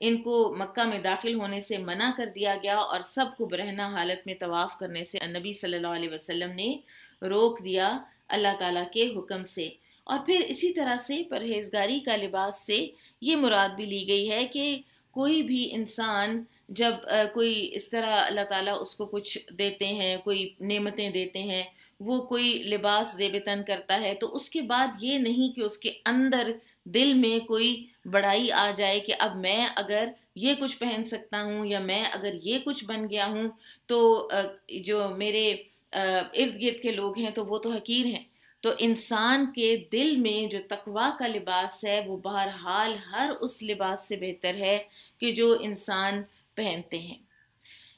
ان کو مکہ میں داخل ہونے سے منع کر دیا گیا اور سب کو برہنہ حالت میں طواف کرنے سے نبی صلی اللہ علیہ وسلم نے روک دیا اللہ تعالیٰ کے حکم سے۔ اور پھر اسی طرح سے پرہیزگاری کا لباس سے یہ مراد بھی لی گئی ہے کہ کوئی بھی انسان جب کوئی اس طرح اللہ تعالیٰ اس کو کچھ دیتے ہیں، کوئی نعمتیں دیتے ہیں، وہ کوئی لباس زیب تن کرتا ہے، تو اس کے بعد یہ نہیں کہ اس کے اندر دل میں کوئی بڑائی آ جائے کہ اب میں اگر یہ کچھ پہن سکتا ہوں یا میں اگر یہ کچھ بن گیا ہوں تو جو میرے ارد گرد کے لوگ ہیں تو وہ تو حقیر ہیں۔ تو انسان کے دل میں جو تقویٰ کا لباس ہے وہ بہرحال ہر اس لباس سے بہتر ہے کہ جو انسان پہنتے ہیں۔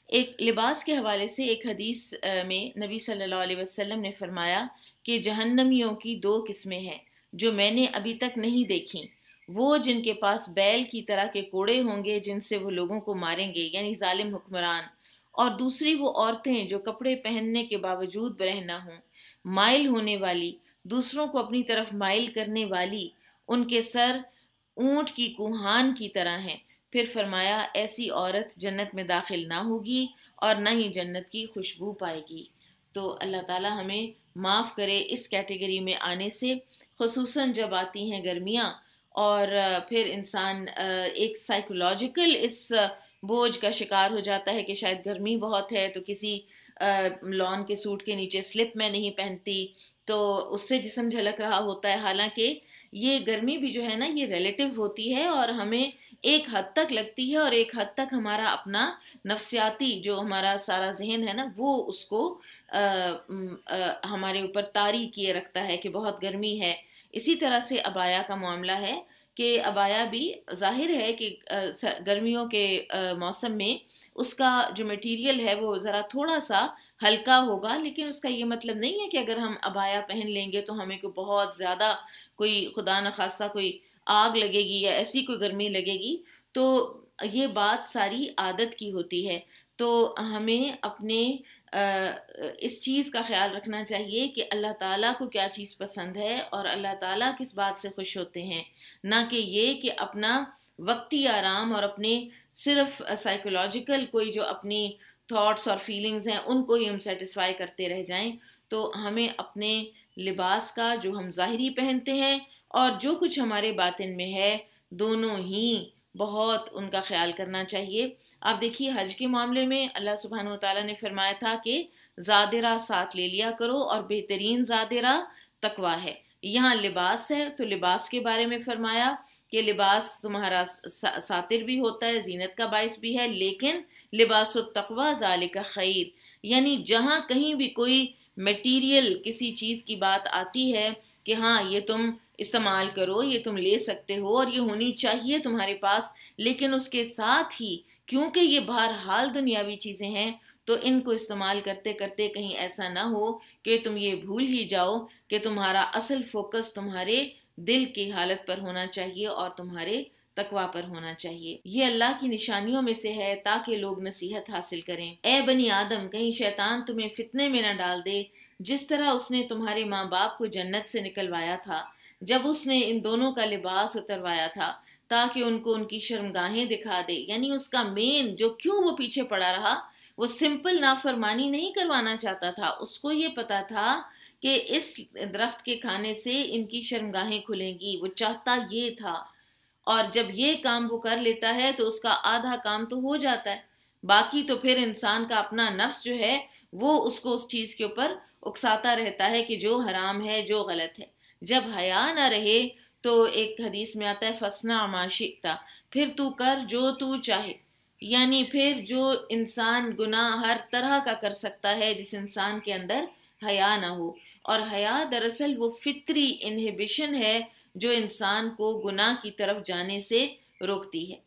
ایک لباس کے حوالے سے ایک حدیث میں نبی صلی اللہ علیہ وسلم نے فرمایا کہ جہنمیوں کی 2 قسمیں ہیں جو میں نے ابھی تک نہیں دیکھیں، وہ جن کے پاس بیل کی طرح کے کوڑے ہوں گے جن سے وہ لوگوں کو ماریں گے، یعنی ظالم حکمران، اور دوسری وہ عورتیں جو کپڑے پہننے کے باوجود برہنہ ہوں، مائل ہونے والی، دوسروں کو اپنی طرف مائل کرنے والی، ان کے سر اونٹ کی کوہان کی طرح ہیں۔ پھر فرمایا ایسی عورت جنت میں داخل نہ ہوگی اور نہ ہی جنت کی خوشبو پائے گی۔ تو اللہ تعالیٰ ہمیں معاف کرے اس کیٹیگری میں آنے سے، خصوصاً جب آتی ہیں گرمیاں اور پھر انسان ایک سائیکولوجیکل اس بوجھ کا شکار ہو جاتا ہے کہ شاید گرمی بہت ہے تو کسی لان کے سوٹ کے نیچے سلپ میں نہیں پہنتی تو اس سے جسم جھلک رہا ہوتا ہے، حالانکہ یہ گرمی بھی جو ہے نا یہ ریلیٹیو ہوتی ہے اور ہمیں ایک حد تک لگتی ہے، اور ایک حد تک ہمارا اپنا نفسیاتی جو ہمارا سارا ذہن ہے نا وہ اس کو ہمارے اوپر طاری کیے رکھتا ہے کہ بہت گرمی ہے۔ اسی طرح سے عبایا کا معاملہ ہے کہ عبایا بھی ظاہر ہے کہ گرمیوں کے موسم میں اس کا جو میٹیریل ہے وہ ذرا تھوڑا سا ہلکا ہوگا، لیکن اس کا یہ مطلب نہیں ہے کہ اگر ہم عبایا پہن لیں گے تو ہمیں کوئی بہت زیادہ کوئی خدا نخواستہ کوئی آگ لگے گی یا ایسی کوئی گرمی لگے گی۔ تو یہ بات ساری عادت کی ہوتی ہے، تو ہمیں اپنے اس چیز کا خیال رکھنا چاہیے کہ اللہ تعالیٰ کو کیا چیز پسند ہے اور اللہ تعالیٰ کس بات سے خوش ہوتے ہیں، نہ کہ یہ کہ اپنا وقتی آرام اور اپنے صرف سائیکولوجیکل کوئی جو اپنی تھاٹس اور فیلنگز ہیں ان کو ہی ہم سیٹسفائی کرتے رہ جائیں۔ تو ہمیں اپنے لباس کا جو ہم ظاہری پہنتے ہیں اور جو کچھ ہمارے باطن میں ہے دونوں ہی بہت ان کا خیال کرنا چاہیے۔ آپ دیکھیے حج کے معاملے میں اللہ سبحانہ وتعالیٰ نے فرمایا تھا کہ زادرہ ساتھ لے لیا کرو اور بہترین زادرہ تقویٰ ہے۔ یہاں لباس ہے تو لباس کے بارے میں فرمایا کہ لباس تمہارا ساتر بھی ہوتا ہے، زینت کا باعث بھی ہے، لیکن لباس التقویٰ ذالک خیر، یعنی جہاں کہیں بھی کوئی میٹیریل کسی چیز کی بات آتی ہے کہ ہاں یہ تم استعمال کرو، یہ تم لے سکتے ہو اور یہ ہونی چاہیے تمہارے پاس، لیکن اس کے ساتھ ہی کیونکہ یہ بہرحال دنیاوی چیزیں ہیں تو ان کو استعمال کرتے کرتے کہیں ایسا نہ ہو کہ تم یہ بھول ہی جاؤ کہ تمہارا اصل فوکس تمہارے دل کی حالت پر ہونا چاہیے اور تمہارے تقویٰ پر ہونا چاہیے۔ یہ اللہ کی نشانیوں میں سے ہے تاکہ لوگ نصیحت حاصل کریں۔ اے بنی آدم، کہیں شیطان تمہیں فتنے میں نہ ڈال دے جس طرح اس نے تمہارے ماں باپ کو جنت سے نکلوایا تھا جب اس نے ان دونوں کا لباس اتروایا تھا تاکہ ان کو ان کی شرمگاہیں دکھا دے۔ یعنی اس کا مین جو کیوں وہ پیچھے پڑا رہا، وہ سمپل نافرمانی نہیں کروانا چاہتا تھا، اس کو یہ پتا تھا کہ اس درخت کے کھانے سے ان کی شرمگاہیں کھلیں گی، وہ چاہتا یہ تھا۔ اور جب یہ کام وہ کر لیتا ہے تو اس کا آدھا کام تو ہو جاتا ہے، باقی تو پھر انسان کا اپنا نفس جو ہے وہ اس کو اس چیز کے اوپر اکساتا رہتا ہے کہ جو حرام ہے، جو غلط ہے۔ جب حیا نہ رہے تو ایک حدیث میں آتا ہے فَاصْنَعْ مَا شِئْتَ، پھر تو کر جو تو چاہے، یعنی پھر جو انسان گناہ ہر طرح کا کر سکتا ہے جس انسان کے اندر حیا نہ ہو، اور حیا دراصل وہ فطری انہیبیشن ہے جو انسان کو گناہ کی طرف جانے سے روکتی ہے۔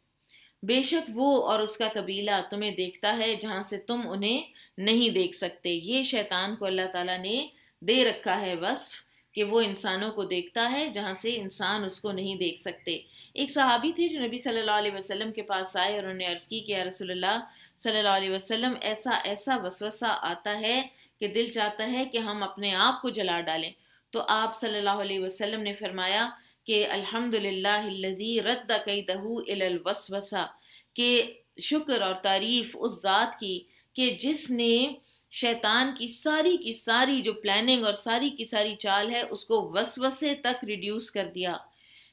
بے شک وہ اور اس کا قبیلہ تمہیں دیکھتا ہے جہاں سے تم انہیں نہیں دیکھ سکتے۔ یہ شیطان کو اللہ تعالیٰ نے دے رکھا ہے وصف کہ وہ انسانوں کو دیکھتا ہے جہاں سے انسان اس کو نہیں دیکھ سکتے۔ ایک صحابی تھے جو نبی صلی اللہ علیہ وسلم کے پاس آئے اور انہوں نے عرض کی کہ یا رسول اللہ صلی اللہ علیہ وسلم ایسا وسوسہ آتا ہے کہ دل چاہتا ہے کہ ہم اپنے آپ کو جلا ڈالیں۔ تو آپ صلی اللہ علیہ وسلم نے فرمایا کہ الحمدللہ الذی رد کیدہ الی الوسوسہ، کہ شکر اور تعریف اس ذات کی کہ جس نے شیطان کی ساری جو پلاننگ اور ساری کی ساری چال ہے اس کو وسوسے تک ریڈیوس کر دیا.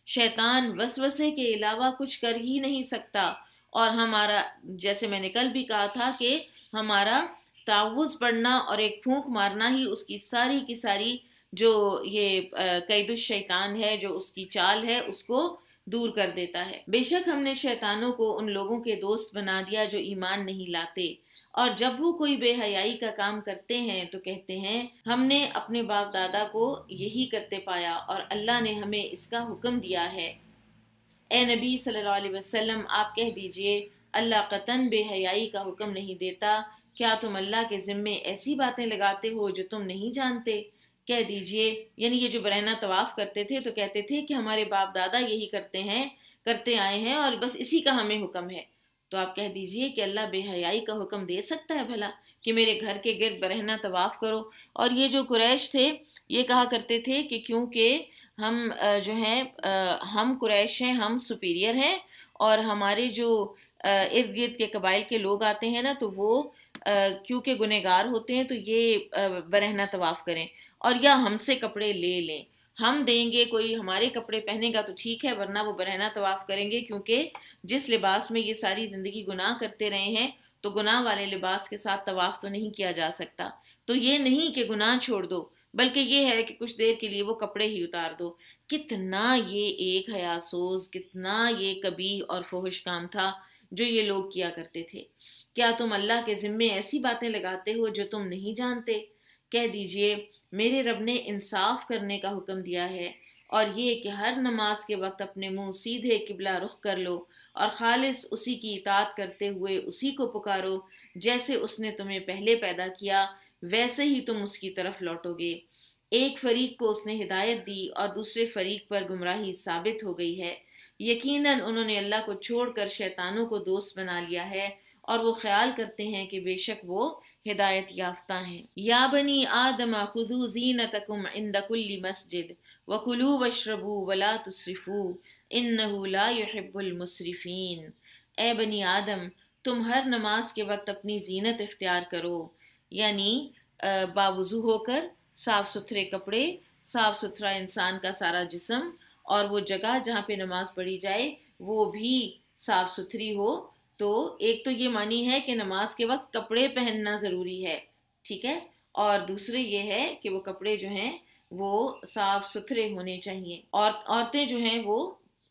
شیطان وسوسے کے علاوہ کچھ کر ہی نہیں سکتا. اور ہمارا، جیسے میں نے کل بھی کہا تھا، کہ ہمارا تعوذ پڑھنا اور ایک پھونک مارنا ہی اس کی ساری جو یہ قید الشیطان ہے، جو اس کی چال ہے، اس کو دور کر دیتا ہے. بے شک ہم نے شیطانوں کو ان لوگوں کے دوست بنا دیا جو ایمان نہیں لاتے، اور جب وہ کوئی بے حیائی کا کام کرتے ہیں تو کہتے ہیں ہم نے اپنے باپ دادا کو یہی کرتے پایا اور اللہ نے ہمیں اس کا حکم دیا ہے. اے نبی صلی اللہ علیہ وسلم، آپ کہہ دیجئے اللہ قطعاً بے حیائی کا حکم نہیں دیتا. کیا تم اللہ کے ذمے ایسی باتیں لگاتے ہو جو تم نہیں جانتے؟ کہہ دیجئے، یعنی یہ جو برہنہ طواف کرتے تھے تو کہتے تھے کہ ہمارے باپ دادا یہی کرتے آئے ہیں اور بس اسی کا ہمیں حکم ہے. تو آپ کہہ دیجئے کہ اللہ بے حیائی کا حکم دے سکتا ہے بھلا کہ میرے گھر کے گرد برہنہ طواف کرو؟ اور یہ جو قریش تھے یہ کہا کرتے تھے کہ کیونکہ ہم جو ہیں ہم قریش ہیں، ہم سپیریئر ہیں، اور ہمارے جو ارد گرد کے قبائل کے لوگ آتے ہیں نا تو وہ کیونکہ گنہگار ہوتے ہیں تو یہ برہنہ طواف کریں اور یا ہم سے کپڑے لے لیں. ہم دیں گے، کوئی ہمارے کپڑے پہنے گا تو ٹھیک ہے، ورنہ وہ برہنہ طواف کریں گے، کیونکہ جس لباس میں یہ ساری زندگی گناہ کرتے رہے ہیں تو گناہ والے لباس کے ساتھ طواف تو نہیں کیا جا سکتا. تو یہ نہیں کہ گناہ چھوڑ دو، بلکہ یہ ہے کہ کچھ دیر کے لیے وہ کپڑے ہی اتار دو. کتنا یہ ایک حیا سوز، کتنا یہ قبیح اور فحش کام تھا جو یہ لوگ کیا کرتے تھے. کیا تم اللہ کے ذمے ایسی باتیں لگاتے ہو جو تم نہیں جانتے؟ کہہ دیجئے میرے رب نے انصاف کرنے کا حکم دیا ہے، اور یہ کہ ہر نماز کے وقت اپنے منہ سیدھے قبلہ رخ کر لو اور خالص اسی کی اطاعت کرتے ہوئے اسی کو پکارو، جیسے اس نے تمہیں پہلے پیدا کیا ویسے ہی تم اس کی طرف لوٹو گے. ایک فریق کو اس نے ہدایت دی اور دوسرے فریق پر گمراہی ثابت ہو گئی ہے. یقیناً انہوں نے اللہ کو چھوڑ کر شیطانوں کو دوست بنا لیا ہے اور وہ خیال کرتے ہیں کہ بے شک وہ ہدایت یافتہ ہیں. یا بنی آدم خذوا زینتکم عند کل مسجد وکلوا واشربوا ولا تسرفوا انہ لا يحب المسرفین. اے بنی آدم، تم ہر نماز کے وقت اپنی زینت اختیار کرو، یعنی باوضو ہو کر، صاف ستھرے کپڑے، صاف ستھرا انسان کا سارا جسم، اور وہ جگہ جہاں پہ نماز پڑھی جائے وہ بھی صاف ستھری ہو. تو ایک تو یہ معنی ہے کہ نماز کے وقت کپڑے پہننا ضروری ہے، ٹھیک ہے، اور دوسرے یہ ہے کہ وہ کپڑے جو ہیں وہ صاف ستھرے ہونے چاہیے. اور عورتیں جو ہیں وہ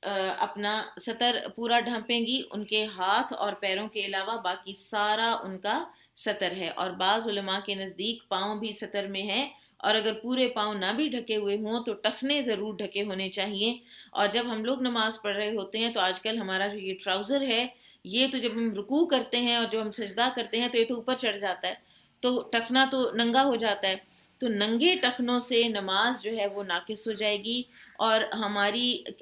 اپنا سطر پورا ڈھانپیں گی، ان کے ہاتھ اور پیروں کے علاوہ باقی سارا ان کا سطر ہے. اور بعض علماء کے نزدیک پاؤں بھی سطر میں ہے، اور اگر پورے پاؤں نہ بھی ڈھکے ہوئے ہوں تو ٹخنے ضرور ڈھکے ہونے چاہیے. اور جب ہم لوگ نماز پڑھ رہے ہوتے ہیں تو آج کل ہمارا جو یہ ٹراؤزر ہے یہ تو جب ہم رکوع کرتے ہیں اور جب ہم سجدہ کرتے ہیں تو یہ تو اوپر چڑھ جاتا ہے، تو ٹخنا تو ننگا ہو جاتا ہے. تو ننگے ٹخنوں سے نماز جو ہے وہ ناقص ہو جائے گی. اور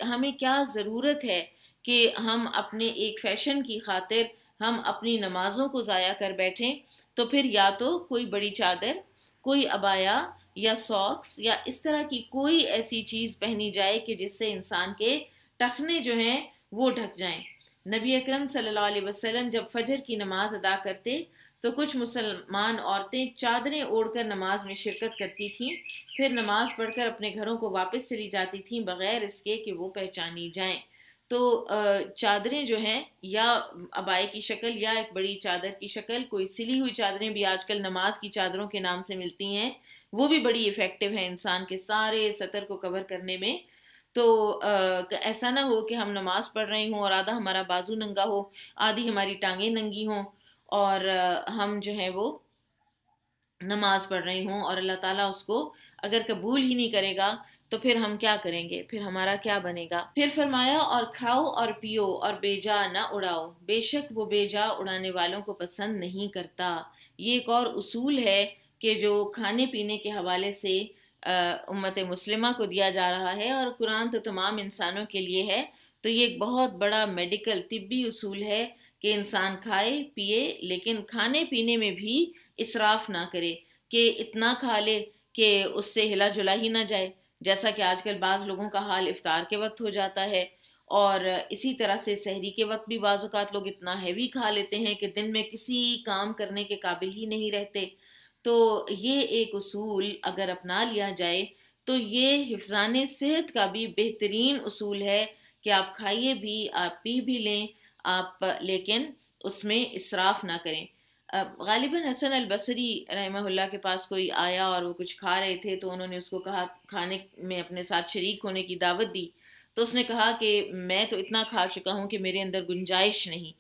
ہمیں کیا ضرورت ہے کہ ہم اپنے ایک فیشن کی خاطر ہم اپنی نمازوں کو ضائع کر بیٹھیں؟ تو پھر یا تو کوئی بڑی چادر، کوئی عبایا یا ساکس یا اس طرح کی کوئی ایسی چیز پہنی جائے کہ جس سے انسان کے ٹخنے جو ہیں وہ ڈھک جائیں. نبی اکرم صلی اللہ علیہ وسلم جب فجر کی نماز ادا کرتے تو کچھ مسلمان عورتیں چادریں اوڑھ کر نماز میں شرکت کرتی تھیں، پھر نماز پڑھ کر اپنے گھروں کو واپس چلی جاتی تھیں بغیر اس کے کہ وہ پہچانی جائیں. تو چادریں جو ہیں یا عبائے کی شکل یا ایک بڑی چادر کی شکل، کوئی سلی ہوئی چادریں بھی آج کل نماز کی چادروں کے نام سے ملتی ہیں، وہ بھی بڑی ایفیکٹو ہیں انسان کے سارے سطر کو کور کرنے میں. تو ایسا نہ ہو کہ ہم نماز پڑھ رہے ہوں اور آدھا ہمارا بازو ننگا ہو، آدھی ہماری ٹانگیں ننگی ہوں، اور ہم جو ہے وہ نماز پڑھ رہے ہوں اور اللہ تعالیٰ اس کو اگر قبول ہی نہیں کرے گا تو پھر ہم کیا کریں گے، پھر ہمارا کیا بنے گا. پھر فرمایا اور کھاؤ اور پیو اور بے جا نہ اڑاؤ، بے شک وہ بے جا اڑانے والوں کو پسند نہیں کرتا. یہ ایک اور اصول ہے کہ جو کھانے پینے کے حوالے سے امت مسلمہ کو دیا جا رہا ہے، اور قرآن تو تمام انسانوں کے لیے ہے. تو یہ ایک بہت بڑا میڈیکل طبی اصول ہے کہ انسان کھائے پیے لیکن کھانے پینے میں بھی اسراف نہ کرے کہ اتنا کھا لے کہ اس سے ہلا جلا ہی نہ جائے، جیسا کہ آج کل بعض لوگوں کا حال افطار کے وقت ہو جاتا ہے. اور اسی طرح سے سحری کے وقت بھی بعض اوقات لوگ اتنا ہیوی کھا لیتے ہیں کہ دن میں کسی کام کرنے کے قابل ہی نہیں رہتے. تو یہ ایک اصول اگر اپنا لیا جائے تو یہ حفظان صحت کا بھی بہترین اصول ہے کہ آپ کھائیے بھی، آپ پی بھی لیں آپ، لیکن اس میں اسراف نہ کریں. غالباً حسن البصری رحمہ اللہ کے پاس کوئی آیا اور وہ کچھ کھا رہے تھے، تو انہوں نے اس کو کہا، کھانے میں اپنے ساتھ شریک ہونے کی دعوت دی. تو اس نے کہا کہ میں تو اتنا کھا چکا ہوں کہ میرے اندر گنجائش نہیں.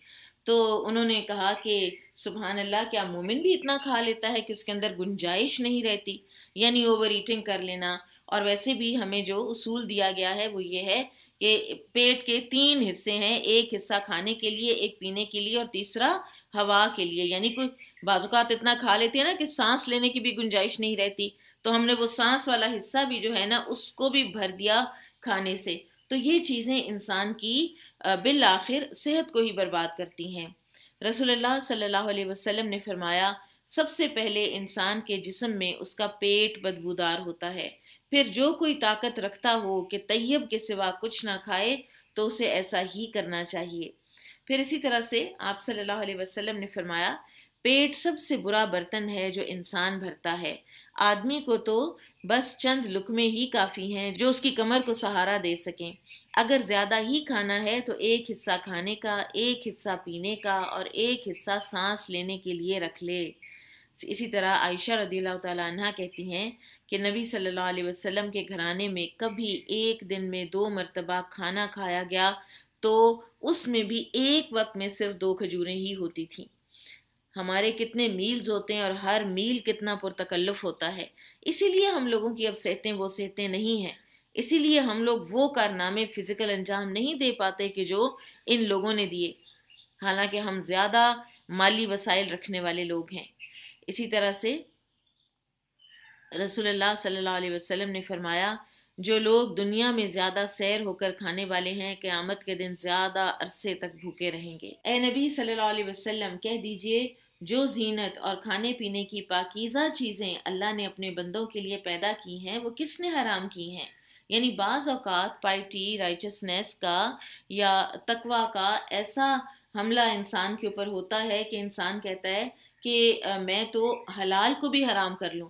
تو انہوں نے کہا کہ سبحان اللہ، کیا مومن بھی اتنا کھا لیتا ہے کہ اس کے اندر گنجائش نہیں رہتی؟ یعنی اوور ایٹنگ کر لینا. اور ویسے بھی ہمیں جو اصول دیا گیا ہے وہ یہ ہے کہ پیٹ کے 3 حصے ہیں، ایک حصہ کھانے کے لیے، ایک پینے کے لیے، اور تیسرا ہوا کے لیے. یعنی کوئی بعض اوقات اتنا کھا لیتے ہیں نا کہ سانس لینے کی بھی گنجائش نہیں رہتی، تو ہم نے وہ سانس والا حصہ بھی جو ہے نا اس کو بھی بھر دیا کھانے سے. تو یہ چیزیں انسان کی بالآخر صحت کو ہی برباد کرتی ہیں. رسول اللہ صلی اللہ علیہ وسلم نے فرمایا، سب سے پہلے انسان کے جسم میں اس کا پیٹ بدبودار ہوتا ہے، پھر جو کوئی طاقت رکھتا ہو کہ طیب کے سوا کچھ نہ کھائے تو اسے ایسا ہی کرنا چاہیے. پھر اسی طرح سے آپ صلی اللہ علیہ وسلم نے فرمایا، پیٹ سب سے برا برتن ہے جو انسان بھرتا ہے. آدمی کو تو بس چند لقمے ہی کافی ہیں جو اس کی کمر کو سہارا دے سکیں. اگر زیادہ ہی کھانا ہے تو ایک حصہ کھانے کا، ایک حصہ پینے کا، اور ایک حصہ سانس لینے کے لیے رکھ لے. اسی طرح عائشہ رضی اللہ تعالیٰ عنہ کہتی ہیں کہ نبی صلی اللہ علیہ وسلم کے گھرانے میں کبھی ایک دن میں 2 مرتبہ کھانا کھایا گیا تو اس میں بھی ایک وقت میں صرف 2 کھجوریں ہی ہوتی تھیں. ہمارے کتنے میلز ہوتے ہیں اور ہر میل کتنا پرتکلف ہوتا ہے. اسی لیے ہم لوگوں کی اب صحتیں وہ صحتیں نہیں ہیں. اسی لیے ہم لوگ وہ کارنامے فزیکل انجام نہیں دے پاتے کہ جو ان لوگوں نے دیے، حالانکہ ہم زیادہ مالی وسائل رکھنے والے لوگ ہیں. اسی طرح سے رسول اللہ صلی اللہ علیہ وسلم نے فرمایا، جو لوگ دنیا میں زیادہ سیر ہو کر کھانے والے ہیں قیامت کے دن زیادہ عرصے تک بھوکے رہیں گے. اے نبی صلی اللہ علیہ وسلم، کہہ دیجئے، جو زینت اور کھانے پینے کی پاکیزہ چیزیں اللہ نے اپنے بندوں کے لیے پیدا کی ہیں وہ کس نے حرام کی ہیں؟ یعنی بعض اوقات پائٹی، رائچسنس کا یا تقوی کا ایسا حملہ انسان کے اوپر ہوتا ہے کہ انسان کہتا ہے کہ میں تو حلال کو بھی حرام کر لوں،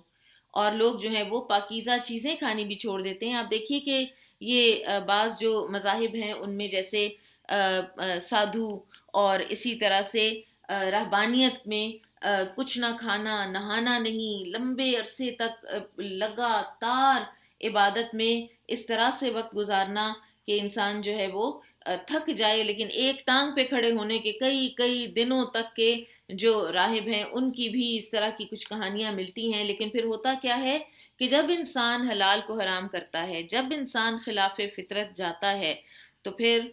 اور لوگ جو ہیں وہ پاکیزہ چیزیں کھانی بھی چھوڑ دیتے ہیں. آپ دیکھیے کہ یہ بعض جو مذاہب ہیں ان میں جیسے سادھو اور اسی طرح سے رہبانیت میں کچھ نہ کھانا، نہانا نہیں، لمبے عرصے تک لگاتار عبادت میں اس طرح سے وقت گزارنا کہ انسان جو ہے وہ تھک جائے، لیکن ایک ٹانگ پہ کھڑے ہونے کے کئی کئی دنوں تک کے جو راہب ہیں ان کی بھی اس طرح کی کچھ کہانیاں ملتی ہیں. لیکن پھر ہوتا کیا ہے کہ جب انسان حلال کو حرام کرتا ہے، جب انسان خلاف فطرت جاتا ہے تو پھر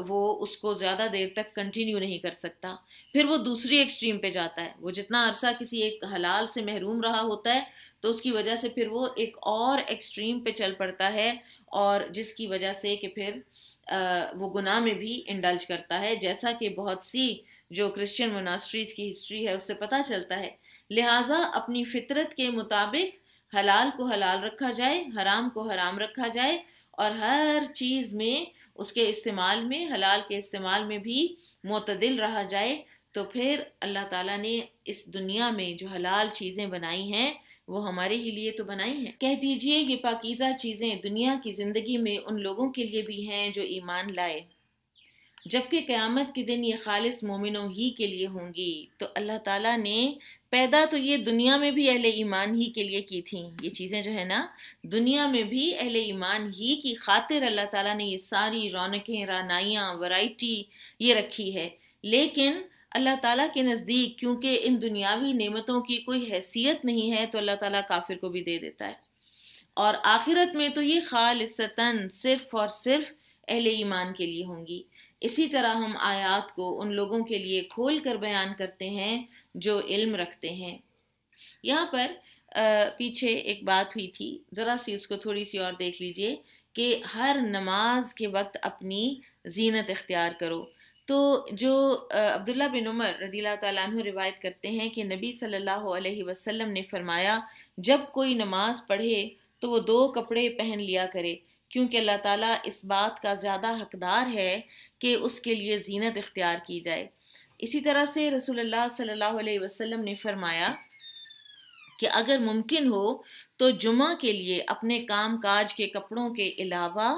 وہ اس کو زیادہ دیر تک کنٹینیو نہیں کر سکتا. پھر وہ دوسری ایکسٹریم پہ جاتا ہے. وہ جتنا عرصہ کسی ایک حلال سے محروم رہا ہوتا ہے تو اس کی وجہ سے پھر وہ ایک اور ایکسٹریم پہ چل پڑتا ہے، اور جس کی وجہ سے کہ پھر وہ گناہ میں بھی انڈلج کرتا ہے، جیسا کہ بہت سی جو کرسچن موناسٹریز کی ہسٹری ہے اس سے پتہ چلتا ہے. لہٰذا اپنی فطرت کے مطابق حلال کو حلال رکھا جائے، حرام کو حرام رکھا جائے، اور ہر چیز میں اس کے استعمال میں، حلال کے استعمال میں بھی معتدل رہا جائے. تو پھر اللہ تعالیٰ نے اس دنیا میں جو حلال چیزیں بنائی ہیں وہ ہمارے ہی لیے تو بنائی ہیں. کہہ دیجئے یہ پاکیزہ چیزیں دنیا کی زندگی میں ان لوگوں کے لیے بھی ہیں جو ایمان لائے، جبکہ قیامت کے دن یہ خالص مومنوں ہی کے لیے ہوں گی. تو اللہ تعالیٰ نے پیدا تو یہ دنیا میں بھی اہل ایمان ہی کے لیے کی تھیں. یہ چیزیں جو ہے نا دنیا میں بھی اہل ایمان ہی کی خاطر اللہ تعالیٰ نے یہ ساری رونقیں، رعنائیاں، ورائٹی یہ رکھی ہے. لیکن اللہ تعالیٰ کے نزدیک کیونکہ ان دنیاوی نعمتوں کی کوئی حیثیت نہیں ہے تو اللہ تعالیٰ کافر کو بھی دے دیتا ہے. اور آخرت میں تو یہ خالصتاً صرف اور صرف اہل ایمان کے لیے ہوں گی. اسی طرح ہم آیات کو ان لوگوں کے لیے کھول کر بیان کرتے ہیں جو علم رکھتے ہیں. یہاں پر پیچھے ایک بات ہوئی تھی، ذرا سی اس کو تھوڑی سی اور دیکھ لیجئے کہ ہر نماز کے وقت اپنی زینت اختیار کرو. تو جو عبداللہ بن عمر رضی اللہ تعالیٰ عنہ روایت کرتے ہیں کہ نبی صلی اللہ علیہ وسلم نے فرمایا، جب کوئی نماز پڑھے تو وہ 2 کپڑے پہن لیا کرے، کیونکہ اللہ تعالیٰ اس بات کا زیادہ حقدار ہے کہ اس کے لیے زینت اختیار کی جائے۔ اسی طرح سے رسول اللہ صلی اللہ علیہ وسلم نے فرمایا کہ اگر ممکن ہو تو جمعہ کے لیے اپنے کام کاج کے کپڑوں کے علاوہ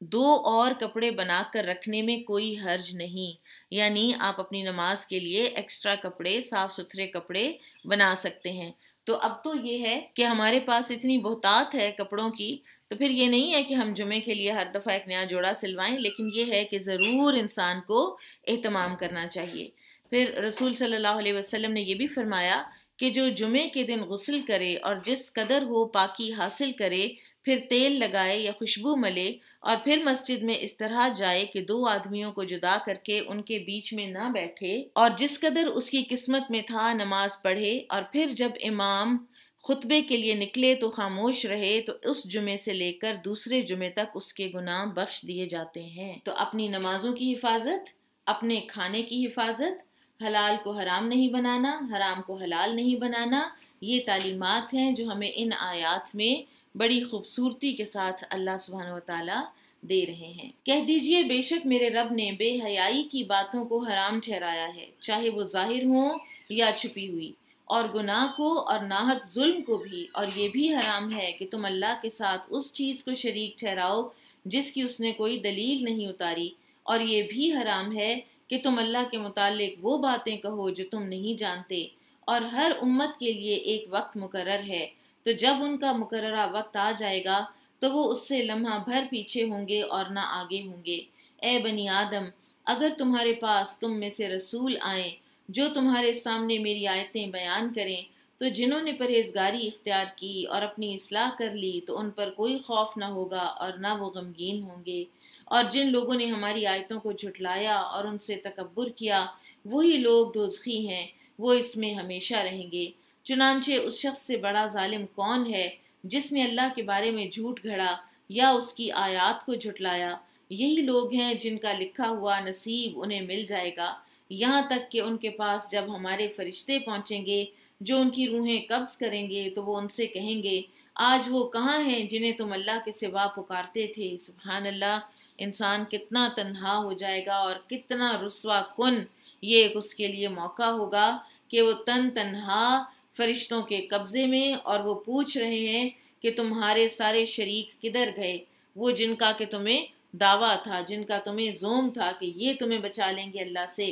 2 اور کپڑے بنا کر رکھنے میں کوئی حرج نہیں، یعنی آپ اپنی نماز کے لیے ایکسٹرا کپڑے، صاف ستھرے کپڑے بنا سکتے ہیں۔ تو اب تو یہ ہے کہ ہمارے پاس اتنی بہتات ہے کپڑوں کی، تو پھر یہ نہیں ہے کہ ہم جمعے کے لیے ہر دفعہ ایک نیا جوڑا سلوائیں، لیکن یہ ہے کہ ضرور انسان کو اہتمام کرنا چاہیے۔ پھر رسول صلی اللہ علیہ وسلم نے یہ بھی فرمایا کہ جو جمعے کے دن غسل کرے اور جس قدر وہ پاکی حاصل کرے، پھر تیل لگائے یا خوشبو ملے اور پھر مسجد میں اس طرح جائے کہ 2 آدمیوں کو جدا کر کے ان کے بیچ میں نہ بیٹھے، اور جس قدر اس کی قسمت میں تھا نماز پڑھے، اور پھر جب امام خطبے کے لیے نکلے تو خاموش رہے، تو اس جمعے سے لے کر دوسرے جمعے تک اس کے گناہ بخش دیے جاتے ہیں۔ تو اپنی نمازوں کی حفاظت، اپنے کھانے کی حفاظت، حلال کو حرام نہیں بنانا، حرام کو حلال نہیں بنانا، یہ تعلیمات ہیں جو ہمیں ان آیات میں بڑی خوبصورتی کے ساتھ اللہ سبحانہ و تعالیٰ دے رہے ہیں۔ کہہ دیجئے بے شک میرے رب نے بے حیائی کی باتوں کو حرام ٹھہرایا ہے، چاہے وہ ظاہر ہوں یا چھپی ہوئی، اور گناہ کو اور ناحق ظلم کو بھی، اور یہ بھی حرام ہے کہ تم اللہ کے ساتھ اس چیز کو شریک ٹھہراؤ جس کی اس نے کوئی دلیل نہیں اتاری، اور یہ بھی حرام ہے کہ تم اللہ کے متعلق وہ باتیں کہو جو تم نہیں جانتے، اور ہر امت کے لیے ایک وقت مقرر ہے، تو جب ان کا مقررہ وقت آ جائے گا تو وہ اس سے لمحہ بھر پیچھے ہوں گے اور نہ آگے ہوں گے۔ اے بنی آدم، اگر تمہارے پاس تم میں سے رسول آئیں جو تمہارے سامنے میری آیتیں بیان کریں، تو جنہوں نے پرہیزگاری اختیار کی اور اپنی اصلاح کر لی تو ان پر کوئی خوف نہ ہوگا اور نہ وہ غمگین ہوں گے، اور جن لوگوں نے ہماری آیتوں کو جھٹلایا اور ان سے تکبر کیا، وہی لوگ دوزخی ہیں، وہ اس میں ہمیشہ رہیں گے۔ چنانچہ اس شخص سے بڑا ظالم کون ہے جس نے اللہ کے بارے میں جھوٹ گھڑا یا اس کی آیات کو جھٹلایا؟ یہی لوگ ہیں جن کا لکھا ہوا نصیب انہیں مل جائے گا، یہاں تک کہ ان کے پاس جب ہمارے فرشتے پہنچیں گے جو ان کی روحیں قبض کریں گے تو وہ ان سے کہیں گے آج وہ کہاں ہیں جنہیں تم اللہ کے سوا پکارتے تھے۔ سبحان اللہ، انسان کتنا تنہا ہو جائے گا اور کتنا رسوا کن یہ ایک اس کے لیے موقع ہوگا کہ وہ تنہا فرشتوں کے قبضے میں، اور وہ پوچھ رہے ہیں کہ تمہارے سارے شریک کدھر گئے، وہ جن کا کہ تمہیں دعویٰ تھا، جن کا تمہیں زوم تھا کہ یہ تمہیں بچا لیں گے اللہ سے۔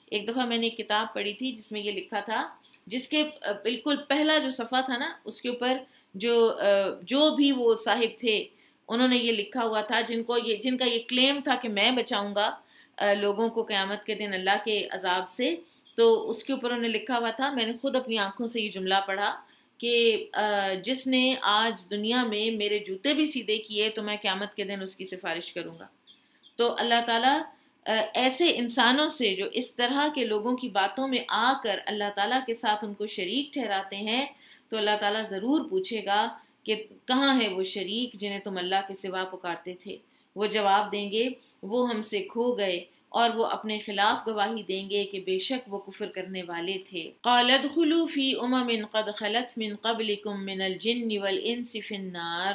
ایک دفعہ میں نے ایک کتاب پڑھی تھی جس میں یہ لکھا تھا، جس کے بالکل پہلا جو صفحہ تھا نا، اس کے اوپر جو بھی وہ صاحب تھے انہوں نے یہ لکھا ہوا تھا جن کا یہ کلیم تھا کہ میں بچاؤں گا لوگوں کو قیامت کے دن اللہ کے عذاب سے، تو اس کے اوپر انہوں نے لکھا ہوا تھا، میں نے خود اپنی آنکھوں سے یہ جملہ پڑھا کہ جس نے آج دنیا میں میرے جوتے بھی سیدھے کیے تو میں قیامت کے دن اس کی سفارش کروں گا۔ تو اللہ تعالیٰ ایسے انسانوں سے جو اس طرح کے لوگوں کی باتوں میں آ کر اللہ تعالیٰ کے ساتھ ان کو شریک ٹھہراتے ہیں، تو اللہ تعالیٰ ضرور پوچھے گا کہ کہاں ہے وہ شریک جنہیں تم اللہ کے سوا پکارتے تھے؟ وہ جواب دیں گے وہ ہم سے کھو گئے، اور وہ اپنے خلاف گواہی دیں گے کہ بے شک وہ کفر کرنے والے تھے۔ قال ادخلوا فی امم قد خلت من قبلکم من الجن والانس فی النار،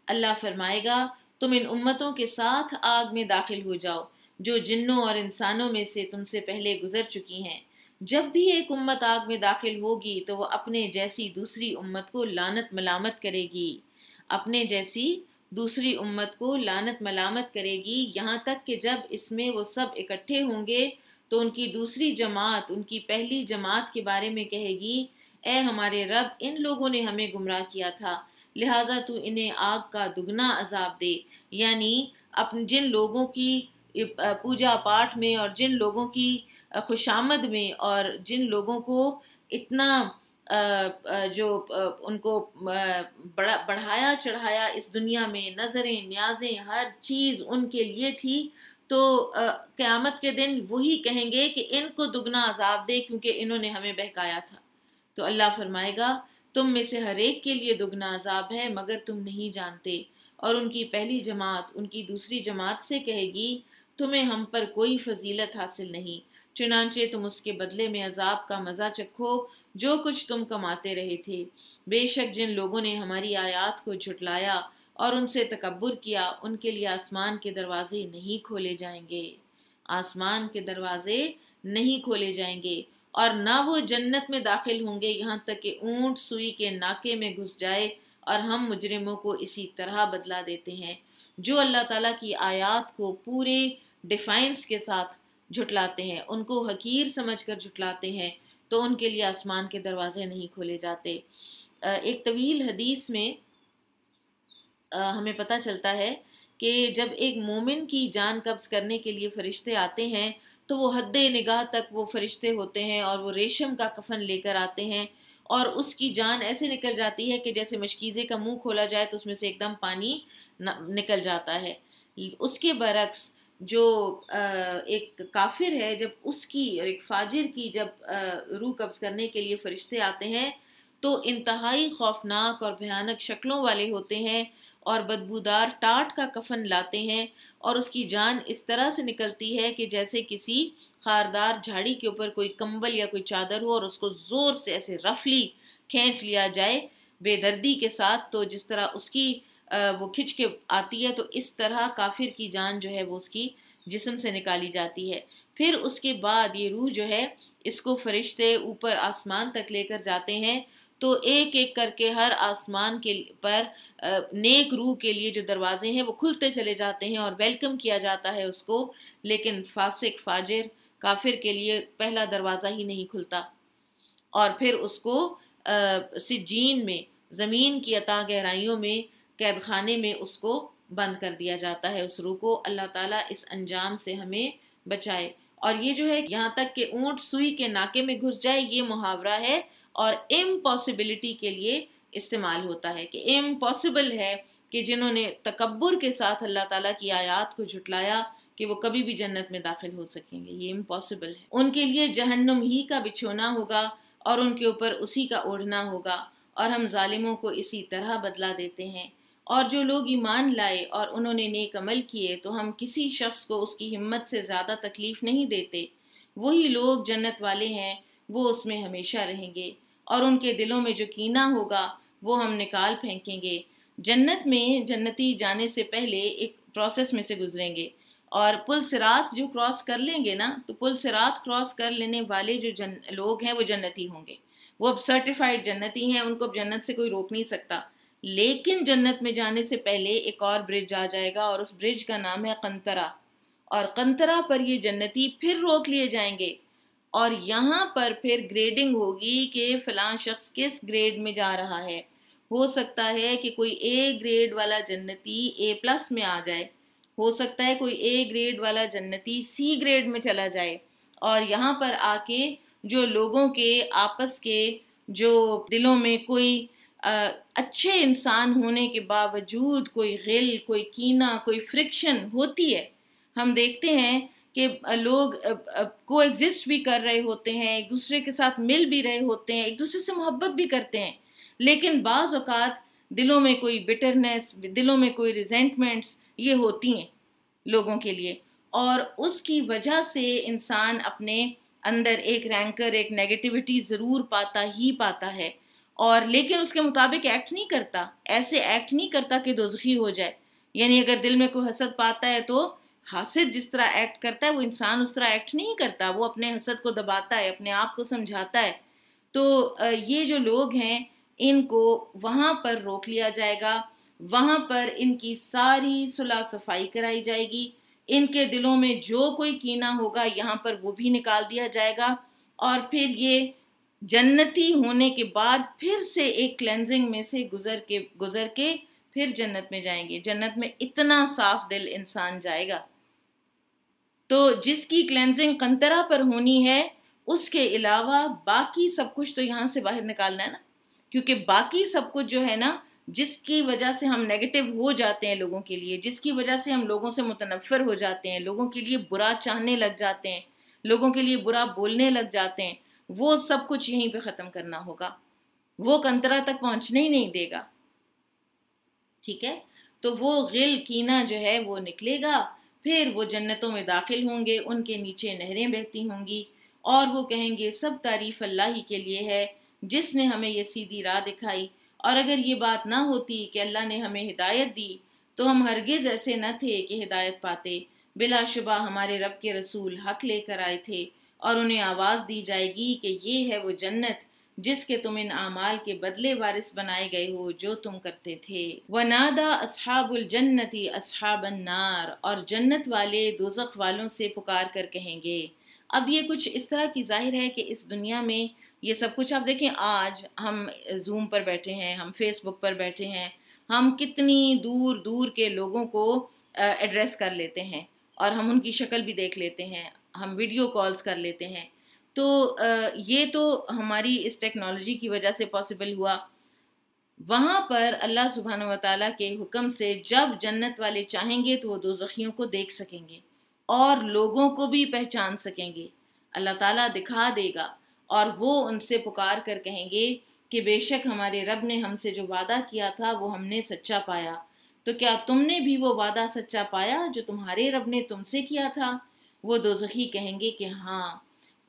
اللہ فرمائے گا تم ان امتوں کے ساتھ آگ میں داخل ہو جاؤ جو جنوں اور انسانوں میں سے تم سے پہلے گزر چکی ہیں۔ جب بھی ایک امت آگ میں داخل ہوگی تو وہ اپنے جیسی دوسری امت کو لعنت ملامت کرے گی، اپنے جیسی دوسری امت کو لعنت ملامت کرے گی، یہاں تک کہ جب اس میں وہ سب اکٹھے ہوں گے تو ان کی دوسری جماعت ان کی پہلی جماعت کے بارے میں کہے گی اے ہمارے رب، ان لوگوں نے ہمیں گمراہ کیا تھا، لہٰذا تو انہیں آگ کا دگنا عذاب دے۔ یعنی جن لوگوں کی پوجا پاٹ میں اور جن لوگوں کی خوشامد میں اور جن لوگوں کو اتنا جو ان کو بڑھایا چڑھایا اس دنیا میں، نظریں نیازیں ہر چیز ان کے لیے تھی، تو قیامت کے دن وہی کہیں گے کہ ان کو دگنا عذاب دے کیونکہ انہوں نے ہمیں بہکایا تھا۔ تو اللہ فرمائے گا تم میں سے ہر ایک کے لیے دگنا عذاب ہے مگر تم نہیں جانتے، اور ان کی پہلی جماعت ان کی دوسری جماعت سے کہے گی تمہیں ہم پر کوئی فضیلت حاصل نہیں، چنانچہ تم اس کے بدلے میں عذاب کا مزہ چکھو جو کچھ تم کماتے رہے تھے۔ بے شک جن لوگوں نے ہماری آیات کو جھٹلایا اور ان سے تکبر کیا، ان کے لیے آسمان کے دروازے نہیں کھولے جائیں گے، آسمان کے دروازے نہیں کھولے جائیں گے، اور نہ وہ جنت میں داخل ہوں گے یہاں تک کہ اونٹ سوئی کے ناکے میں گھس جائے، اور ہم مجرموں کو اسی طرح بدلا دیتے ہیں۔ جو اللہ تعالیٰ کی آیات کو پورے ڈیفائنس کے ساتھ جھٹلاتے ہیں، ان کو حقیر سمجھ کر جھٹلاتے ہیں، تو ان کے لیے آسمان کے دروازے نہیں کھولے جاتے۔ ایک طویل حدیث میں ہمیں پتہ چلتا ہے کہ جب ایک مومن کی جان قبض کرنے کے لیے فرشتے آتے ہیں تو وہ حد نگاہ تک وہ فرشتے ہوتے ہیں، اور وہ ریشم کا کفن لے کر آتے ہیں، اور اس کی جان ایسے نکل جاتی ہے کہ جیسے مشکیزے کا منہ کھولا جائے تو اس میں سے ایک دم پانی نکل جاتا ہے۔ اس کے برعکس جو ایک کافر ہے، جب اس کی اور ایک فاجر کی جب روح قبض کرنے کے لیے فرشتے آتے ہیں تو انتہائی خوفناک اور بھیانک شکلوں والے ہوتے ہیں، اور بدبودار ٹاٹ کا کفن لاتے ہیں، اور اس کی جان اس طرح سے نکلتی ہے کہ جیسے کسی خاردار جھاڑی کے اوپر کوئی کمبل یا کوئی چادر ہو اور اس کو زور سے ایسے رفلی کھینچ لیا جائے بے دردی کے ساتھ، تو جس طرح اس کی وہ کھچ کے آتی ہے، تو اس طرح کافر کی جان جو ہے وہ اس کی جسم سے نکالی جاتی ہے۔ پھر اس کے بعد یہ روح جو ہے اس کو فرشتے اوپر آسمان تک لے کر جاتے ہیں، تو ایک ایک کر کے ہر آسمان کے پر نیک روح کے لیے جو دروازے ہیں وہ کھلتے چلے جاتے ہیں اور ویلکم کیا جاتا ہے اس کو، لیکن فاسق فاجر کافر کے لیے پہلا دروازہ ہی نہیں کھلتا، اور پھر اس کو سجین میں، زمین کی اتھاہ گہرائیوں میں، قید خانے میں اس کو بند کر دیا جاتا ہے اس روح کو۔ اللہ تعالیٰ اس انجام سے ہمیں بچائے۔ اور یہ جو ہے یہاں تک کہ اونٹ سوئی کے ناکے میں گھس جائے، یہ محاورہ ہے اور امپاسبلٹی کے لیے استعمال ہوتا ہے، کہ امپاسبل ہے کہ جنہوں نے تکبر کے ساتھ اللہ تعالیٰ کی آیات کو جھٹلایا کہ وہ کبھی بھی جنت میں داخل ہو سکیں گے، یہ امپاسبل ہے۔ ان کے لیے جہنم ہی کا بچھونا ہوگا اور ان کے اوپر اسی کا اوڑھنا ہوگا، اور ہم ظالموں کو اسی طرح بدلا دیتے ہیں۔ اور جو لوگ ایمان لائے اور انہوں نے نیک عمل کیے تو ہم کسی شخص کو اس کی ہمت سے زیادہ تکلیف نہیں دیتے، وہی لوگ جنت والے ہیں، وہ اس میں ہمیشہ رہیں گے، اور ان کے دلوں میں جو کینہ ہوگا وہ ہم نکال پھینکیں گے۔ جنت میں جنتی جانے سے پہلے ایک پروسیس میں سے گزریں گے، اور پل صراط جو کراس کر لیں گے نا، تو پل صراط کراس کر لینے والے جو لوگ ہیں وہ جنتی ہوں گے، وہ اب سرٹیفائڈ جنتی ہیں، ان کو اب جنت سے کوئی روک نہیں سکتا۔ لیکن جنت میں جانے سے پہلے ایک اور برج آ جائے گا، اور اس برج کا نام ہے قنطرہ، اور قنطرہ پر یہ جنتی پھر روک لیے جائیں گے، اور یہاں پر پھر گریڈنگ ہوگی کہ فلاں شخص کس گریڈ میں جا رہا ہے۔ ہو سکتا ہے کہ کوئی اے گریڈ والا جنتی اے پلس میں آ جائے، ہو سکتا ہے کوئی اے گریڈ والا جنتی سی گریڈ میں چلا جائے، اور یہاں پر آ کے جو لوگوں کے آپس کے جو دلوں میں کوئی اچھے انسان ہونے کے باوجود کوئی غل، کوئی کینہ، کوئی فرکشن ہوتی ہے، ہم دیکھتے ہیں کہ لوگ کو ایگزسٹ بھی کر رہے ہوتے ہیں، ایک دوسرے کے ساتھ مل بھی رہے ہوتے ہیں، ایک دوسرے سے محبت بھی کرتے ہیں، لیکن بعض اوقات دلوں میں کوئی بٹرنس، دلوں میں کوئی ریزنٹمنٹس یہ ہوتی ہیں لوگوں کے لیے، اور اس کی وجہ سے انسان اپنے اندر ایک رینکر، ایک نیگیٹیوٹی ضرور پاتا ہی پاتا ہے، اور لیکن اس کے مطابق ایکٹ نہیں کرتا، ایسے ایکٹ نہیں کرتا کہ دوزخی ہو جائے۔ یعنی اگر دل میں کوئی حسد پاتا ہے تو حاسد جس طرح ایکٹ کرتا ہے وہ انسان اس طرح ایکٹ نہیں کرتا، وہ اپنے حسد کو دباتا ہے، اپنے آپ کو سمجھاتا ہے۔ تو یہ جو لوگ ہیں ان کو وہاں پر روک لیا جائے گا، وہاں پر ان کی ساری صلح صفائی کرائی جائے گی، ان کے دلوں میں جو کوئی کینہ ہوگا یہاں پر وہ بھی نکال دیا جائے گا، اور پھر یہ جنتی ہونے کے بعد پھر سے ایک کلینزنگ میں سے گزر کے پھر جنت میں جائیں گے۔ جنت میں اتنا صاف دل انسان جائے گا، تو جس کی کلینزنگ قنطرہ پر ہونی ہے اس کے علاوہ باقی سب کچھ تو یہاں سے باہر نکالنا ہے نا، کیونکہ باقی سب کچھ جو ہے نا، جس کی وجہ سے ہم نیگیٹو ہو جاتے ہیں لوگوں کے لیے، جس کی وجہ سے ہم لوگوں سے متنفر ہو جاتے ہیں، لوگوں کے لیے برا چاہنے لگ جاتے ہیں، لوگوں کے لیے برا بولنے لگ جاتے ہیں، وہ سب کچھ یہیں پہ ختم کرنا ہوگا، وہ قنطرہ تک پہنچنے ہی نہیں دے گا، ٹھیک ہے؟ تو وہ غل کینہ جو ہے وہ نکلے گا، پھر وہ جنتوں میں داخل ہوں گے، ان کے نیچے نہریں بہتی ہوں گی، اور وہ کہیں گے سب تعریف اللہ ہی کے لیے ہے جس نے ہمیں یہ سیدھی راہ دکھائی، اور اگر یہ بات نہ ہوتی کہ اللہ نے ہمیں ہدایت دی تو ہم ہرگز ایسے نہ تھے کہ ہدایت پاتے۔ بلا شبہ ہمارے رب کے رسول حق لے کر آئے تھے اور انہیں آواز دی جائے گی کہ یہ ہے وہ جنت جس کے تم ان اعمال کے بدلے وارث بنائے گئے ہو جو تم کرتے تھے۔ وَنَادَى أَصْحَابُ الْجَنَّةِ أَصْحَابَ النَّارِ، اور جنت والے دوزخ والوں سے پکار کر کہیں گے۔ اب یہ کچھ اس طرح کی ظاہر ہے کہ اس دنیا میں یہ سب کچھ آپ دیکھیں، آج ہم زوم پر بیٹھے ہیں، ہم فیس بک پر بیٹھے ہیں، ہم کتنی دور دور کے لوگوں کو ایڈریس کر لیتے ہیں اور ہم ان کی شکل بھی دیکھ لیتے ہیں، ہم ویڈیو کالز کر لیتے ہیں۔ تو یہ تو ہماری اس ٹیکنالوجی کی وجہ سے پاسبل ہوا۔ وہاں پر اللہ سبحانہ و تعالیٰ کے حکم سے جب جنت والے چاہیں گے تو وہ دوزخیوں کو دیکھ سکیں گے اور لوگوں کو بھی پہچان سکیں گے۔ اللہ تعالیٰ دکھا دے گا اور وہ ان سے پکار کر کہیں گے کہ بے شک ہمارے رب نے ہم سے جو وعدہ کیا تھا وہ ہم نے سچا پایا، تو کیا تم نے بھی وہ وعدہ سچا پایا جو تمہارے رب نے تم سے کیا تھا؟ وہ دوزخی کہیں گے کہ ہاں۔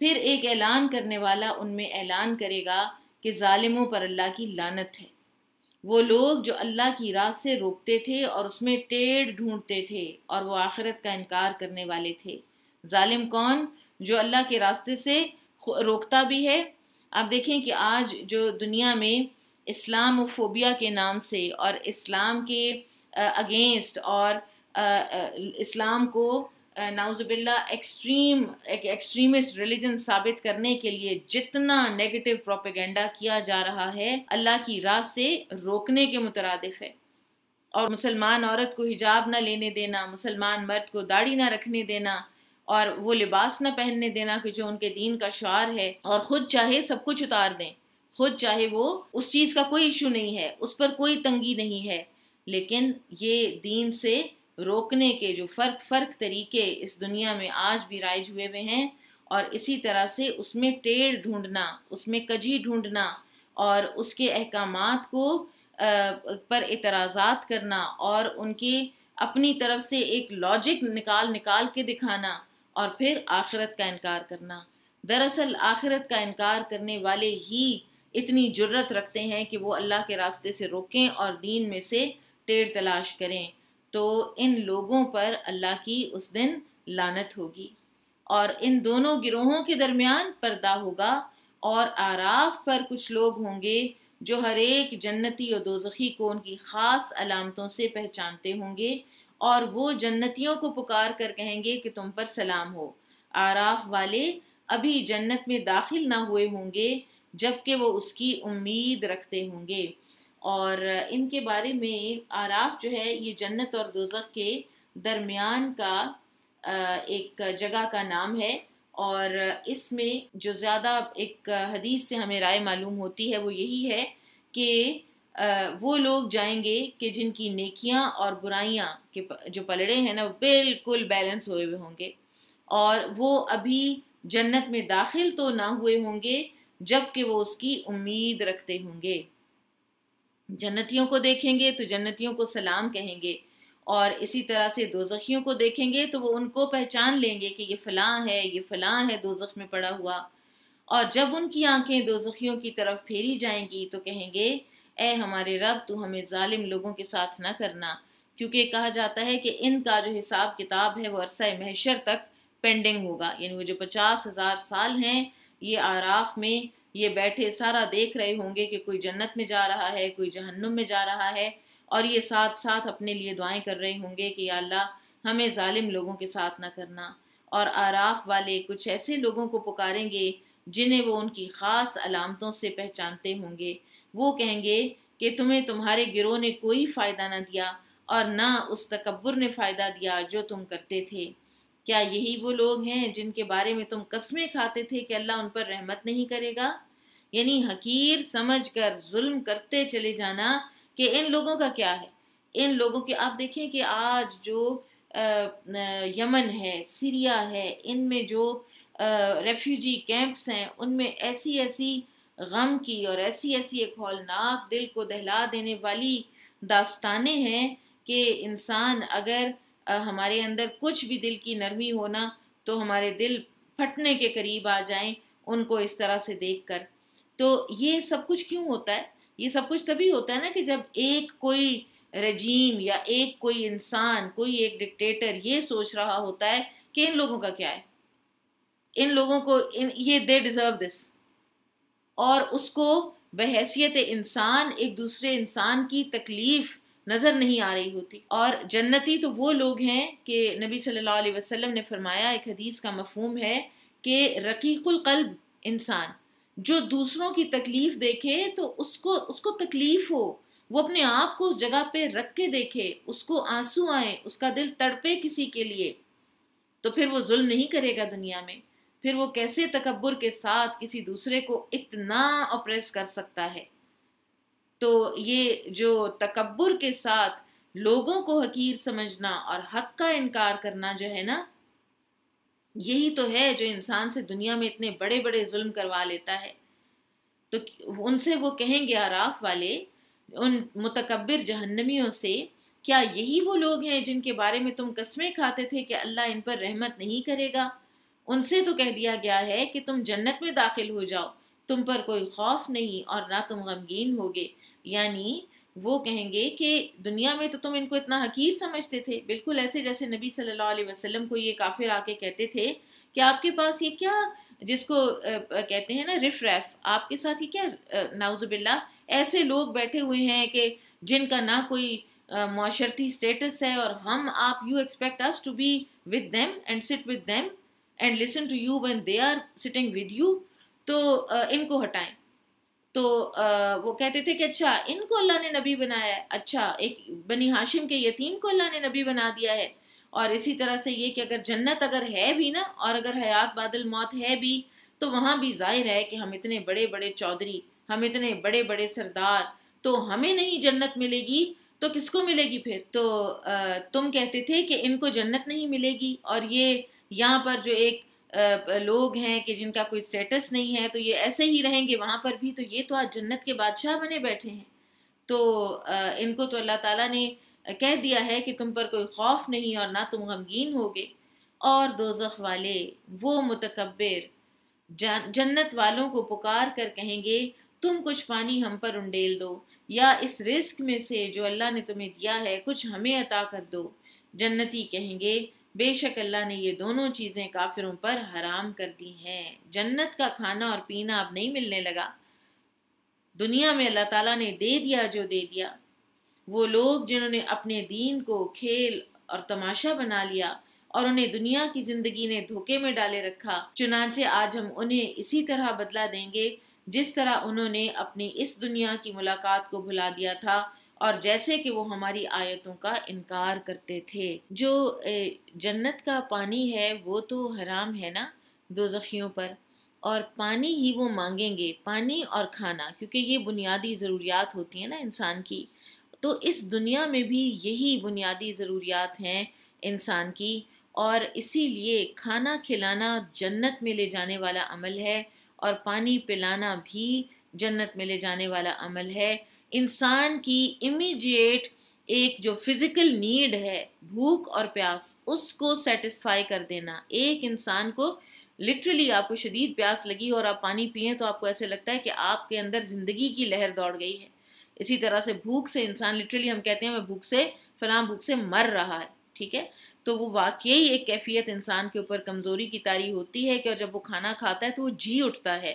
پھر ایک اعلان کرنے والا ان میں اعلان کرے گا کہ ظالموں پر اللہ کی لعنت ہے۔ وہ لوگ جو اللہ کی راہ سے روکتے تھے اور اس میں ٹیڑھ ڈھونڈتے تھے اور وہ آخرت کا انکار کرنے والے تھے۔ ظالم کون؟ جو اللہ کے راستے سے روکتا بھی ہے۔ آپ دیکھیں کہ آج جو دنیا میں اسلام فوبیا کے نام سے اور اسلام کے اگینسٹ اور اسلام کو نعوذ باللہ ایکسٹریمسٹ ریلیجن ثابت کرنے کے لیے جتنا نیگیٹو پروپیگنڈا کیا جا رہا ہے اللہ کی راہ سے روکنے کے مترادف ہے۔ اور مسلمان عورت کو حجاب نہ لینے دینا، مسلمان مرد کو داڑھی نہ رکھنے دینا اور وہ لباس نہ پہننے دینا کہ جو ان کے دین کا شعار ہے، اور خود چاہے سب کچھ اتار دیں، خود چاہے وہ اس چیز کا کوئی ایشو نہیں ہے، اس پر کوئی تنگی نہیں ہے، لیکن یہ دین سے روکنے کے جو فرق طریقے اس دنیا میں آج بھی رائج ہوئے ہیں، اور اسی طرح سے اس میں ٹیڑھ ڈھونڈنا، اس میں کجی ڈھونڈنا اور اس کے احکامات کو پر اعتراضات کرنا اور ان کی اپنی طرف سے ایک لاجک نکال کے دکھانا اور پھر آخرت کا انکار کرنا۔ دراصل آخرت کا انکار کرنے والے ہی اتنی جرت رکھتے ہیں کہ وہ اللہ کے راستے سے روکیں اور دین میں سے ٹیڑھ تلاش کریں، تو ان لوگوں پر اللہ کی اس دن لعنت ہوگی اور ان دونوں گروہوں کے درمیان پردہ ہوگا، اور اعراف پر کچھ لوگ ہوں گے جو ہر ایک جنتی اور دوزخی کو ان کی خاص علامتوں سے پہچانتے ہوں گے، اور وہ جنتیوں کو پکار کر کہیں گے کہ تم پر سلام ہو۔ اعراف والے ابھی جنت میں داخل نہ ہوئے ہوں گے جبکہ وہ اس کی امید رکھتے ہوں گے۔ اور ان کے بارے میں اعراف جو ہے یہ جنت اور دوزخ کے درمیان کا ایک جگہ کا نام ہے، اور اس میں جو زیادہ ایک حدیث سے ہمیں رائے معلوم ہوتی ہے وہ یہی ہے کہ وہ لوگ جائیں گے کہ جن کی نیکیاں اور برائیاں کے جو پلڑے ہیں نا وہ بالکل بیلنس ہوئے ہوئے ہوں گے، اور وہ ابھی جنت میں داخل تو نہ ہوئے ہوں گے جبکہ وہ اس کی امید رکھتے ہوں گے۔ جنتیوں کو دیکھیں گے تو جنتیوں کو سلام کہیں گے، اور اسی طرح سے دوزخیوں کو دیکھیں گے تو وہ ان کو پہچان لیں گے کہ یہ فلاں ہے، یہ فلاں ہے دوزخ میں پڑا ہوا، اور جب ان کی آنکھیں دوزخیوں کی طرف پھیری جائیں گی تو کہیں گے اے ہمارے رب تو ہمیں ظالم لوگوں کے ساتھ نہ کرنا، کیونکہ کہا جاتا ہے کہ ان کا جو حساب کتاب ہے وہ عرصہ محشر تک پینڈنگ ہوگا، یعنی وہ جو 50,000 سال ہیں یہ اعراف میں یہ بیٹھے سارا دیکھ رہے ہوں گے کہ کوئی جنت میں جا رہا ہے، کوئی جہنم میں جا رہا ہے، اور یہ ساتھ ساتھ اپنے لیے دعائیں کر رہے ہوں گے کہ یا اللہ ہمیں ظالم لوگوں کے ساتھ نہ کرنا۔ اور اعراف والے کچھ ایسے لوگوں کو پکاریں گے جنہیں وہ ان کی خاص علامتوں سے پہچانتے ہوں گے، وہ کہیں گے کہ تمہیں تمہارے گروہ نے کوئی فائدہ نہ دیا اور نہ اس تکبر نے فائدہ دیا جو تم کرتے تھے۔ کیا یہی وہ لوگ ہیں جن کے بارے میں تم قسمیں کھاتے تھے کہ اللہ ان پر رحمت نہیں کرے گا؟ یعنی حقیر سمجھ کر ظلم کرتے چلے جانا کہ ان لوگوں کا کیا ہے۔ ان لوگوں کے آپ دیکھیں کہ آج جو یمن ہے، سیریا ہے، ان میں جو ریفیوجی کیمپس ہیں ان میں ایسی ایسی غم کی اور ایسی ایسی ایک ہولناک دل کو دہلا دینے والی داستانیں ہیں کہ انسان اگر ہمارے اندر کچھ بھی دل کی نرمی ہونا تو ہمارے دل پھٹنے کے قریب آ جائیں ان کو اس طرح سے دیکھ کر۔ تو یہ سب کچھ کیوں ہوتا ہے؟ یہ سب کچھ تبھی ہوتا ہے نا کہ جب ایک کوئی رجیم یا ایک کوئی انسان، کوئی ایک ڈکٹیٹر یہ سوچ رہا ہوتا ہے کہ ان لوگوں کا کیا ہے، ان لوگوں کو یہ دے ڈیزرو دس، اور اس کو بحیثیت انسان ایک دوسرے انسان کی تکلیف نظر نہیں آ رہی ہوتی۔ اور جنتی تو وہ لوگ ہیں کہ نبی صلی اللہ علیہ وسلم نے فرمایا، ایک حدیث کا مفہوم ہے کہ رقیق القلب انسان جو دوسروں کی تکلیف دیکھے تو اس کو تکلیف ہو، وہ اپنے آپ کو اس جگہ پہ رکھ کے دیکھے، اس کو آنسو آئیں، اس کا دل تڑپے کسی کے لیے، تو پھر وہ ظلم نہیں کرے گا دنیا میں۔ پھر وہ کیسے تکبر کے ساتھ کسی دوسرے کو اتنا اپریس کر سکتا ہے؟ تو یہ جو تکبر کے ساتھ لوگوں کو حقیر سمجھنا اور حق کا انکار کرنا جو ہے نا، یہی تو ہے جو انسان سے دنیا میں اتنے بڑے بڑے ظلم کروا لیتا ہے۔ تو ان سے وہ کہیں گے، اعراف والے ان متکبر جہنمیوں سے، کیا یہی وہ لوگ ہیں جن کے بارے میں تم قسمیں کھاتے تھے کہ اللہ ان پر رحمت نہیں کرے گا؟ ان سے تو کہہ دیا گیا ہے کہ تم جنت میں داخل ہو جاؤ، تم پر کوئی خوف نہیں اور نہ تم غمگین ہوگے۔ یعنی وہ کہیں گے کہ دنیا میں تو تم ان کو اتنا حقیر سمجھتے تھے، بالکل ایسے جیسے نبی صلی اللہ علیہ وسلم کو یہ کافر آ کے کہتے تھے کہ آپ کے پاس یہ کیا، جس کو کہتے ہیں نا رف ریف، آپ کے ساتھ یہ کیا نعوذ باللہ ایسے لوگ بیٹھے ہوئے ہیں کہ جن کا نہ کوئی معاشرتی سٹیٹس ہے، اور ہم آپ you expect us to be with them and sit with them and listen to you when they are sitting with you، تو ان کو ہٹائیں۔ تو وہ کہتے تھے کہ اچھا ان کو اللہ نے نبی بنایا ہے، اچھا ایک بنی ہاشم کے یتیم کو اللہ نے نبی بنا دیا ہے۔ اور اسی طرح سے یہ کہ اگر جنت اگر ہے بھی نا، اور اگر حیات بعد الموت ہے بھی، تو وہاں بھی ظاہر ہے کہ ہم اتنے بڑے بڑے چودھری، ہم اتنے بڑے بڑے سردار، تو ہمیں نہیں جنت ملے گی تو کس کو ملے گی پھر؟ تو تم کہتے تھے کہ ان کو جنت نہیں ملے گی، اور یہ یہاں پر جو ایک لوگ ہیں کہ جن کا کوئی سٹیٹس نہیں ہے تو یہ ایسے ہی رہیں گے وہاں پر بھی، تو یہ تو آج جنت کے بادشاہ بنے بیٹھے ہیں۔ تو ان کو تو اللہ تعالیٰ نے کہہ دیا ہے کہ تم پر کوئی خوف نہیں اور نہ تم غمگین ہوگے۔ اور دوزخ والے وہ متکبر جنت والوں کو پکار کر کہیں گے، تم کچھ پانی ہم پر انڈیل دو، یا اس رزق میں سے جو اللہ نے تمہیں دیا ہے کچھ ہمیں عطا کر دو۔ جنتی کہیں گے، بے شک اللہ نے یہ دونوں چیزیں کافروں پر حرام کر دی ہیں۔ جنت کا کھانا اور پینا اب نہیں ملنے لگا، دنیا میں اللہ تعالیٰ نے دے دیا جو دے دیا۔ وہ لوگ جنہوں نے اپنے دین کو کھیل اور تماشا بنا لیا اور انہیں دنیا کی زندگی نے دھوکے میں ڈالے رکھا، چنانچہ آج ہم انہیں اسی طرح بدلہ دیں گے جس طرح انہوں نے اپنی اس دنیا کی ملاقات کو بھلا دیا تھا، اور جیسے کہ وہ ہماری آیتوں کا انکار کرتے تھے۔ جو جنت کا پانی ہے وہ تو حرام ہے نا دوزخیوں پر، اور پانی ہی وہ مانگیں گے، پانی اور کھانا، کیونکہ یہ بنیادی ضروریات ہوتی ہیں نا انسان کی۔ تو اس دنیا میں بھی یہی بنیادی ضروریات ہیں انسان کی، اور اسی لیے کھانا کھلانا جنت میں لے جانے والا عمل ہے، اور پانی پلانا بھی جنت میں لے جانے والا عمل ہے۔ انسان کی امیڈیٹ ایک جو فزیکل نیڈ ہے، بھوک اور پیاس، اس کو سیٹسفائی کر دینا۔ ایک انسان کو لٹرلی آپ کو شدید پیاس لگی اور آپ پانی پئیں تو آپ کو ایسے لگتا ہے کہ آپ کے اندر زندگی کی لہر دوڑ گئی ہے۔ اسی طرح سے بھوک سے انسان لٹرلی ہم کہتے ہیں میں بھوک سے فلاں بھوک سے مر رہا ہے، ٹھیک ہے؟ تو وہ واقعی ایک کیفیت انسان کے اوپر کمزوری کی طاری ہوتی ہے کہ جب وہ کھانا کھاتا ہے تو وہ جی اٹھتا ہے۔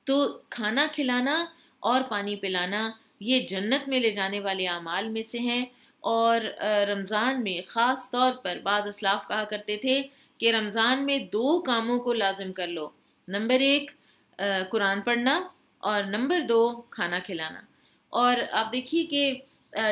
تو کھانا کھلانا اور پانی پلانا یہ جنت میں لے جانے والے اعمال میں سے ہیں۔ اور رمضان میں خاص طور پر بعض اسلاف کہا کرتے تھے کہ رمضان میں 2 کاموں کو لازم کر لو، نمبر 1 قرآن پڑھنا، اور نمبر 2 کھانا کھلانا۔ اور آپ دیکھیے کہ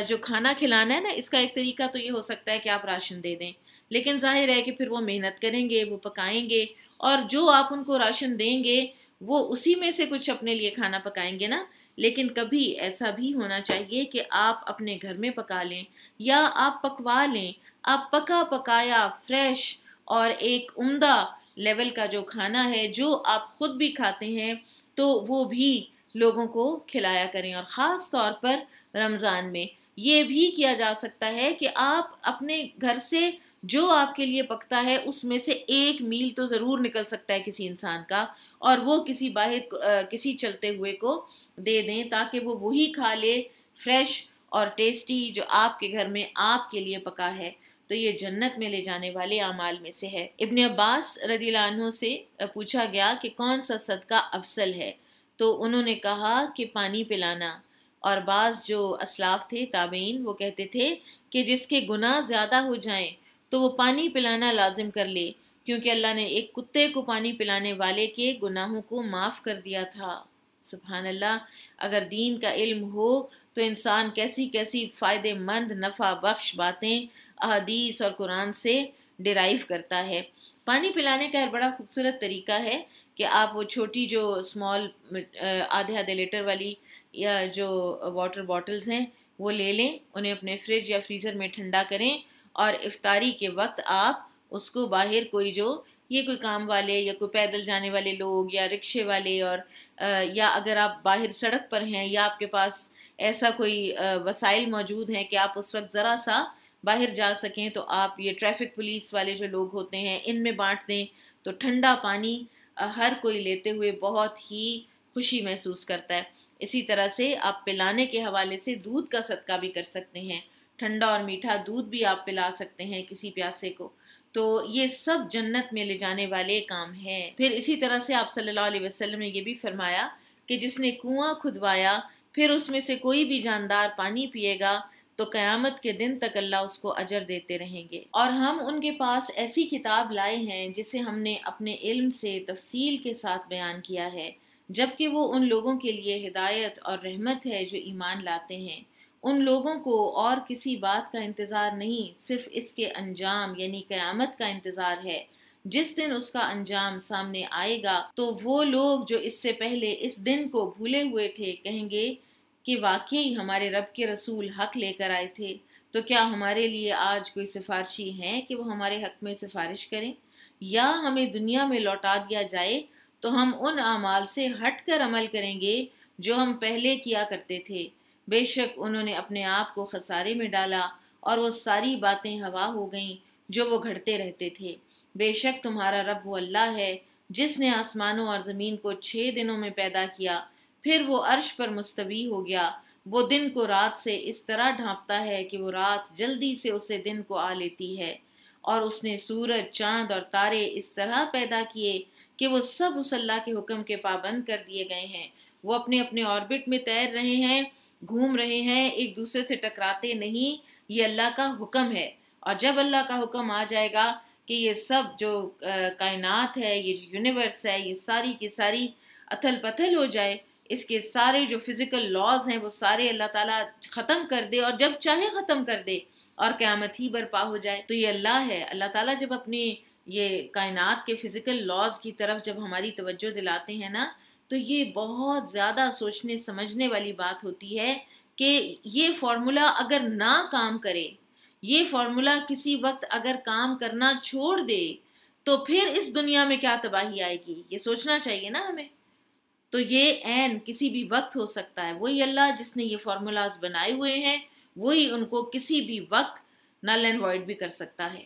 جو کھانا کھلانا ہے نا، اس کا ایک طریقہ تو یہ ہو سکتا ہے کہ آپ راشن دے دیں، لیکن ظاہر ہے کہ پھر وہ محنت کریں گے، وہ پکائیں گے، اور جو آپ ان کو راشن دیں گے وہ اسی میں سے کچھ اپنے لیے کھانا پکائیں گے نا۔ لیکن کبھی ایسا بھی ہونا چاہیے کہ آپ اپنے گھر میں پکا لیں، یا آپ پکوا لیں، آپ پکا پکایا فریش اور ایک عمدہ لیول کا جو کھانا ہے جو آپ خود بھی کھاتے ہیں تو وہ بھی لوگوں کو کھلایا کریں۔ اور خاص طور پر رمضان میں یہ بھی کیا جا سکتا ہے کہ آپ اپنے گھر سے جو آپ کے لیے پکتا ہے اس میں سے 1 میل تو ضرور نکل سکتا ہے کسی انسان کا، اور وہ کسی باہر کسی چلتے ہوئے کو دے دیں تاکہ وہ وہی کھا لے، فریش اور ٹیسٹی، جو آپ کے گھر میں آپ کے لیے پکا ہے۔ تو یہ جنت میں لے جانے والے اعمال میں سے ہے۔ ابن عباس رضی اللہ عنہ سے پوچھا گیا کہ کون سا صدقہ افضل ہے، تو انہوں نے کہا کہ پانی پلانا، اور بعض جو اسلاف تھے تابعین وہ کہتے تھے کہ جس کے گناہ زیادہ ہو جائیں تو وہ پانی پلانا لازم کر لے، کیونکہ اللہ نے ایک کتے کو پانی پلانے والے کے گناہوں کو معاف کر دیا تھا۔ سبحان اللہ، اگر دین کا علم ہو تو انسان کیسی کیسی فائدے مند نفع بخش باتیں احادیث اور قرآن سے ڈرائیو کرتا ہے۔ پانی پلانے کا ایک بڑا خوبصورت طریقہ ہے کہ آپ وہ چھوٹی جو اسمال آدھے لیٹر والی یا جو واٹر باٹلز ہیں وہ لے لیں، انہیں اپنے فریج یا فریزر میں ٹھنڈا کریں، اور افطاری کے وقت آپ اس کو باہر کوئی کام والے یا کوئی پیدل جانے والے لوگ یا رکشے والے، اور یا اگر آپ باہر سڑک پر ہیں یا آپ کے پاس ایسا کوئی وسائل موجود ہیں کہ آپ اس وقت ذرا سا باہر جا سکیں، تو آپ یہ ٹریفک پولیس والے جو لوگ ہوتے ہیں ان میں بانٹ دیں، تو ٹھنڈا پانی ہر کوئی لیتے ہوئے بہت ہی خوشی محسوس کرتا ہے۔ اسی طرح سے آپ پلانے کے حوالے سے دودھ کا صدقہ بھی کر سکتے ہیں، ٹھنڈا اور میٹھا دودھ بھی آپ پلا سکتے ہیں کسی پیاسے کو، تو یہ سب جنت میں لے جانے والے کام ہیں۔ پھر اسی طرح سے آپ صلی اللہ علیہ وسلم نے یہ بھی فرمایا کہ جس نے کنواں کھدوایا پھر اس میں سے کوئی بھی جاندار پانی پیے گا تو قیامت کے دن تک اللہ اس کو اجر دیتے رہیں گے۔ اور ہم ان کے پاس ایسی کتاب لائے ہیں جسے ہم نے اپنے علم سے تفصیل کے ساتھ بیان کیا ہے، جبکہ وہ ان لوگوں کے لیے ہدایت اور رحمت ہے جو ایمان لاتے ہیں۔ ان لوگوں کو اور کسی بات کا انتظار نہیں، صرف اس کے انجام یعنی قیامت کا انتظار ہے۔ جس دن اس کا انجام سامنے آئے گا تو وہ لوگ جو اس سے پہلے اس دن کو بھولے ہوئے تھے کہیں گے کہ واقعی ہمارے رب کے رسول حق لے کر آئے تھے، تو کیا ہمارے لیے آج کوئی سفارشی ہیں کہ وہ ہمارے حق میں سفارش کریں، یا ہمیں دنیا میں لوٹا دیا جائے تو ہم ان اعمال سے ہٹ کر عمل کریں گے جو ہم پہلے کیا کرتے تھے۔ بے شک انہوں نے اپنے آپ کو خسارے میں ڈالا اور وہ ساری باتیں ہوا ہو گئیں جو وہ گھڑتے رہتے تھے۔ بے شک تمہارا رب وہ اللہ ہے جس نے آسمانوں اور زمین کو 6 دنوں میں پیدا کیا، پھر وہ عرش پر مستوی ہو گیا۔ وہ دن کو رات سے اس طرح ڈھانپتا ہے کہ وہ رات جلدی سے اسے دن کو آ لیتی ہے، اور اس نے سورج، چاند اور تارے اس طرح پیدا کیے کہ وہ سب اس اللہ کے حکم کے پابند کر دیے گئے ہیں۔ وہ اپنے اپنے آربٹ میں تیر رہے ہیں، گھوم رہے ہیں، ایک دوسرے سے ٹکراتے نہیں، یہ اللہ کا حکم ہے۔ اور جب اللہ کا حکم آ جائے گا کہ یہ سب جو کائنات ہے، یہ جو یونیورس ہے، یہ ساری کی ساری اتھل پتھل ہو جائے، اس کے سارے جو فزیکل لاز ہیں وہ سارے اللہ تعالیٰ ختم کر دے، اور جب چاہے ختم کر دے اور قیامت ہی برپا ہو جائے، تو یہ اللہ ہے۔ اللہ تعالیٰ جب اپنی یہ کائنات کے فزیکل لاز کی طرف جب ہماری توجہ دلاتے ہیں نا، تو یہ بہت زیادہ سوچنے سمجھنے والی بات ہوتی ہے کہ یہ فارمولا اگر نہ کام کرے، یہ فارمولا کسی وقت اگر کام کرنا چھوڑ دے تو پھر اس دنیا میں کیا تباہی آئے گی، یہ سوچنا چاہیے نا ہمیں۔ تو یہ عین کسی بھی وقت ہو سکتا ہے، وہی اللہ جس نے یہ فارمولاز بنائے ہوئے ہیں وہی ان کو کسی بھی وقت نل اینڈ وائڈ بھی کر سکتا ہے۔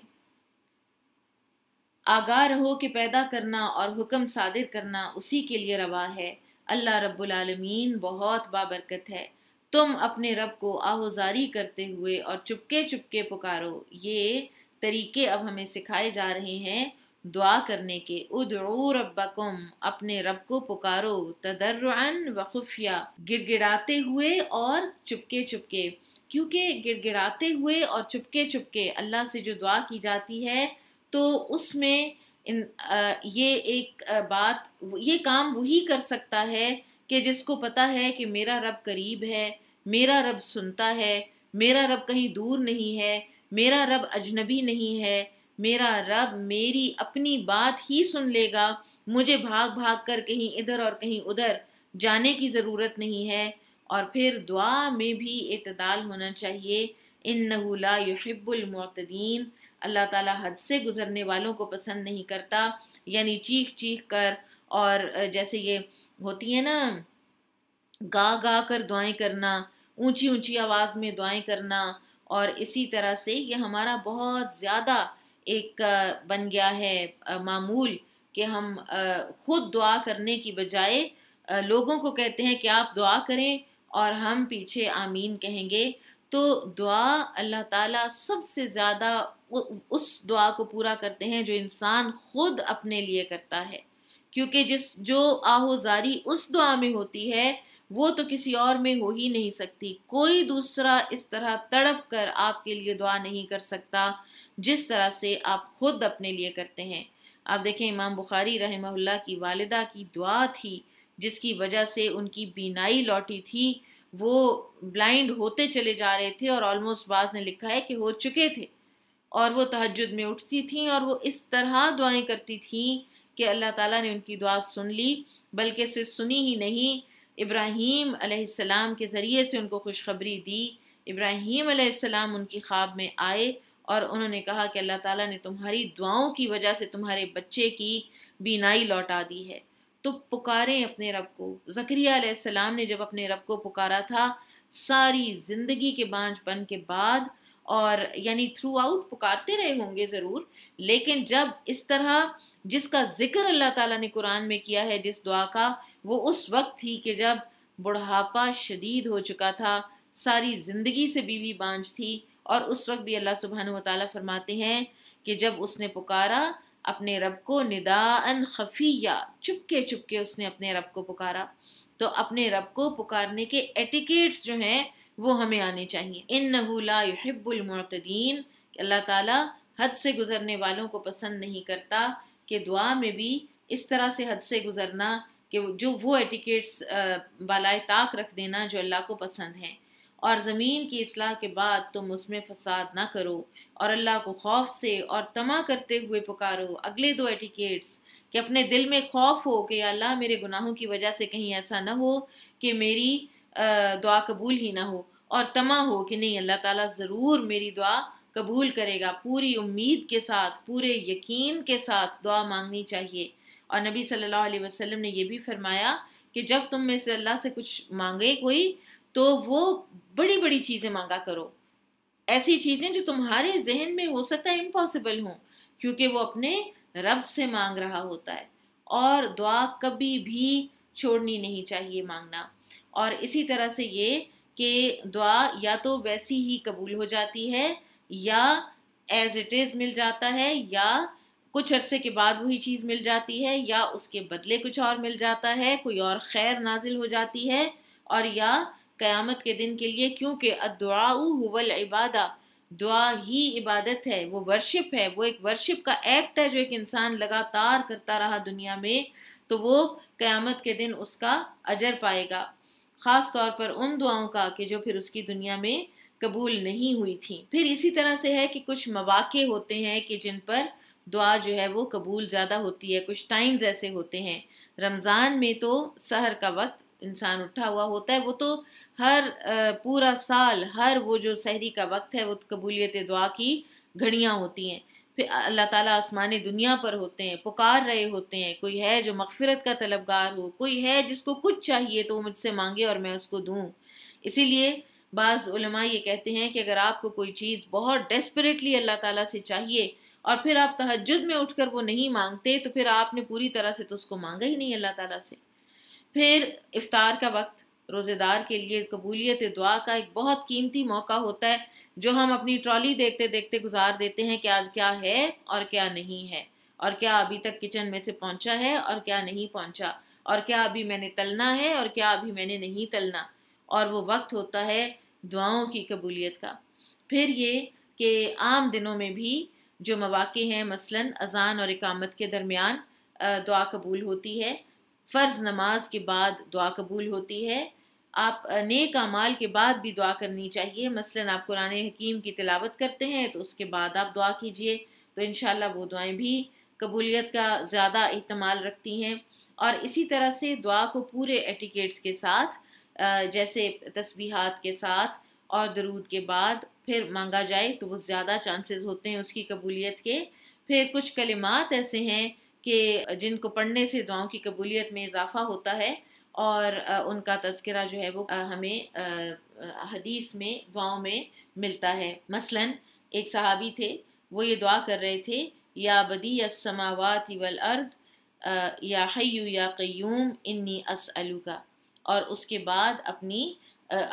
آگاہ رہو کہ پیدا کرنا اور حکم صادر کرنا اسی کے لیے روا ہے۔ اللہ رب العالمین بہت بابرکت ہے۔ تم اپنے رب کو آہوزاری کرتے ہوئے اور چپکے چپکے پکارو۔ یہ طریقے اب ہمیں سکھائے جا رہے ہیں دعا کرنے کے۔ ادعو ربکم، اپنے رب کو پکارو، تضرعا و خفیہ، گڑ گڑاتے ہوئے اور چپکے چپکے، کیونکہ گڑ گڑاتے ہوئے اور چپکے چپکے اللہ سے جو دعا کی جاتی ہے تو اس میں یہ ایک بات، یہ کام وہی کر سکتا ہے کہ جس کو پتا ہے کہ میرا رب قریب ہے، میرا رب سنتا ہے، میرا رب کہیں دور نہیں ہے، میرا رب اجنبی نہیں ہے، میرا رب میری اپنی بات ہی سن لے گا، مجھے بھاگ بھاگ کر کہیں ادھر اور کہیں ادھر جانے کی ضرورت نہیں ہے۔ اور پھر دعا میں بھی اعتدال ہونا چاہیے۔ انہ لا یحب المعتدین، اللہ تعالیٰ حد سے گزرنے والوں کو پسند نہیں کرتا، یعنی چیخ چیخ کر، اور جیسے یہ ہوتی ہیں نا گا گا کر دعائیں کرنا، اونچی اونچی آواز میں دعائیں کرنا، اور اسی طرح سے یہ ہمارا بہت زیادہ ایک بن گیا ہے معمول کہ ہم خود دعا کرنے کی بجائے لوگوں کو کہتے ہیں کہ آپ دعا کریں اور ہم پیچھے آمین کہیں گے. تو دعا اللہ تعالیٰ سب سے زیادہ اس دعا کو پورا کرتے ہیں جو انسان خود اپنے لیے کرتا ہے، کیونکہ جو آہوزاری اس دعا میں ہوتی ہے وہ تو کسی اور میں ہو ہی نہیں سکتی. کوئی دوسرا اس طرح تڑپ کر آپ کے لیے دعا نہیں کر سکتا جس طرح سے آپ خود اپنے لیے کرتے ہیں. آپ دیکھیں امام بخاری رحمہ اللہ کی والدہ کی دعا تھی جس کی وجہ سے ان کی بینائی لوٹی تھی. وہ بلائنڈ ہوتے چلے جا رہے تھے اور آلموسٹ بعض نے لکھا ہے کہ ہو چکے تھے، اور وہ تہجد میں اٹھتی تھیں اور وہ اس طرح دعائیں کرتی تھیں کہ اللہ تعالیٰ نے ان کی دعا سن لی. بلکہ صرف سنی ہی نہیں، ابراہیم علیہ السلام کے ذریعے سے ان کو خوشخبری دی. ابراہیم علیہ السلام ان کی خواب میں آئے اور انہوں نے کہا کہ اللہ تعالیٰ نے تمہاری دعاؤں کی وجہ سے تمہارے بچے کی بینائی لوٹا دی ہے. تو پکاریں اپنے رب کو. زکریا علیہ السلام نے جب اپنے رب کو پکارا تھا ساری زندگی کے بانجھ پن کے بعد، اور یعنی تھرو آؤٹ پکارتے رہے ہوں گے ضرور، لیکن جب اس طرح جس کا ذکر اللہ تعالیٰ نے قرآن میں کیا ہے جس دعا کا، وہ اس وقت تھی کہ جب بڑھاپا شدید ہو چکا تھا، ساری زندگی سے بیوی بانجھ تھی. اور اس وقت بھی اللہ سبحانہ و تعالیٰ فرماتے ہیں کہ جب اس نے پکارا اپنے رب کو نداءً خفیہ، چپکے چپکے اس نے اپنے رب کو پکارا. تو اپنے رب کو پکارنے کے ایٹیکیٹس جو ہیں وہ ہمیں آنے چاہیے. انہ لا یحب المعتدین، کہ اللہ تعالیٰ حد سے گزرنے والوں کو پسند نہیں کرتا. کہ دعا میں بھی اس طرح سے حد سے گزرنا کہ جو وہ ایٹیکیٹس بالائے طاق رکھ دینا جو اللہ کو پسند ہیں. اور زمین کی اصلاح کے بعد تم اس میں فساد نہ کرو، اور اللہ کو خوف سے اور طمع کرتے ہوئے پکارو. اگلے دو ایٹیکیٹس کہ اپنے دل میں خوف ہو کہ یا اللہ میرے گناہوں کی وجہ سے کہیں ایسا نہ ہو کہ میری دعا قبول ہی نہ ہو، اور طمع ہو کہ نہیں اللہ تعالیٰ ضرور میری دعا قبول کرے گا. پوری امید کے ساتھ، پورے یقین کے ساتھ دعا مانگنی چاہیے. اور نبی صلی اللہ علیہ وسلم نے یہ بھی فرمایا کہ جب تم میں سے اللہ سے کچھ مانگے کوئی تو وہ بڑی بڑی چیزیں مانگا کرو، ایسی چیزیں جو تمہارے ذہن میں ہو سکتا ہے امپاسبل ہوں، کیونکہ وہ اپنے رب سے مانگ رہا ہوتا ہے. اور دعا کبھی بھی چھوڑنی نہیں چاہیے مانگنا. اور اسی طرح سے یہ کہ دعا یا تو ویسی ہی قبول ہو جاتی ہے یا ایز اٹ از مل جاتا ہے، یا کچھ عرصے کے بعد وہی چیز مل جاتی ہے، یا اس کے بدلے کچھ اور مل جاتا ہے، کوئی اور خیر نازل ہو جاتی ہے. اور یا قیامت کے دن کے لیے، کیونکہ الدعاء هو العبادہ، دعا ہی عبادت ہے، وہ ورشپ ہے، وہ ایک ورشپ کا ایکٹ ہے جو ایک انسان لگاتار کرتا رہا دنیا میں، تو وہ قیامت کے دن اس کا اجر پائے گا. خاص طور پر ان دعاؤں کا کہ جو پھر اس کی دنیا میں قبول نہیں ہوئی تھیں. پھر اسی طرح سے ہے کہ کچھ مواقع ہوتے ہیں کہ جن پر دعا جو ہے وہ قبول زیادہ ہوتی ہے. کچھ ٹائمز ایسے ہوتے ہیں، رمضان میں تو سحر کا وقت انسان اٹھا ہوا ہوتا ہے، وہ تو ہر پورا سال ہر وہ جو سحری کا وقت ہے وہ قبولیت دعا کی گھڑیاں ہوتی ہیں. پھر اللہ تعالیٰ آسمان دنیا پر ہوتے ہیں، پکار رہے ہوتے ہیں. کوئی ہے جو مغفرت کا طلبگار ہو، کوئی ہے جس کو کچھ چاہیے تو وہ مجھ سے مانگے اور میں اس کو دوں. اسی لیے بعض علماء یہ کہتے ہیں کہ اگر آپ کو کوئی چیز بہت ڈیسپریٹلی اللہ تعالیٰ سے چاہیے اور پھر آپ تہجد میں اٹھ کر وہ نہیں مانگتے تو پھر آپ نے پوری طرح سے تو اس کو مانگا ہی نہیں اللہ تعالیٰ سے. پھر افطار کا وقت روزے دار کے لیے قبولیت دعا کا ایک بہت قیمتی موقع ہوتا ہے جو ہم اپنی ٹرالی دیکھتے دیکھتے گزار دیتے ہیں کہ آج کیا ہے اور کیا نہیں ہے، اور کیا ابھی تک کچن میں سے پہنچا ہے اور کیا نہیں پہنچا، اور کیا ابھی میں نے تلنا ہے اور کیا ابھی میں نے نہیں تلنا. اور وہ وقت ہوتا ہے دعاؤں کی قبولیت کا. پھر یہ کہ عام دنوں میں بھی جو مواقع ہیں، مثلاً اذان اور اقامت کے درمیان دعا قبول ہوتی ہے. فرض نماز کے بعد دعا قبول ہوتی ہے. آپ نیک اعمال کے بعد بھی دعا کرنی چاہیے. مثلاً آپ قرآن حکیم کی تلاوت کرتے ہیں تو اس کے بعد آپ دعا کیجئے تو انشاءاللہ وہ دعائیں بھی قبولیت کا زیادہ احتمال رکھتی ہیں. اور اسی طرح سے دعا کو پورے ایٹیکیٹس کے ساتھ جیسے تسبیحات کے ساتھ اور درود کے بعد پھر مانگا جائے تو وہ زیادہ چانسز ہوتے ہیں اس کی قبولیت کے. پھر کچھ کلمات ایسے ہیں کہ جن کو پڑھنے سے دعاؤں کی قبولیت میں اضافہ ہوتا ہے اور ان کا تذکرہ جو ہے وہ ہمیں حدیث میں دعاؤں میں ملتا ہے. مثلاً ایک صحابی تھے وہ یہ دعا کر رہے تھے یا بدی السماوات والارض یا حیو یا قیوم انی اسألوکا، اور اس کے بعد اپنی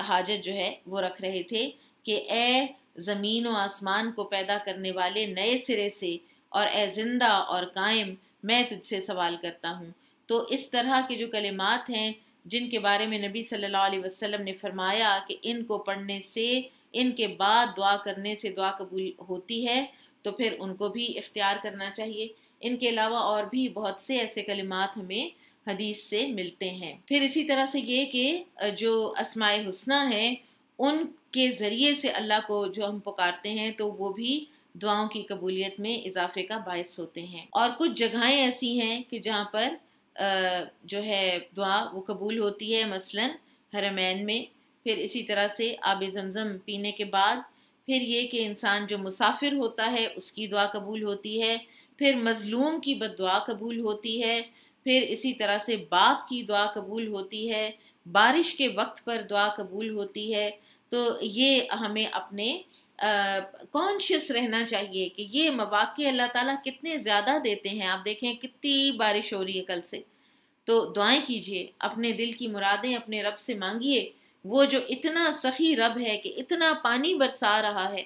حاجت جو ہے وہ رکھ رہے تھے کہ اے زمین و آسمان کو پیدا کرنے والے نئے سرے سے، اور اے زندہ اور قائم، میں تجھ سے سوال کرتا ہوں۔ تو اس طرح کے جو کلمات ہیں جن کے بارے میں نبی صلی اللہ علیہ وسلم نے فرمایا کہ ان کو پڑھنے سے، ان کے بعد دعا کرنے سے دعا قبول ہوتی ہے، تو پھر ان کو بھی اختیار کرنا چاہیے۔ ان کے علاوہ اور بھی بہت سے ایسے کلمات ہمیں حدیث سے ملتے ہیں۔ پھر اسی طرح سے یہ کہ جو اسماء الحسنی ہیں ان کے ذریعے سے اللہ کو جو ہم پکارتے ہیں تو وہ بھی دعاؤں کی قبولیت میں اضافے کا باعث ہوتے ہیں۔ اور کچھ جگہیں ایسی ہیں کہ جہاں پر جو ہے دعا وہ قبول ہوتی ہے، مثلا حرمین میں۔ پھر اسی طرح سے آب زمزم پینے کے بعد پھر یہ کہ انسان جو مسافر ہوتا ہے اس کی دعا قبول ہوتی ہے، پھر مظلوم کی بد دعا قبول ہوتی ہے، پھر اسی طرح سے باپ کی دعا قبول ہوتی ہے، بارش کے وقت پر دعا قبول ہوتی ہے۔ تو یہ ہمیں اپنے کانشیس رہنا چاہیے کہ یہ مواقع اللہ تعالیٰ کتنے زیادہ دیتے ہیں۔ آپ دیکھیں کتنی بارش ہو رہی ہے کل سے، تو دعائیں کیجئے، اپنے دل کی مرادیں اپنے رب سے مانگیے۔ وہ جو اتنا سخی رب ہے کہ اتنا پانی برسا رہا ہے،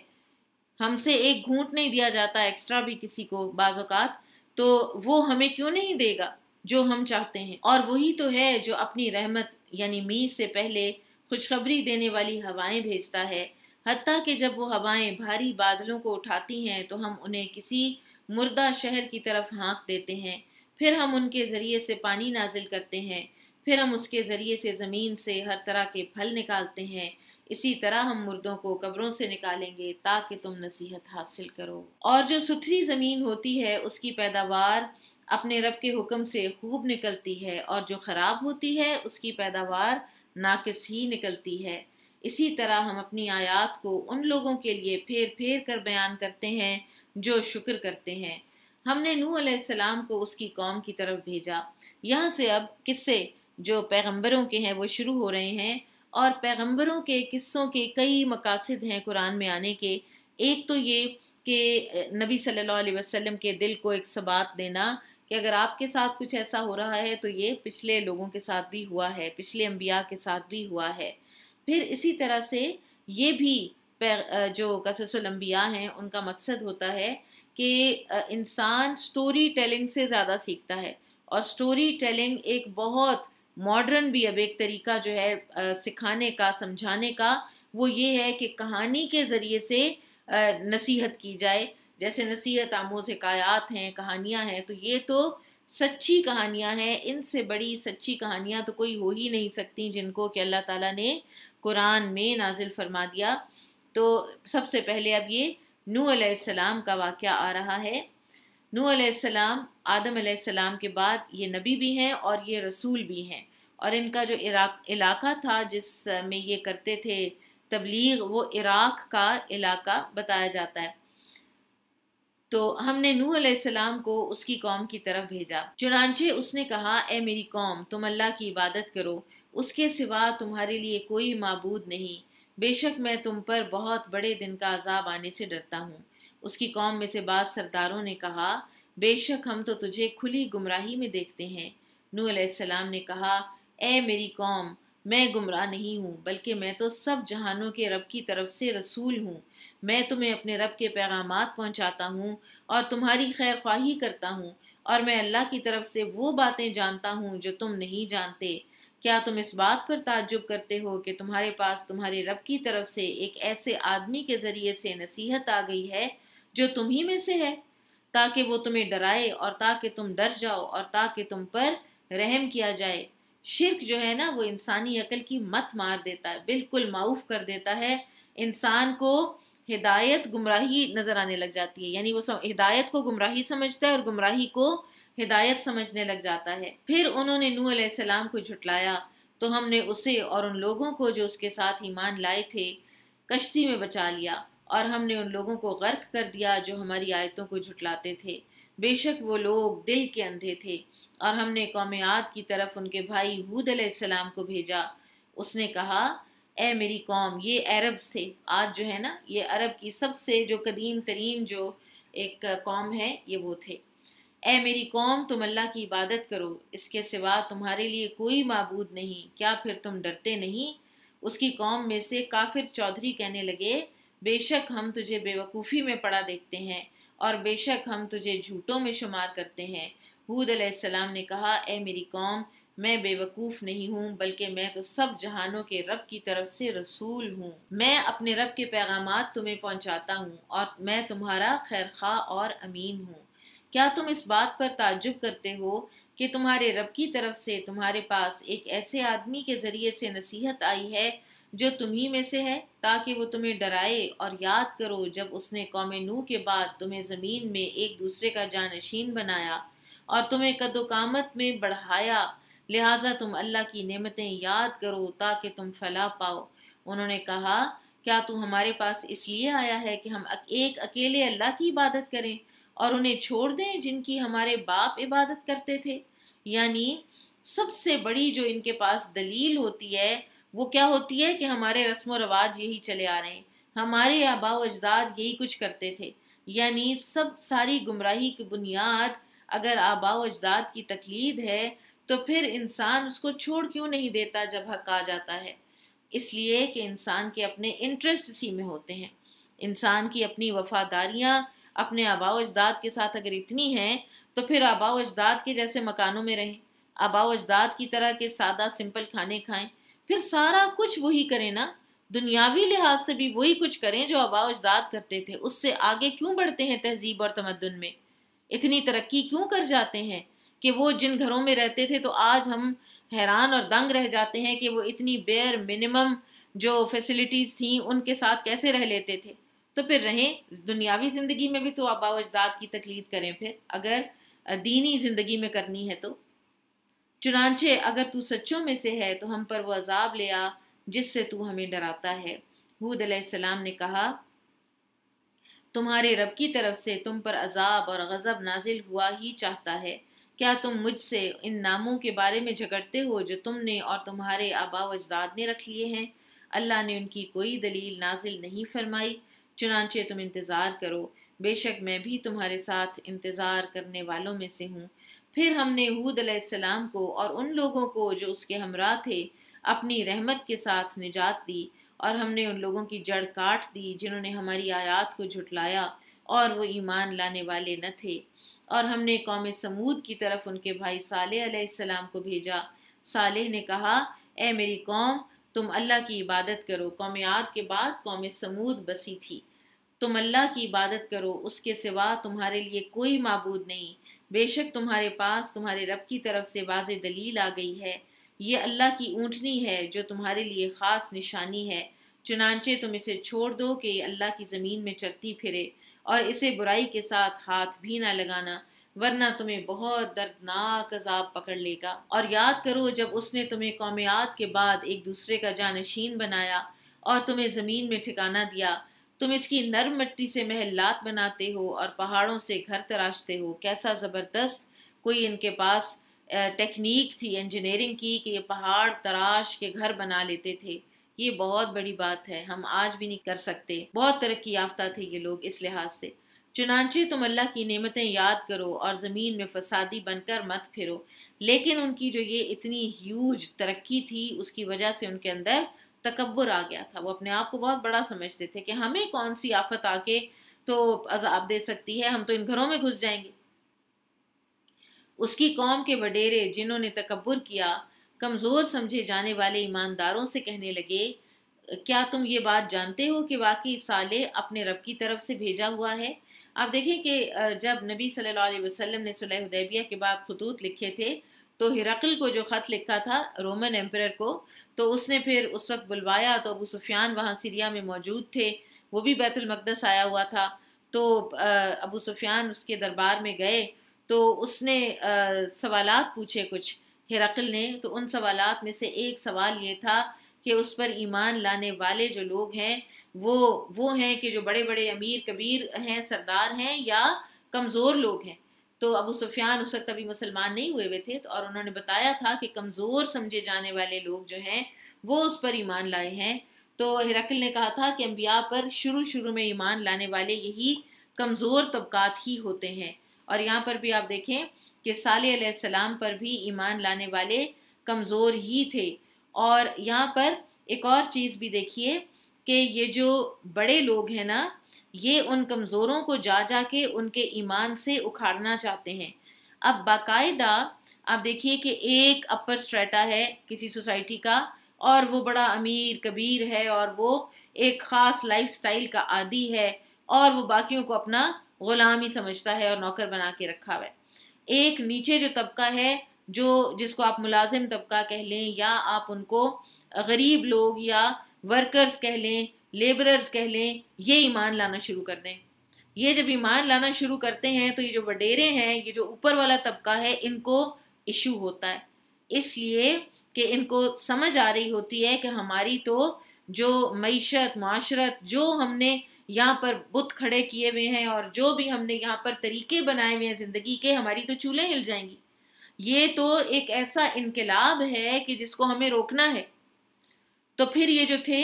ہم سے ایک گھونٹ نہیں دیا جاتا ایکسٹرا بھی کسی کو بعض اوقات، تو وہ ہمیں کیوں نہیں دے گا جو ہم چاہتے ہیں؟ اور وہی تو ہے جو اپنی رحمت یعنی میغ سے پہلے خوشخبری دینے والی ہوائیں بھیجتا ہے، حتیٰ کہ جب وہ ہوائیں بھاری بادلوں کو اٹھاتی ہیں تو ہم انہیں کسی مردہ شہر کی طرف ہانک دیتے ہیں، پھر ہم ان کے ذریعے سے پانی نازل کرتے ہیں، پھر ہم اس کے ذریعے سے زمین سے ہر طرح کے پھل نکالتے ہیں، اسی طرح ہم مردوں کو قبروں سے نکالیں گے تاکہ تم نصیحت حاصل کرو۔ اور جو ستھری زمین ہوتی ہے اس کی پیداوار اپنے رب کے حکم سے خوب نکلتی ہے، اور جو خراب ہوتی ہے اس کی پیداوار ناقص ہی نکلتی ہے۔ اسی طرح ہم اپنی آیات کو ان لوگوں کے لیے پھیر پھیر کر بیان کرتے ہیں جو شکر کرتے ہیں۔ ہم نے نوح علیہ السلام کو اس کی قوم کی طرف بھیجا۔ یہاں سے اب قصے جو پیغمبروں کے ہیں وہ شروع ہو رہے ہیں، اور پیغمبروں کے قصوں کے کئی مقاصد ہیں قرآن میں آنے کے۔ ایک تو یہ کہ نبی صلی اللہ علیہ وسلم کے دل کو ایک ثبات دینا کہ اگر آپ کے ساتھ کچھ ایسا ہو رہا ہے تو یہ پچھلے لوگوں کے ساتھ بھی ہوا ہے، پچھلے انبیاء کے ساتھ بھی ہوا ہے۔ پھر اسی طرح سے یہ بھی جو قصص الانبیاء ہیں ان کا مقصد ہوتا ہے کہ انسان سٹوری ٹیلنگ سے زیادہ سیکھتا ہے، اور سٹوری ٹیلنگ ایک بہت ماڈرن بھی اب ایک طریقہ جو ہے سکھانے کا، سمجھانے کا، وہ یہ ہے کہ کہانی کے ذریعے سے نصیحت کی جائے۔ جیسے نصیحت آموز حکایات ہیں، کہانیاں ہیں، تو یہ تو سچی کہانیاں ہیں، ان سے بڑی سچی کہانیاں تو کوئی ہو ہی نہیں سکتی جن کو کہ اللہ تعالیٰ نے قرآن میں نازل فرما دیا۔ تو سب سے پہلے اب یہ نوح علیہ السلام کا واقعہ آ رہا ہے۔ نوح علیہ السلام آدم علیہ السلام کے بعد یہ نبی بھی ہیں اور یہ رسول بھی ہیں، اور ان کا جو علاقہ تھا جس میں یہ کرتے تھے تبلیغ، وہ عراق کا علاقہ بتایا جاتا ہے۔ تو ہم نے نوح علیہ السلام کو اس کی قوم کی طرف بھیجا، چنانچہ اس نے کہا اے میری قوم، تم اللہ کی عبادت کرو، اس کے سوا تمہارے لیے کوئی معبود نہیں، بے شک میں تم پر بہت بڑے دن کا عذاب آنے سے ڈرتا ہوں۔ اس کی قوم میں سے بعض سرداروں نے کہا بے شک ہم تو تجھے کھلی گمراہی میں دیکھتے ہیں۔ نوح علیہ السلام نے کہا اے میری قوم، میں گمراہ نہیں ہوں، بلکہ میں تو سب جہانوں کے رب کی طرف سے رسول ہوں۔ میں تمہیں اپنے رب کے پیغامات پہنچاتا ہوں اور تمہاری خیر خواہی کرتا ہوں، اور میں اللہ کی طرف سے وہ باتیں جانتا ہوں جو تم نہیں جانتے۔ کیا تم اس بات پر تعجب کرتے ہو کہ تمہارے پاس تمہارے رب کی طرف سے ایک ایسے آدمی کے ذریعے سے نصیحت آ گئی ہے جو تم ہی میں سے ہے، تاکہ وہ تمہیں ڈرائے اور تاکہ تم ڈر جاؤ اور تاکہ تم پر رحم کیا جائے۔ شرک جو ہے نا وہ انسانی عقل کی مت مار دیتا ہے، بالکل معوف کر دیتا ہے، انسان کو ہدایت گمراہی نظر آنے لگ جاتی ہے، یعنی وہ ہدایت کو گمراہی سمجھتا ہے اور گمراہی کو ہدایت سمجھنے لگ جاتا ہے۔ پھر انہوں نے نوح علیہ السلام کو جھٹلایا تو ہم نے اسے اور ان لوگوں کو جو اس کے ساتھ ایمان لائے تھے کشتی میں بچا لیا، اور ہم نے ان لوگوں کو غرق کر دیا جو ہماری آیتوں کو جھٹلاتے تھے۔ بے شک وہ لوگ دل کے اندھے تھے۔ اور ہم نے قوم عاد کی طرف ان کے بھائی ہود علیہ السلام کو بھیجا۔ اس نے کہا اے میری قوم، یہ عربز تھے، آج جو ہے نا یہ عرب کی سب سے جو قدیم ترین جو ایک قوم ہے، یہ وہ تھے۔ اے میری قوم، تم اللہ کی عبادت کرو، اس کے سوا تمہارے لیے کوئی معبود نہیں، کیا پھر تم ڈرتے نہیں؟ اس کی قوم میں سے کافر چودھری کہنے لگے، بے شک ہم تجھے بے وقوفی میں پڑا دیکھتے ہیں، اور بے شک ہم تجھے جھوٹوں میں شمار کرتے ہیں۔ ہود علیہ السلام نے کہا، اے میری قوم، میں بے وقوف نہیں ہوں، بلکہ میں تو سب جہانوں کے رب کی طرف سے رسول ہوں۔ میں اپنے رب کے پیغامات تمہیں پہنچاتا ہوں، اور میں تمہارا خیرخواہ اور امین ہوں۔ کیا تم اس بات پر تعجب کرتے ہو کہ تمہارے رب کی طرف سے تمہارے پاس ایک ایسے آدمی کے ذریعے سے نصیحت آئی ہے جو تمہی میں سے ہے، تاکہ وہ تمہیں ڈرائے؟ اور یاد کرو جب اس نے قوم نوح کے بعد تمہیں زمین میں ایک دوسرے کا جانشین بنایا اور تمہیں قد و قامت میں بڑھایا، لہٰذا تم اللہ کی نعمتیں یاد کرو تاکہ تم فلاح پاؤ۔ انہوں نے کہا، کیا تو ہمارے پاس اس لیے آیا ہے کہ ہم ایک اکیلے اللہ کی عبادت کریں اور انہیں چھوڑ دیں جن کی ہمارے باپ عبادت کرتے تھے؟ یعنی سب سے بڑی جو ان کے پاس دلیل ہوتی ہے وہ کیا ہوتی ہے کہ ہمارے رسم و رواج یہی چلے آ رہے ہیں، ہمارے آباء و اجداد یہی کچھ کرتے تھے۔ یعنی ساری گمراہی کی بنیاد اگر آباء و اجداد کی تقلید ہے تو پھر انسان اس کو چھوڑ کیوں نہیں دیتا جب حق آ جاتا ہے؟ اس لیے کہ انسان کے اپنے انٹرسٹ اسی میں ہوتے ہیں۔ انسان کی اپنی وفاداریاں اپنے آباء و اجداد کے ساتھ اگر اتنی ہیں تو پھر آباء و اجداد کے جیسے مکانوں میں رہیں، آباء و اجداد کی طرح کے سادہ سمپل کھانے کھائیں، پھر سارا کچھ وہی کریں نا، دنیاوی لحاظ سے بھی وہی کچھ کریں جو آباء و اجداد کرتے تھے۔ اس سے آگے کیوں بڑھتے ہیں تہذیب اور تمدن میں؟ اتنی ترقی کیوں کر جاتے ہیں کہ وہ جن گھروں میں رہتے تھے تو آج ہم حیران اور دنگ رہ جاتے ہیں کہ وہ اتنی بیئر منیمم جو فیسلٹیز تھیں ان کے ساتھ کیسے رہ لیتے تھے۔ تو پھر رہیں دنیاوی زندگی میں بھی تو آباء و اجداد کی تقلید کریں، پھر اگر دینی زندگی میں کرنی ہے تو۔ چنانچہ اگر تو سچوں میں سے ہے تو ہم پر وہ عذاب لے آ جس سے تو ہمیں ڈراتا ہے۔ ہود علیہ السلام نے کہا، تمہارے رب کی طرف سے تم پر عذاب اور غضب نازل ہوا ہی چاہتا ہے۔ کیا تم مجھ سے ان ناموں کے بارے میں جھگڑتے ہو جو تم نے اور تمہارے آباء و اجداد نے رکھ لیے ہیں؟ اللہ نے ان کی کوئی دلیل نازل نہیں فرمائی، چنانچہ تم انتظار کرو، بے شک میں بھی تمہارے ساتھ انتظار کرنے والوں میں سے ہوں۔ پھر ہم نے ہود علیہ السلام کو اور ان لوگوں کو جو اس کے ہمراہ تھے اپنی رحمت کے ساتھ نجات دی، اور ہم نے ان لوگوں کی جڑ کاٹ دی جنہوں نے ہماری آیات کو جھٹلایا اور وہ ایمان لانے والے نہ تھے۔ اور ہم نے قوم سمود کی طرف ان کے بھائی صالح علیہ السلام کو بھیجا۔ صالح نے کہا، اے میری قوم، تم اللہ کی عبادت کرو۔ قوم عاد کے بعد قوم سمود بسی تھی۔ تم اللہ کی عبادت کرو، اس کے سوا تمہارے لیے کوئی معبود نہیں، بے شک تمہارے پاس تمہارے رب کی طرف سے واضح دلیل آ گئی ہے۔ یہ اللہ کی اونٹنی ہے جو تمہارے لیے خاص نشانی ہے، چنانچہ تم اسے چھوڑ دو کہ یہ اللہ کی زمین میں چرتی پھرے، اور اسے برائی کے ساتھ ہاتھ بھی نہ لگانا، ورنہ تمہیں بہت دردناک عذاب پکڑ لے گا۔ اور یاد کرو جب اس نے تمہیں قوم عاد کے بعد ایک دوسرے کا جانشین بنایا اور تمہیں زمین میں ٹھکانہ دیا، تم اس کی نرم مٹی سے محلات بناتے ہو اور پہاڑوں سے گھر تراشتے ہو۔ کیسا زبردست کوئی ان کے پاس ٹیکنیک تھی انجینئرنگ کی کہ یہ پہاڑ تراش کے گھر بنا لیتے تھے۔ یہ بہت بڑی بات ہے، ہم آج بھی نہیں کر سکتے۔ بہت ترقی یافتہ تھے یہ لوگ اس لحاظ سے۔ چنانچہ تم اللہ کی نعمتیں یاد کرو اور زمین میں فسادی بن کر مت پھرو۔ لیکن ان کی جو یہ اتنی ہیوج ترقی تھی اس کی وجہ سے ان کے اندر تکبر آ گیا تھا، وہ اپنے آپ کو بہت بڑا سمجھتے تھے کہ ہمیں کون سی آفت آ کے تو عذاب دے سکتی ہے، ہم تو ان گھروں میں گھس جائیں گے۔ اس کی قوم کے وڈیرے جنہوں نے تکبر کیا کمزور سمجھے جانے والے ایمانداروں سے کہنے لگے، کیا تم یہ بات جانتے ہو کہ واقعی صالح اپنے رب کی طرف سے بھیجا ہوا ہے؟ آپ دیکھیں کہ جب نبی صلی اللہ علیہ وسلم نے صلح حدیبیہ کے بعد خطوط لکھے تھے تو ہرقل کو جو خط لکھا تھا رومن ایمپرر کو، تو اس نے پھر اس وقت بلوایا تو ابو سفیان وہاں سیریا میں موجود تھے، وہ بھی بیت المقدس آیا ہوا تھا، تو ابو سفیان اس کے دربار میں گئے تو اس نے سوالات پوچھے کچھ ہرقل نے، تو ان سوالات میں سے ایک سوال یہ تھا کہ اس پر ایمان لانے والے جو لوگ ہیں وہ ہیں کہ جو بڑے بڑے امیر کبیر ہیں، سردار ہیں، یا کمزور لوگ ہیں؟ تو ابو سفیان اس وقت ابھی مسلمان نہیں ہوئے تھے، اور انہوں نے بتایا تھا کہ کمزور سمجھے جانے والے لوگ جو ہیں وہ اس پر ایمان لائے ہیں۔ تو ہرقل نے کہا تھا کہ انبیاء پر شروع میں ایمان لانے والے یہی کمزور طبقات ہی ہوتے ہیں۔ اور یہاں پر بھی آپ دیکھیں کہ صالح علیہ السلام پر بھی ایمان لانے والے کمزور ہی تھے۔ اور یہاں پر ایک اور چیز بھی دیکھیے کہ یہ جو بڑے لوگ ہیں نا، یہ ان کمزوروں کو جا جا کے ان کے ایمان سے اکھاڑنا چاہتے ہیں۔ اب باقاعدہ آپ دیکھیے کہ ایک اپر سٹریٹا ہے کسی سوسائٹی کا، اور وہ بڑا امیر کبیر ہے، اور وہ ایک خاص لائف سٹائل کا عادی ہے، اور وہ باقیوں کو اپنا غلام ہی سمجھتا ہے اور نوکر بنا کے رکھا ہوا ہے۔ ایک نیچے جو طبقہ ہے، جس کو آپ ملازم طبقہ کہہ لیں، یا آپ ان کو غریب لوگ یا ورکرز کہہ لیں، لیبررز کہہ لیں، یہ ایمان لانا شروع کر دیں۔ یہ جب ایمان لانا شروع کرتے ہیں تو یہ جو وڈیرے ہیں، یہ جو اوپر والا طبقہ ہے، ان کو ایشو ہوتا ہے، اس لیے کہ ان کو سمجھ آ رہی ہوتی ہے کہ ہماری تو جو معیشت، معاشرت، جو ہم نے یہاں پر بت کھڑے کیے ہوئے ہیں، اور جو بھی ہم نے یہاں پر طریقے بنائے ہوئے ہیں زندگی کے، ہماری تو چولیں ہل جائیں گی۔ یہ تو ایک ایسا انقلاب ہے کہ جس کو ہمیں روکنا ہے۔ تو پھر یہ جو تھے،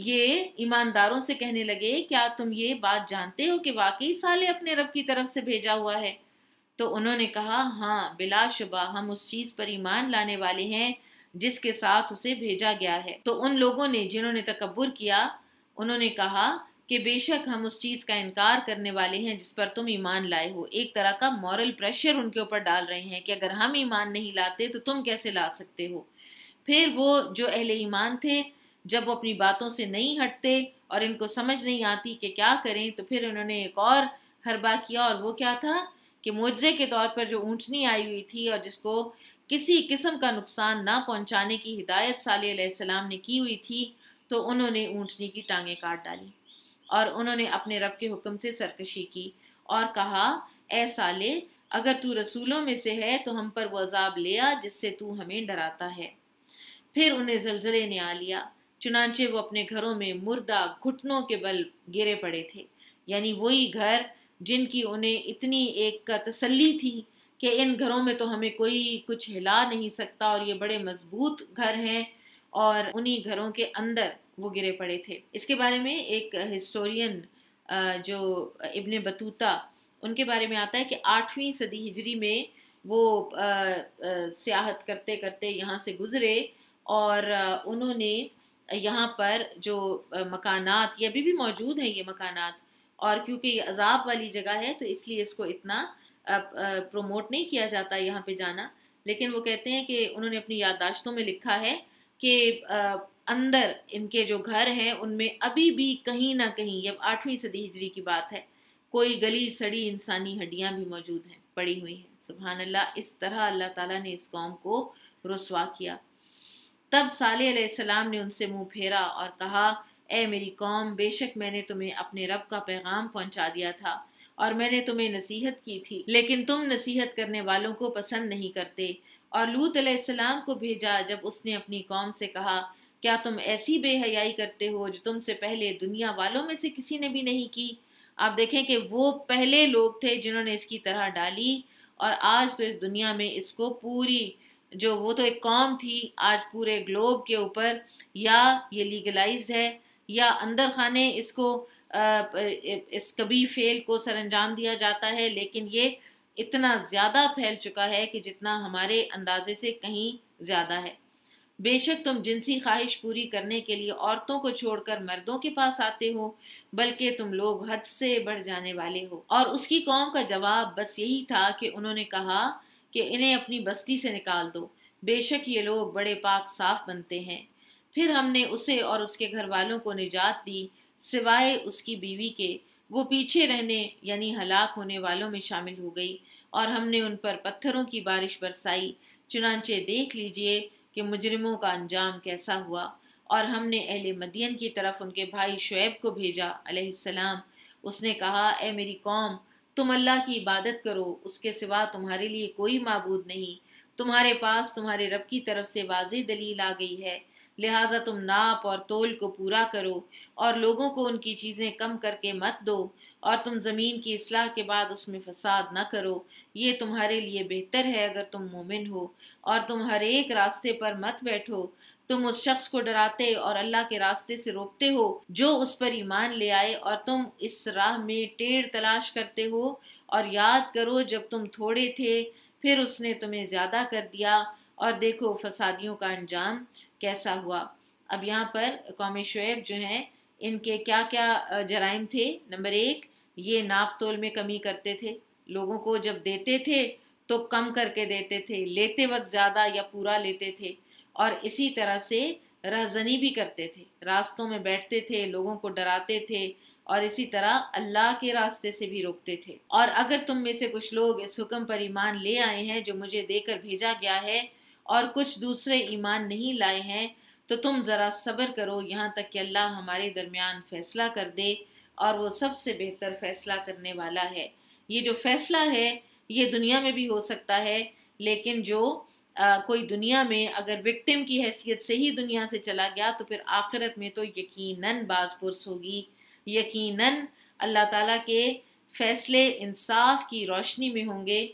یہ ایمانداروں سے کہنے لگے، کیا تم یہ بات جانتے ہو کہ واقعی صالح اپنے رب کی طرف سے بھیجا ہوا ہے؟ تو انہوں نے کہا، ہاں بلا شبہ ہم اس چیز پر ایمان لانے والے ہیں جس کے ساتھ اسے بھیجا گیا ہے۔ تو ان لوگوں نے جنہوں نے تکبر کیا، انہوں نے کہا کہ بے شک ہم اس چیز کا انکار کرنے والے ہیں جس پر تم ایمان لائے ہو۔ ایک طرح کا مورل پریشر ان کے اوپر ڈال رہے ہیں کہ اگر ہم ایمان نہیں لاتے تو تم کیسے لا سکتے ہو۔ پھر وہ جو اہل ایمان تھے، جب وہ اپنی باتوں سے نہیں ہٹتے اور ان کو سمجھ نہیں آتی کہ کیا کریں، تو پھر انہوں نے ایک اور حربہ کیا، اور وہ کیا تھا کہ معجزے کے طور پر جو اونٹنی آئی ہوئی تھی اور جس کو کسی قسم کا نقصان نہ پہنچانے کی ہدایت صالح علیہ السلام نے کی ہوئی تھی، تو انہوں نے اونٹنی کی ٹانگیں کاٹ ڈالی، اور انہوں نے اپنے رب کے حکم سے سرکشی کی اور کہا، اے صالح، اگر تو رسولوں میں سے ہے تو ہم پر وہ عذاب لے آ جس سے تو ہمیں ڈراتا ہے۔ پھر انہیں زلزلے نے آ لیا، چنانچہ وہ اپنے گھروں میں مردہ گھٹنوں کے بل گرے پڑے تھے۔ یعنی وہی گھر جن کی انہیں اتنی ایک تسلی تھی کہ ان گھروں میں تو ہمیں کوئی کچھ ہلا نہیں سکتا، اور یہ بڑے مضبوط گھر ہیں، اور انہی گھروں کے اندر وہ گرے پڑے تھے۔ اس کے بارے میں ایک ہسٹورین جو ابن بطوطہ، ان کے بارے میں آتا ہے کہ 8ویں صدی ہجری میں وہ سیاحت کرتے کرتے یہاں سے گزرے، اور انہوں نے یہاں پر جو مکانات، یہ ابھی بھی موجود ہیں یہ مکانات، اور کیونکہ یہ عذاب والی جگہ ہے تو اس لیے اس کو اتنا پروموٹ نہیں کیا جاتا یہاں پہ جانا، لیکن وہ کہتے ہیں کہ انہوں نے اپنی یادداشتوں میں لکھا ہے کہ اندر ان کے جو گھر ہیں ان میں ابھی بھی کہیں نہ کہیں، یہ 8ویں صدی ہجری کی بات ہے، کوئی گلی سڑی انسانی ہڈیاں بھی موجود ہیں، پڑی ہوئی ہیں۔ سبحان اللہ، اس طرح اللہ تعالیٰ نے اس قوم کو رسوا کیا۔ تب صالح علیہ السلام نے ان سے منہ پھیرا اور کہا، اے میری قوم، بے شک میں نے تمہیں اپنے رب کا پیغام پہنچا دیا تھا، اور میں نے تمہیں نصیحت کی تھی، لیکن تم نصیحت کرنے والوں کو پسند نہیں کرتے۔ اور لوط علیہ السلام کو بھیجا جب اس نے اپنی قوم سے کہا، کیا تم ایسی بے حیائی کرتے ہو جو تم سے پہلے دنیا والوں میں سے کسی نے بھی نہیں کی؟ آپ دیکھیں کہ وہ پہلے لوگ تھے جنہوں نے اس کی طرح ڈالی، اور آج تو اس دنیا میں اس کو پوری، جو وہ تو ایک قوم تھی، آج پورے گلوب کے اوپر یا یہ لیگلائزڈ ہے، یا اندر خانے اس کو اس کبھی فعل کو سر انجام دیا جاتا ہے، لیکن یہ اتنا زیادہ پھیل چکا ہے کہ جتنا ہمارے اندازے سے کہیں زیادہ ہے۔ بے شک تم جنسی خواہش پوری کرنے کے لیے عورتوں کو چھوڑ کر مردوں کے پاس آتے ہو، بلکہ تم لوگ حد سے بڑھ جانے والے ہو۔ اور اس کی قوم کا جواب بس یہی تھا کہ انہوں نے کہا کہ انہیں اپنی بستی سے نکال دو، بے شک یہ لوگ بڑے پاک صاف بنتے ہیں۔ پھر ہم نے اسے اور اس کے گھر والوں کو نجات دی، سوائے اس کی بیوی کے، وہ پیچھے رہنے یعنی ہلاک ہونے والوں میں شامل ہو گئی، اور ہم نے ان پر پتھروں کی بارش برسائی، چنانچہ دیکھ لیجئے کہ مجرموں کا انجام کیسا ہوا۔ اور ہم نے اہل مدین کی طرف ان کے بھائی شعیب کو بھیجا علیہ السلام۔ اس نے کہا، اے میری قوم، تم اللہ کی عبادت کرو، اس کے سوا تمہارے لیے کوئی معبود نہیں، تمہارے پاس تمہارے رب کی طرف سے واضح دلیل آ گئی ہے، لہٰذا تم ناپ اور تول کو پورا کرو، اور لوگوں کو ان کی چیزیں کم کر کے مت دو، اور تم زمین کی اصلاح کے بعد اس میں فساد نہ کرو، یہ تمہارے لیے بہتر ہے اگر تم مومن ہو۔ اور تم ہر ایک راستے پر مت بیٹھو، تم اس شخص کو ڈراتے اور اللہ کے راستے سے روکتے ہو جو اس پر ایمان لے آئے، اور تم اس راہ میں ٹیڑھ تلاش کرتے ہو، اور یاد کرو جب تم تھوڑے تھے پھر اس نے تمہیں زیادہ کر دیا، اور دیکھو فسادیوں کا انجام کیسا ہوا۔ اب یہاں پر قوم شعیب جو ہیں ان کے کیا کیا جرائم تھے۔ نمبر 1، یہ ناپ تول میں کمی کرتے تھے، لوگوں کو جب دیتے تھے تو کم کر کے دیتے تھے، لیتے وقت زیادہ یا پورا لیتے تھے، اور اسی طرح سے رہزنی بھی کرتے تھے، راستوں میں بیٹھتے تھے، لوگوں کو ڈراتے تھے، اور اسی طرح اللہ کے راستے سے بھی روکتے تھے۔ اور اگر تم میں سے کچھ لوگ اس حکم پر ایمان لے آئے ہیں جو مجھے دے کر بھیجا گیا ہے، اور کچھ دوسرے ایمان نہیں لائے ہیں، تو تم ذرا صبر کرو یہاں تک کہ اللہ ہمارے درمیان فیصلہ کر دے، اور وہ سب سے بہتر فیصلہ کرنے والا ہے۔ یہ جو فیصلہ ہے یہ دنیا میں بھی ہو سکتا ہے، لیکن جو کوئی دنیا میں اگر وکٹم کی حیثیت سے ہی دنیا سے چلا گیا تو پھر آخرت میں تو یقیناً باز پرس ہوگی، یقیناً اللہ تعالیٰ کے فیصلے انصاف کی روشنی میں ہوں گے،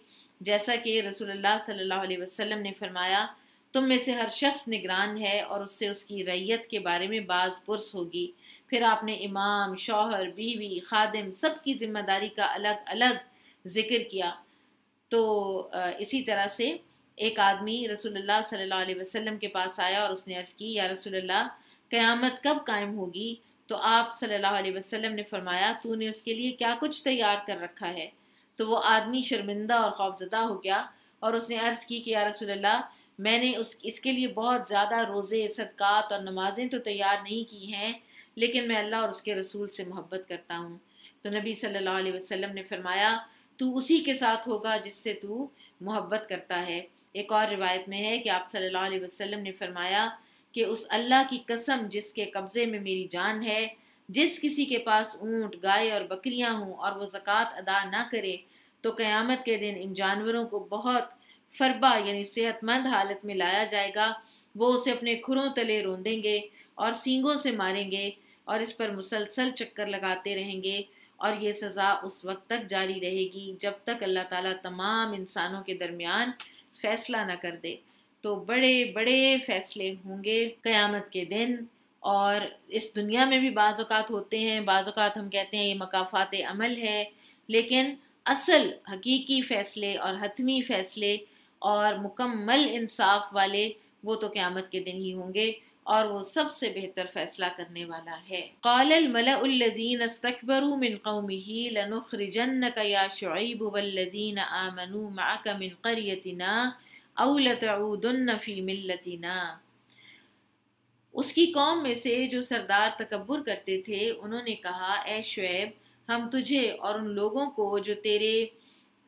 جیسا کہ رسول اللہ صلی اللہ علیہ وسلم نے فرمایا، تم میں سے ہر شخص نگران ہے اور اس سے اس کی رعیت کے بارے میں باز پرس ہوگی۔ پھر آپ نے امام، شوہر، بیوی، خادم سب کی ذمہ داری کا الگ الگ ذکر کیا۔ تو اسی طرح سے ایک آدمی رسول اللہ صلی اللہ علیہ وسلم کے پاس آیا اور اس نے عرض کی، یا رسول اللہ قیامت کب قائم ہوگی؟ تو آپ صلی اللہ علیہ وسلم نے فرمایا، تو نے اس کے لیے کیا کچھ تیار کر رکھا ہے؟ تو وہ آدمی شرمندہ اور خوفزدہ ہو گیا اور اس نے عرض کی کہ یا رسول اللہ میں نے اس کے لیے بہت زیادہ روزے، صدقات اور نمازیں تو تیار نہیں کی ہیں، لیکن میں اللہ اور اس کے رسول سے محبت کرتا ہوں۔ تو نبی صلی اللہ علیہ وسلم نے فرمایا، تو اسی کے ساتھ ہوگا جس سے تو محبت کرتا ہے۔ ایک اور روایت میں ہے کہ آپ صلی اللہ علیہ وسلم نے فرمایا کہ اس اللہ کی قسم جس کے قبضے میں میری جان ہے، جس کسی کے پاس اونٹ، گائے اور بکریاں ہوں اور وہ زکوٰۃ ادا نہ کرے تو قیامت کے دن ان جانوروں کو بہت فربا یعنی صحت مند حالت میں لایا جائے گا، وہ اسے اپنے کھروں تلے روندیں گے اور سینگوں سے ماریں گے اور اس پر مسلسل چکر لگاتے رہیں گے، اور یہ سزا اس وقت تک جاری رہے گی جب تک اللہ تعالیٰ تمام انسانوں کے درمیان فیصلہ نہ کر دے۔ تو بڑے بڑے فیصلے ہوں گے قیامت کے دن، اور اس دنیا میں بھی بعض اوقات ہوتے ہیں، بعض اوقات ہم کہتے ہیں یہ مکافات عمل ہے، لیکن اصل حقیقی فیصلے اور حتمی فیصلے اور مکمل انصاف والے وہ تو قیامت کے دن ہی ہوں گے، اور وہ سب سے بہتر فیصلہ کرنے والا ہے۔ قال الملأ الذین استکبروا من قومه لنخرجنک یا شعیب والذین آمنوا معک من قریتنا او لتعودن فی ملتنا۔ اس کی قوم میں سے جو سردار تکبر کرتے تھے انہوں نے کہا، اے شعیب ہم تجھے اور ان لوگوں کو جو تیرے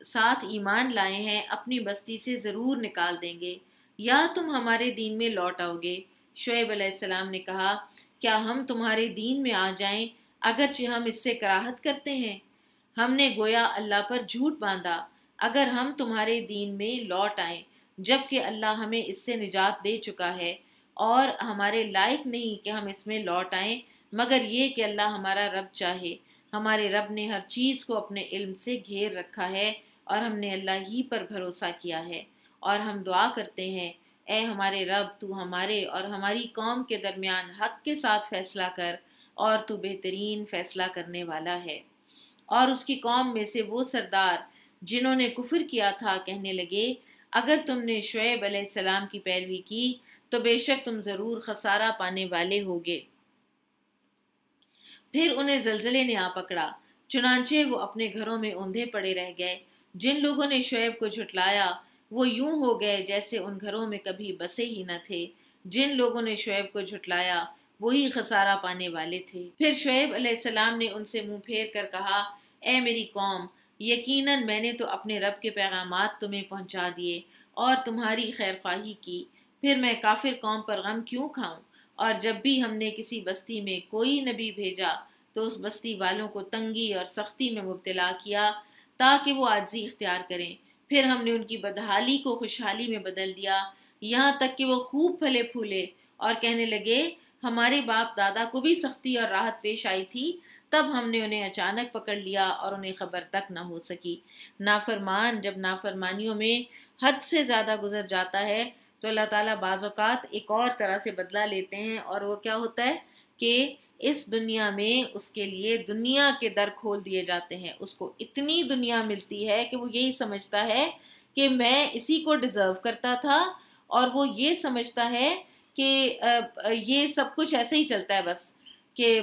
ساتھ ایمان لائے ہیں اپنی بستی سے ضرور نکال دیں گے، یا تم ہمارے دین میں لوٹ آؤ گے۔ شعیب علیہ السلام نے کہا، کیا ہم تمہارے دین میں آ جائیں اگرچہ ہم اس سے کراہت کرتے ہیں؟ ہم نے گویا اللہ پر جھوٹ باندھا اگر ہم تمہارے دین میں لوٹ آئیں، جبکہ اللہ ہمیں اس سے نجات دے چکا ہے، اور ہمارے لائق نہیں کہ ہم اس میں لوٹ آئیں مگر یہ کہ اللہ ہمارا رب چاہے۔ ہمارے رب نے ہر چیز کو اپنے علم سے گھیر رکھا ہے اور ہم نے اللہ ہی پر بھروسہ کیا ہے، اور ہم دعا کرتے ہیں، اے ہمارے رب تو ہمارے اور ہماری قوم کے درمیان حق کے ساتھ فیصلہ کر، اور تو بہترین فیصلہ کرنے والا ہے۔ اور اس کی قوم میں سے وہ سردار جنہوں نے کفر کیا تھا کہنے لگے، اگر تم نے شعیب علیہ السلام کی پیروی کی تو بے شک تم ضرور خسارہ پانے والے ہوگے۔ پھر انہیں زلزلے نے آ پکڑا، چنانچہ وہ اپنے گھروں میں اوندھے پڑے رہ گئے۔ جن لوگوں نے شعیب کو جھٹلایا وہ یوں ہو گئے جیسے ان گھروں میں کبھی بسے ہی نہ تھے۔ جن لوگوں نے شعیب کو جھٹلایا وہی خسارہ پانے والے تھے۔ پھر شعیب علیہ السلام نے ان سے منہ پھیر کر کہا، اے میری قوم، یقیناً میں نے تو اپنے رب کے پیغامات تمہیں پہنچا دیے اور تمہاری خیر خواہی کی، پھر میں کافر قوم پر غم کیوں کھاؤں؟ اور جب بھی ہم نے کسی بستی میں کوئی نبی بھیجا تو اس بستی والوں کو تنگی اور سختی میں مبتلا کیا تاکہ وہ عاجزی اختیار کریں، پھر ہم نے ان کی بدحالی کو خوشحالی میں بدل دیا، یہاں تک کہ وہ خوب پھلے پھولے اور کہنے لگے ہمارے باپ دادا کو بھی سختی اور راحت پیش آئی تھی، تب ہم نے انہیں اچانک پکڑ لیا اور انہیں خبر تک نہ ہو سکی۔ نافرمان جب نافرمانیوں میں حد سے زیادہ گزر جاتا ہے تو اللہ تعالیٰ بعض اوقات ایک اور طرح سے بدلہ لیتے ہیں، اور وہ کیا ہوتا ہے کہ اس دنیا میں اس کے لیے دنیا کے در کھول دیے جاتے ہیں. اس کو اتنی دنیا ملتی ہے کہ وہ یہی سمجھتا ہے کہ میں اسی کو ڈیزرو کرتا تھا، اور وہ یہ سمجھتا ہے کہ یہ سب کچھ ایسے ہی چلتا ہے بس، کہ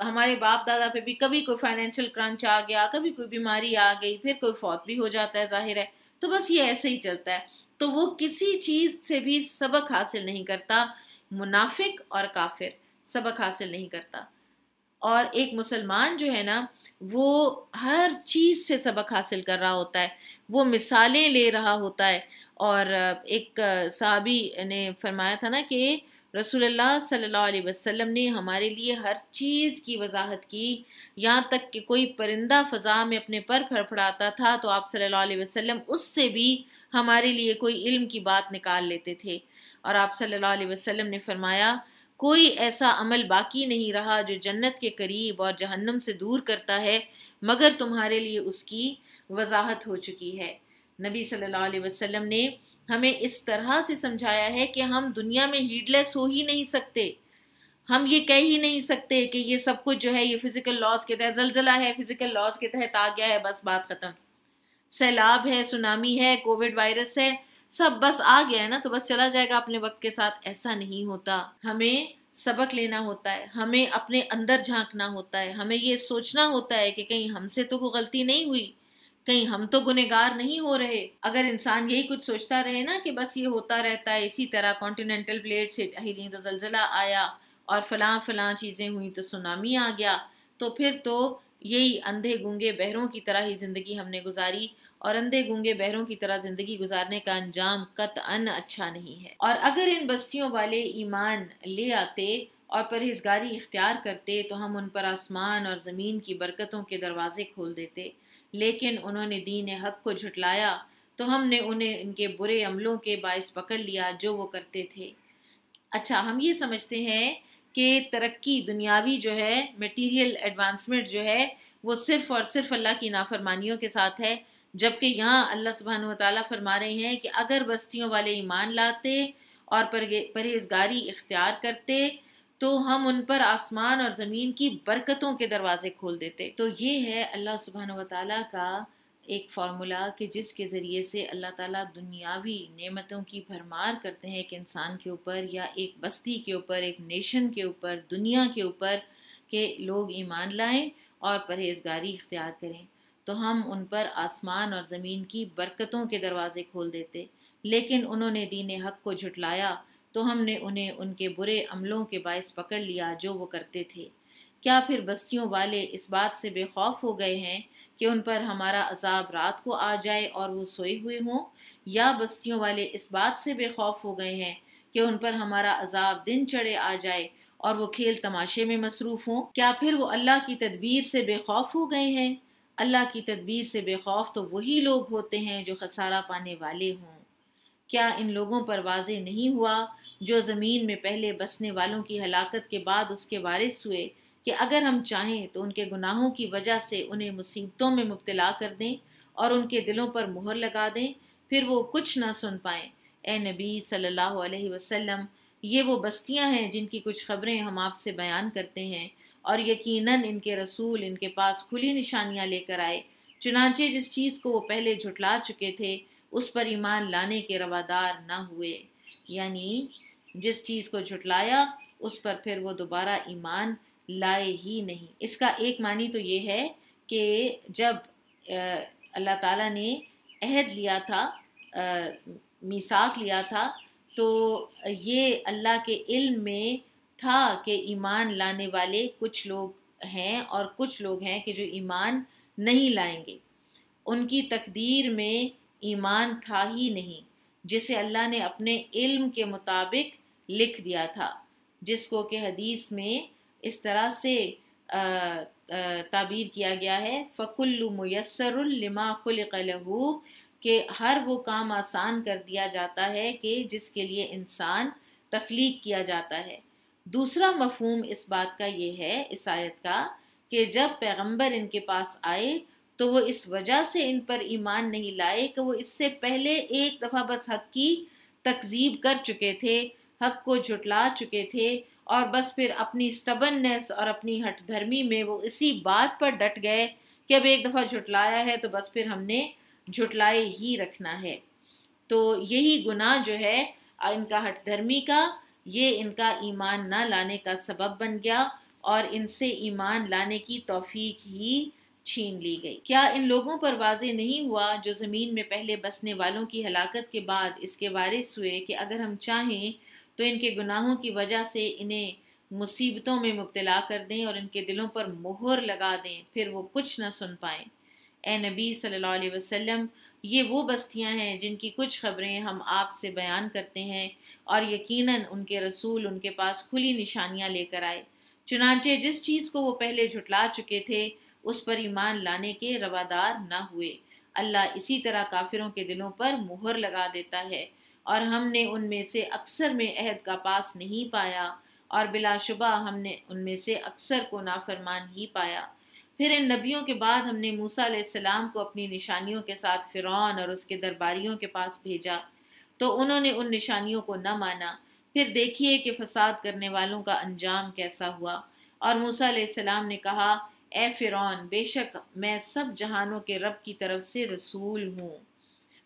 ہمارے باپ دادا پہ بھی کبھی کوئی فائنینشیل کرنچ آ گیا، کبھی کوئی بیماری آ گئی، پھر کوئی فوت بھی ہو جاتا ہے، ظاہر ہے، تو بس یہ ایسے ہی چلتا ہے. تو وہ کسی چیز سے بھی سبق حاصل نہیں کرتا. منافق اور کافر سبق حاصل نہیں کرتا. اور ایک مسلمان جو ہے نا، وہ ہر چیز سے سبق حاصل کر رہا ہوتا ہے، وہ مثالیں لے رہا ہوتا ہے. اور ایک صحابی نے فرمایا تھا نا کہ رسول اللہ صلی اللہ علیہ وسلم نے ہمارے لیے ہر چیز کی وضاحت کی، یہاں تک کہ کوئی پرندہ فضا میں اپنے پر پھڑپھڑاتا تھا تو آپ صلی اللہ علیہ وسلم اس سے بھی ہمارے لیے کوئی علم کی بات نکال لیتے تھے. اور آپ صلی اللہ علیہ وسلم نے فرمایا کوئی ایسا عمل باقی نہیں رہا جو جنت کے قریب اور جہنم سے دور کرتا ہے مگر تمہارے لیے اس کی وضاحت ہو چکی ہے. نبی صلی اللہ علیہ وسلم نے ہمیں اس طرح سے سمجھایا ہے کہ ہم دنیا میں ہیڈ لیس ہو ہی نہیں سکتے. ہم یہ کہہ ہی نہیں سکتے کہ یہ سب کچھ جو ہے یہ فزیکل لاز کے تحت، زلزلہ ہے فزیکل لاز کے تحت آ گیا ہے، بس بات ختم. سیلاب ہے، سونامی ہے، کووڈ وائرس ہے، سب بس آ گیا ہے نا تو بس چلا جائے گا اپنے وقت کے ساتھ. ایسا نہیں ہوتا. ہمیں سبق لینا ہوتا ہے، ہمیں اپنے اندر جھانکنا ہوتا ہے، ہمیں یہ سوچنا ہوتا ہے کہ کہیں ہم سے تو کوئی غلطی نہیں ہوئی، کہیں ہم تو گنہگار نہیں ہو رہے. اگر انسان یہی کچھ سوچتا رہے نا کہ بس یہ ہوتا رہتا ہے اسی طرح، کانٹیننٹل پلیٹ سے ہلی تو زلزلہ آیا اور فلاں فلاں چیزیں ہوئیں تو سونامی آ گیا، تو پھر تو یہی اندھے گونگے بہروں کی طرح ہی زندگی ہم نے گزاری، اور اندھے گونگے بہروں کی طرح زندگی گزارنے کا انجام قطعاً اچھا نہیں ہے. اور اگر ان بستیوں والے ایمان لے آتے اور پرہیزگاری اختیار کرتے تو ہم ان پر آسمان اور زمین کی برکتوں کے دروازے کھول دیتے، لیکن انہوں نے دین حق کو جھٹلایا تو ہم نے انہیں ان کے برے عملوں کے باعث پکڑ لیا جو وہ کرتے تھے. اچھا، ہم یہ سمجھتے ہیں کہ ترقی دنیاوی جو ہے، میٹیریل ایڈوانسمنٹ جو ہے، وہ صرف اور صرف اللہ کی نافرمانیوں کے ساتھ ہے، جبکہ یہاں اللہ سبحانہ وتعالیٰ فرما رہے ہیں کہ اگر بستیوں والے ایمان لاتے اور پرہیزگاری اختیار کرتے تو ہم ان پر آسمان اور زمین کی برکتوں کے دروازے کھول دیتے. تو یہ ہے اللہ سبحانہ وتعالیٰ کا ایک فارمولا کہ جس کے ذریعے سے اللہ تعالیٰ دنیاوی نعمتوں کی بھرمار کرتے ہیں ایک انسان کے اوپر، یا ایک بستی کے اوپر، ایک نیشن کے اوپر، دنیا کے اوپر، کہ لوگ ایمان لائیں اور پرہیزگاری اختیار کریں تو ہم ان پر آسمان اور زمین کی برکتوں کے دروازے کھول دیتے. لیکن انہوں نے دین حق کو جھٹلایا تو ہم نے انہیں ان کے برے عملوں کے باعث پکڑ لیا جو وہ کرتے تھے. کیا پھر بستیوں والے اس بات سے بے خوف ہو گئے ہیں کہ ان پر ہمارا عذاب رات کو آ جائے اور وہ سوئے ہوئے ہوں، یا بستیوں والے اس بات سے بے خوف ہو گئے ہیں کہ ان پر ہمارا عذاب دن چڑھے آ جائے اور وہ کھیل تماشے میں مصروف ہوں؟ کیا پھر وہ اللہ کی تدبیر سے بے خوف ہو گئے ہیں؟ اللہ کی تدبیر سے بے خوف تو وہی لوگ ہوتے ہیں جو خسارہ پانے والے ہوں. کیا ان لوگوں پر واضح نہیں ہوا جو زمین میں پہلے بسنے والوں کی ہلاکت کے بعد اس کے وارث ہوئے کہ اگر ہم چاہیں تو ان کے گناہوں کی وجہ سے انہیں مصیبتوں میں مبتلا کر دیں اور ان کے دلوں پر مہر لگا دیں، پھر وہ کچھ نہ سن پائیں. اے نبی صلی اللہ علیہ وسلم، یہ وہ بستیاں ہیں جن کی کچھ خبریں ہم آپ سے بیان کرتے ہیں، اور یقیناً ان کے رسول ان کے پاس کھلی نشانیاں لے کر آئے، چنانچہ جس چیز کو وہ پہلے جھٹلا چکے تھے اس پر ایمان لانے کے روادار نہ ہوئے. یعنی جس چیز کو جھٹلایا اس پر پھر وہ دوبارہ ایمان لائے ہی نہیں. اس کا ایک معنی تو یہ ہے کہ جب اللہ تعالیٰ نے عہد لیا تھا، میثاق لیا تھا، تو یہ اللہ کے علم میں تھا کہ ایمان لانے والے کچھ لوگ ہیں اور کچھ لوگ ہیں کہ جو ایمان نہیں لائیں گے. ان کی تقدیر میں ایمان تھا ہی نہیں، جسے اللہ نے اپنے علم کے مطابق لکھ دیا تھا، جس کو کہ حدیث میں اس طرح سے تعبیر کیا گیا ہے فَكُلُّ مُيَسَّرٌ لِمَا خُلِقَ لَهُ، کہ ہر وہ کام آسان کر دیا جاتا ہے کہ جس کے لیے انسان تخلیق کیا جاتا ہے. دوسرا مفہوم اس بات کا یہ ہے، اس آیت کا، کہ جب پیغمبر ان کے پاس آئے تو وہ اس وجہ سے ان پر ایمان نہیں لائے کہ وہ اس سے پہلے ایک دفعہ بس حق کی تکذیب کر چکے تھے، حق کو جھٹلا چکے تھے، اور بس پھر اپنی سٹبننس اور اپنی ہٹ دھرمی میں وہ اسی بات پر ڈٹ گئے کہ اب ایک دفعہ جھٹلایا ہے تو بس پھر ہم نے جھٹلائے ہی رکھنا ہے۔ تو یہی گناہ جو ہے ان کا ہٹ دھرمی کا، یہ ان کا ایمان نہ لانے کا سبب بن گیا اور ان سے ایمان لانے کی توفیق ہی چھین لی گئی۔ کیا ان لوگوں پر واضح نہیں ہوا جو زمین میں پہلے بسنے والوں کی ہلاکت کے بعد اس کے وارث ہوئے کہ اگر ہم چاہیں تو ان کے گناہوں کی وجہ سے انہیں مصیبتوں میں مبتلا کر دیں اور ان کے دلوں پر مہر لگا دیں، پھر وہ کچھ نہ سن پائیں۔ اے نبی صلی اللہ علیہ وسلم، یہ وہ بستیاں ہیں جن کی کچھ خبریں ہم آپ سے بیان کرتے ہیں، اور یقیناً ان کے رسول ان کے پاس کھلی نشانیاں لے کر آئے، چنانچہ جس چیز کو وہ پہلے جھٹلا چکے تھے اس پر ایمان لانے کے روادار نہ ہوئے۔ اللہ اسی طرح کافروں کے دلوں پر مہر لگا دیتا ہے، اور ہم نے ان میں سے اکثر میں عہد کا پاس نہیں پایا، اور بلا شبہ ہم نے ان میں سے اکثر کو نافرمان ہی پایا۔ پھر ان نبیوں کے بعد ہم نے موسیٰ علیہ السلام کو اپنی نشانیوں کے ساتھ فرعون اور اس کے درباریوں کے پاس بھیجا، تو انہوں نے ان نشانیوں کو نہ مانا۔ پھر دیکھیے کہ فساد کرنے والوں کا انجام کیسا ہوا۔ اور موسیٰ علیہ السلام نے کہا، اے فرعون، بے شک میں سب جہانوں کے رب کی طرف سے رسول ہوں،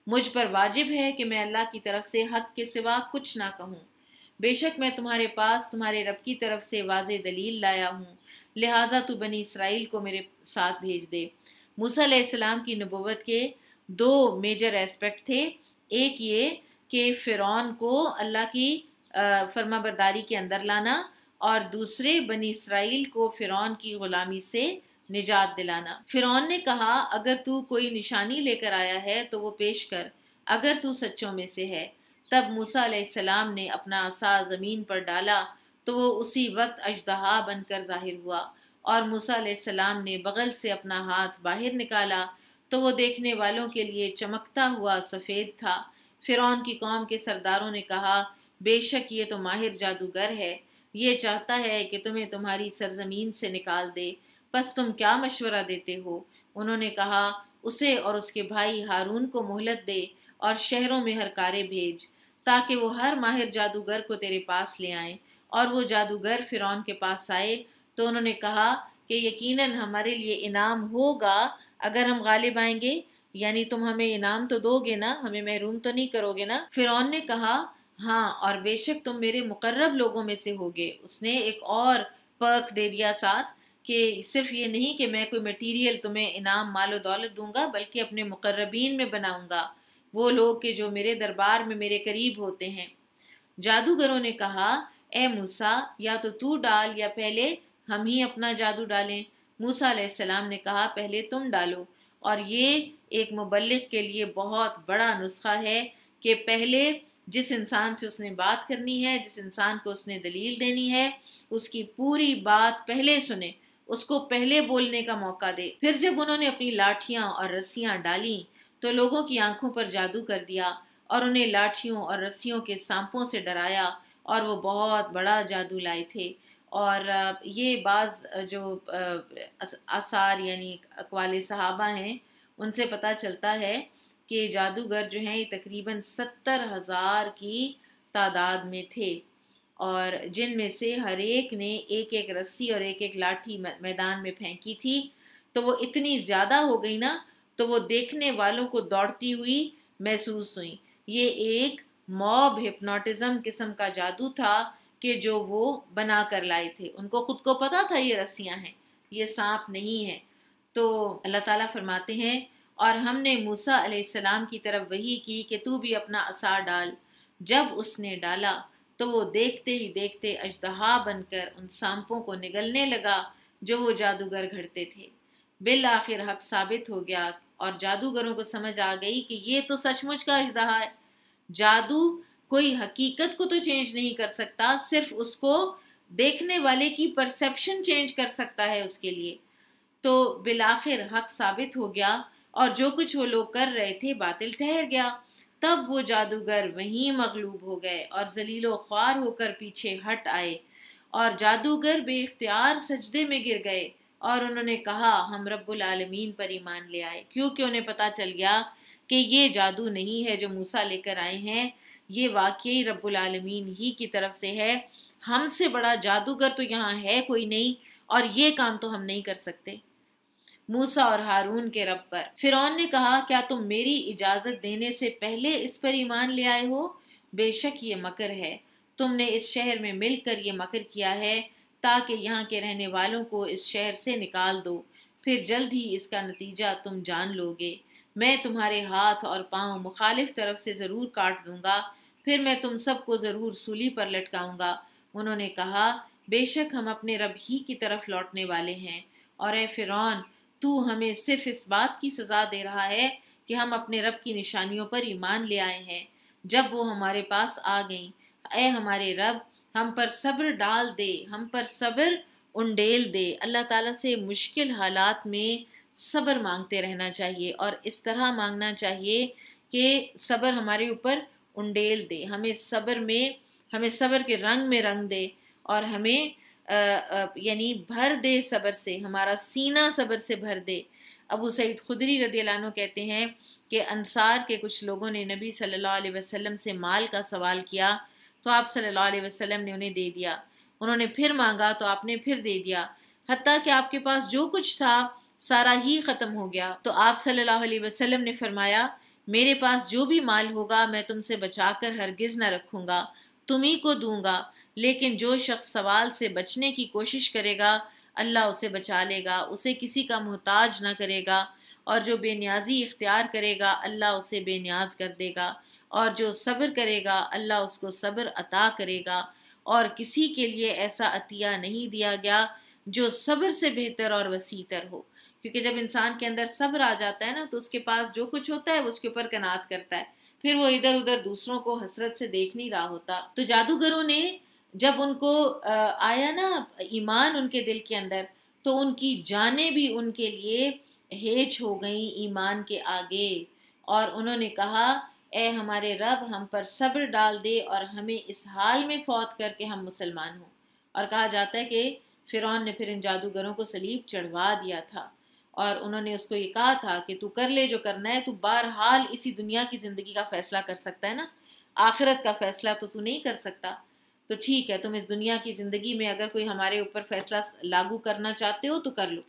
مجھ پر واجب ہے کہ میں اللہ کی طرف سے حق کے سوا کچھ نہ کہوں، بے شک میں تمہارے پاس تمہارے رب کی طرف سے واضح دلیل لایا ہوں، لہٰذا تو بنی اسرائیل کو میرے ساتھ بھیج دے۔ موسیٰ علیہ السلام کی نبوت کے دو میجر ایسپیکٹ تھے، ایک یہ کہ فرعون کو اللہ کی فرما برداری کے اندر لانا، اور دوسرے بنی اسرائیل کو فرعون کی غلامی سے نجات دلانا۔ فرعون نے کہا، اگر تو کوئی نشانی لے کر آیا ہے تو وہ پیش کر، اگر تو سچوں میں سے ہے۔ تب موسیٰ علیہ السلام نے اپنا عصا زمین پر ڈالا تو وہ اسی وقت اژدہا بن کر ظاہر ہوا، اور موسیٰ علیہ السلام نے بغل سے اپنا ہاتھ باہر نکالا تو وہ دیکھنے والوں کے لیے چمکتا ہوا سفید تھا۔ فرعون کی قوم کے سرداروں نے کہا، بے شک یہ تو ماہر جادوگر ہے، یہ چاہتا ہے کہ تمہیں تمہاری سرزمین سے نکال دے، پس تم کیا مشورہ دیتے ہو؟ انہوں نے کہا، اسے اور اس کے بھائی ہارون کو مہلت دے اور شہروں میں ہرکارے بھیج، تاکہ وہ ہر ماہر جادوگر کو تیرے پاس لے آئیں۔ اور وہ جادوگر فرعون کے پاس آئے تو انہوں نے کہا کہ یقیناً ہمارے لیے انعام ہوگا اگر ہم غالب آئیں گے، یعنی تم ہمیں انعام تو دو گے نا، ہمیں محروم تو نہیں کرو گے نا؟ فرعون نے کہا، ہاں، اور بے شک تم میرے مقرب لوگوں میں سے ہوگے۔ اس نے ایک اور پرک دے دیا ساتھ کہ صرف یہ نہیں کہ میں کوئی میٹیریل تمہیں انعام مال و دولت دوں گا، بلکہ اپنے مقربین میں بناؤں گا، وہ لوگ کہ جو میرے دربار میں میرے قریب ہوتے ہیں۔ جادوگروں نے کہا، اے موسیٰ، یا تو ڈال یا پہلے ہم ہی اپنا جادو ڈالیں۔ موسیٰ علیہ السلام نے کہا، پہلے تم ڈالو۔ اور یہ ایک مبلغ کے لیے بہت بڑا نسخہ ہے کہ پہلے جس انسان سے اس نے بات کرنی ہے، جس انسان کو اس نے دلیل دینی ہے، اس کی پوری بات پہلے سنے، اس کو پہلے بولنے کا موقع دے۔ پھر جب انہوں نے اپنی لاٹھیاں اور رسیاں ڈالیں تو لوگوں کی آنکھوں پر جادو کر دیا اور انہیں لاٹھیوں اور رسیوں کے سانپوں سے ڈرایا، اور وہ بہت بڑا جادو لائے تھے۔ اور یہ بعض جو آثار یعنی اقوال صحابہ ہیں ان سے پتہ چلتا ہے کہ جادوگر جو ہیں یہ تقریباً 70,000 کی تعداد میں تھے، اور جن میں سے ہر ایک نے ایک ایک رسی اور ایک ایک لاٹھی میدان میں پھینکی تھی، تو وہ اتنی زیادہ ہو گئی نا تو وہ دیکھنے والوں کو دوڑتی ہوئی محسوس ہوئی۔ یہ ایک موب ہپنوٹزم قسم کا جادو تھا کہ جو وہ بنا کر لائے تھے، ان کو خود کو پتا تھا یہ رسیاں ہیں، یہ سانپ نہیں ہے۔ تو اللہ تعالیٰ فرماتے ہیں، اور ہم نے موسیٰ علیہ السلام کی طرف وحی کی کہ تو بھی اپنا عصا ڈال۔ جب اس نے ڈالا تو وہ دیکھتے ہی دیکھتے اژدہا بن کر ان سانپوں کو نگلنے لگا جو وہ جادوگر گھڑتے تھے۔ بالآخر حق ثابت ہو گیا اور جادوگروں کو سمجھ آ گئی کہ یہ تو سچ مچ کا اژدہا ہے۔ جادو کوئی حقیقت کو تو چینج نہیں کر سکتا، صرف اس کو دیکھنے والے کی پرسیپشن چینج کر سکتا ہے اس کے لیے۔ تو بالآخر حق ثابت ہو گیا اور جو کچھ وہ لوگ کر رہے تھے باطل ٹھہر گیا۔ تب وہ جادوگر وہیں مغلوب ہو گئے اور ذلیل و خوار ہو کر پیچھے ہٹ آئے، اور جادوگر بے اختیار سجدے میں گر گئے اور انہوں نے کہا، ہم رب العالمین پر ایمان لے آئے، کیونکہ انہیں پتہ چل گیا کہ یہ جادو نہیں ہے جو موسیٰ لے کر آئے ہیں، یہ واقعی رب العالمین ہی کی طرف سے ہے، ہم سے بڑا جادوگر تو یہاں ہے کوئی نہیں، اور یہ کام تو ہم نہیں کر سکتے۔ موسیٰ اور ہارون کے رب پر فرعون نے کہا، کیا تم میری اجازت دینے سے پہلے اس پر ایمان لے آئے ہو؟ بے شک یہ مکر ہے، تم نے اس شہر میں مل کر یہ مکر کیا ہے تاکہ یہاں کے رہنے والوں کو اس شہر سے نکال دو، پھر جلد ہی اس کا نتیجہ تم جان لو گے۔ میں تمہارے ہاتھ اور پاؤں مخالف طرف سے ضرور کاٹ دوں گا، پھر میں تم سب کو ضرور سولی پر لٹکاؤں گا۔ انہوں نے کہا، بے شک ہم اپنے رب ہی کی طرف لوٹنے والے ہیں، اور اے فرعون، تو ہمیں صرف اس بات کی سزا دے رہا ہے کہ ہم اپنے رب کی نشانیوں پر ایمان لے آئے ہیں جب وہ ہمارے پاس آ گئیں۔ اے ہمارے رب، ہم پر صبر ڈال دے، ہم پر صبر انڈیل دے۔ اللہ تعالیٰ سے مشکل حالات میں صبر مانگتے رہنا چاہیے، اور اس طرح مانگنا چاہیے کہ صبر ہمارے اوپر انڈیل دے، ہمیں صبر کے رنگ میں رنگ دے، اور ہمیں یعنی بھر دے صبر سے، ہمارا سینہ صبر سے بھر دے۔ ابو سعید خدری رضی اللہ عنہ کہتے ہیں کہ انصار کے کچھ لوگوں نے نبی صلی اللہ علیہ وسلم سے مال کا سوال کیا تو آپ صلی اللہ علیہ وسلم نے انہیں دے دیا، انہوں نے پھر مانگا تو آپ نے پھر دے دیا، حتیٰ کہ آپ کے پاس جو کچھ تھا سارا ہی ختم ہو گیا۔ تو آپ صلی اللہ علیہ وسلم نے فرمایا، میرے پاس جو بھی مال ہوگا میں تم سے بچا کر ہرگز نہ رکھوں گا، تمہیں کو دوں گا، لیکن جو شخص سوال سے بچنے کی کوشش کرے گا اللہ اسے بچا لے گا، اسے کسی کا محتاج نہ کرے گا، اور جو بے نیازی اختیار کرے گا اللہ اسے بے نیاز کر دے گا، اور جو صبر کرے گا اللہ اس کو صبر عطا کرے گا، اور کسی کے لیے ایسا عطیہ نہیں دیا گیا جو صبر سے بہتر اور وسیع تر ہو۔ کیونکہ جب انسان کے اندر صبر آ جاتا ہے نا تو اس کے پاس جو کچھ ہوتا ہے وہ اس کے اوپر قناعت کرتا ہے، پھر وہ ادھر ادھر دوسروں کو حسرت سے دیکھ نہیں رہا ہوتا۔ تو جادوگروں نے جب ان کو آیا نا ایمان ان کے دل کے اندر، تو ان کی جانیں بھی ان کے لیے ہیج ہو گئیں ایمان کے آگے، اور انہوں نے کہا، اے ہمارے رب، ہم پر صبر ڈال دے اور ہمیں اس حال میں فوت کر کے ہم مسلمان ہوں۔ اور کہا جاتا ہے کہ فرعون نے پھر ان جادوگروں کو صلیب چڑھوا دیا تھا، اور انہوں نے اس کو یہ کہا تھا کہ تو کر لے جو کرنا ہے، تو بہرحال اسی دنیا کی زندگی کا فیصلہ کر سکتا ہے نا، آخرت کا فیصلہ تو نہیں کر سکتا، تو ٹھیک ہے، تم اس دنیا کی زندگی میں اگر کوئی ہمارے اوپر فیصلہ لاگو کرنا چاہتے ہو تو کر لو،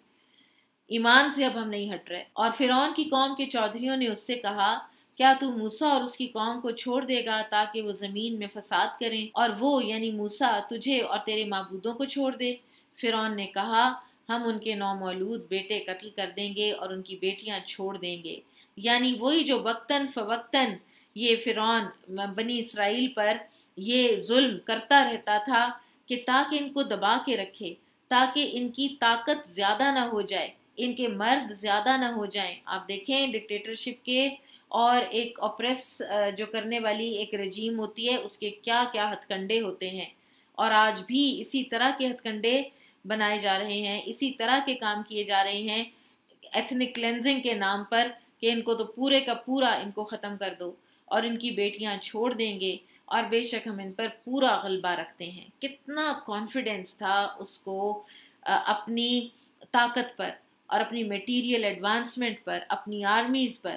ایمان سے اب ہم نہیں ہٹ رہے۔ اور فرعون کی قوم کے چودھریوں نے اس سے کہا، کیا تو موسیٰ اور اس کی قوم کو چھوڑ دے گا تاکہ وہ زمین میں فساد کریں، اور وہ یعنی موسیٰ تجھے اور تیرے معبودوں کو چھوڑ دے؟ فرعون نے کہا، ہم ان کے نومولود بیٹے قتل کر دیں گے اور ان کی بیٹیاں چھوڑ دیں گے، یعنی وہی جو وقتاً فوقتاً یہ فرعون بنی اسرائیل پر یہ ظلم کرتا رہتا تھا کہ تاکہ ان کو دبا کے رکھے، تاکہ ان کی طاقت زیادہ نہ ہو جائے، ان کے مرد زیادہ نہ ہو جائیں۔ آپ دیکھیں ڈکٹیٹرشپ کے اور ایک اپریس جو کرنے والی ایک رجیم ہوتی ہے اس کے کیا کیا ہتھ کنڈے ہوتے ہیں، اور آج بھی اسی طرح کے ہتھ کنڈے بنائے جا رہے ہیں، اسی طرح کے کام کیے جا رہے ہیں ایتھنک کلینزنگ کے نام پر، کہ ان کو تو پورے کا پورا ان کو ختم کر دو اور ان کی بیٹیاں چھوڑ دیں گے، اور بے شک ہم ان پر پورا غلبہ رکھتے ہیں۔ کتنا کانفیڈنس تھا اس کو اپنی طاقت پر اور اپنی میٹیریل ایڈوانسمنٹ پر، اپنی آرمیز پر۔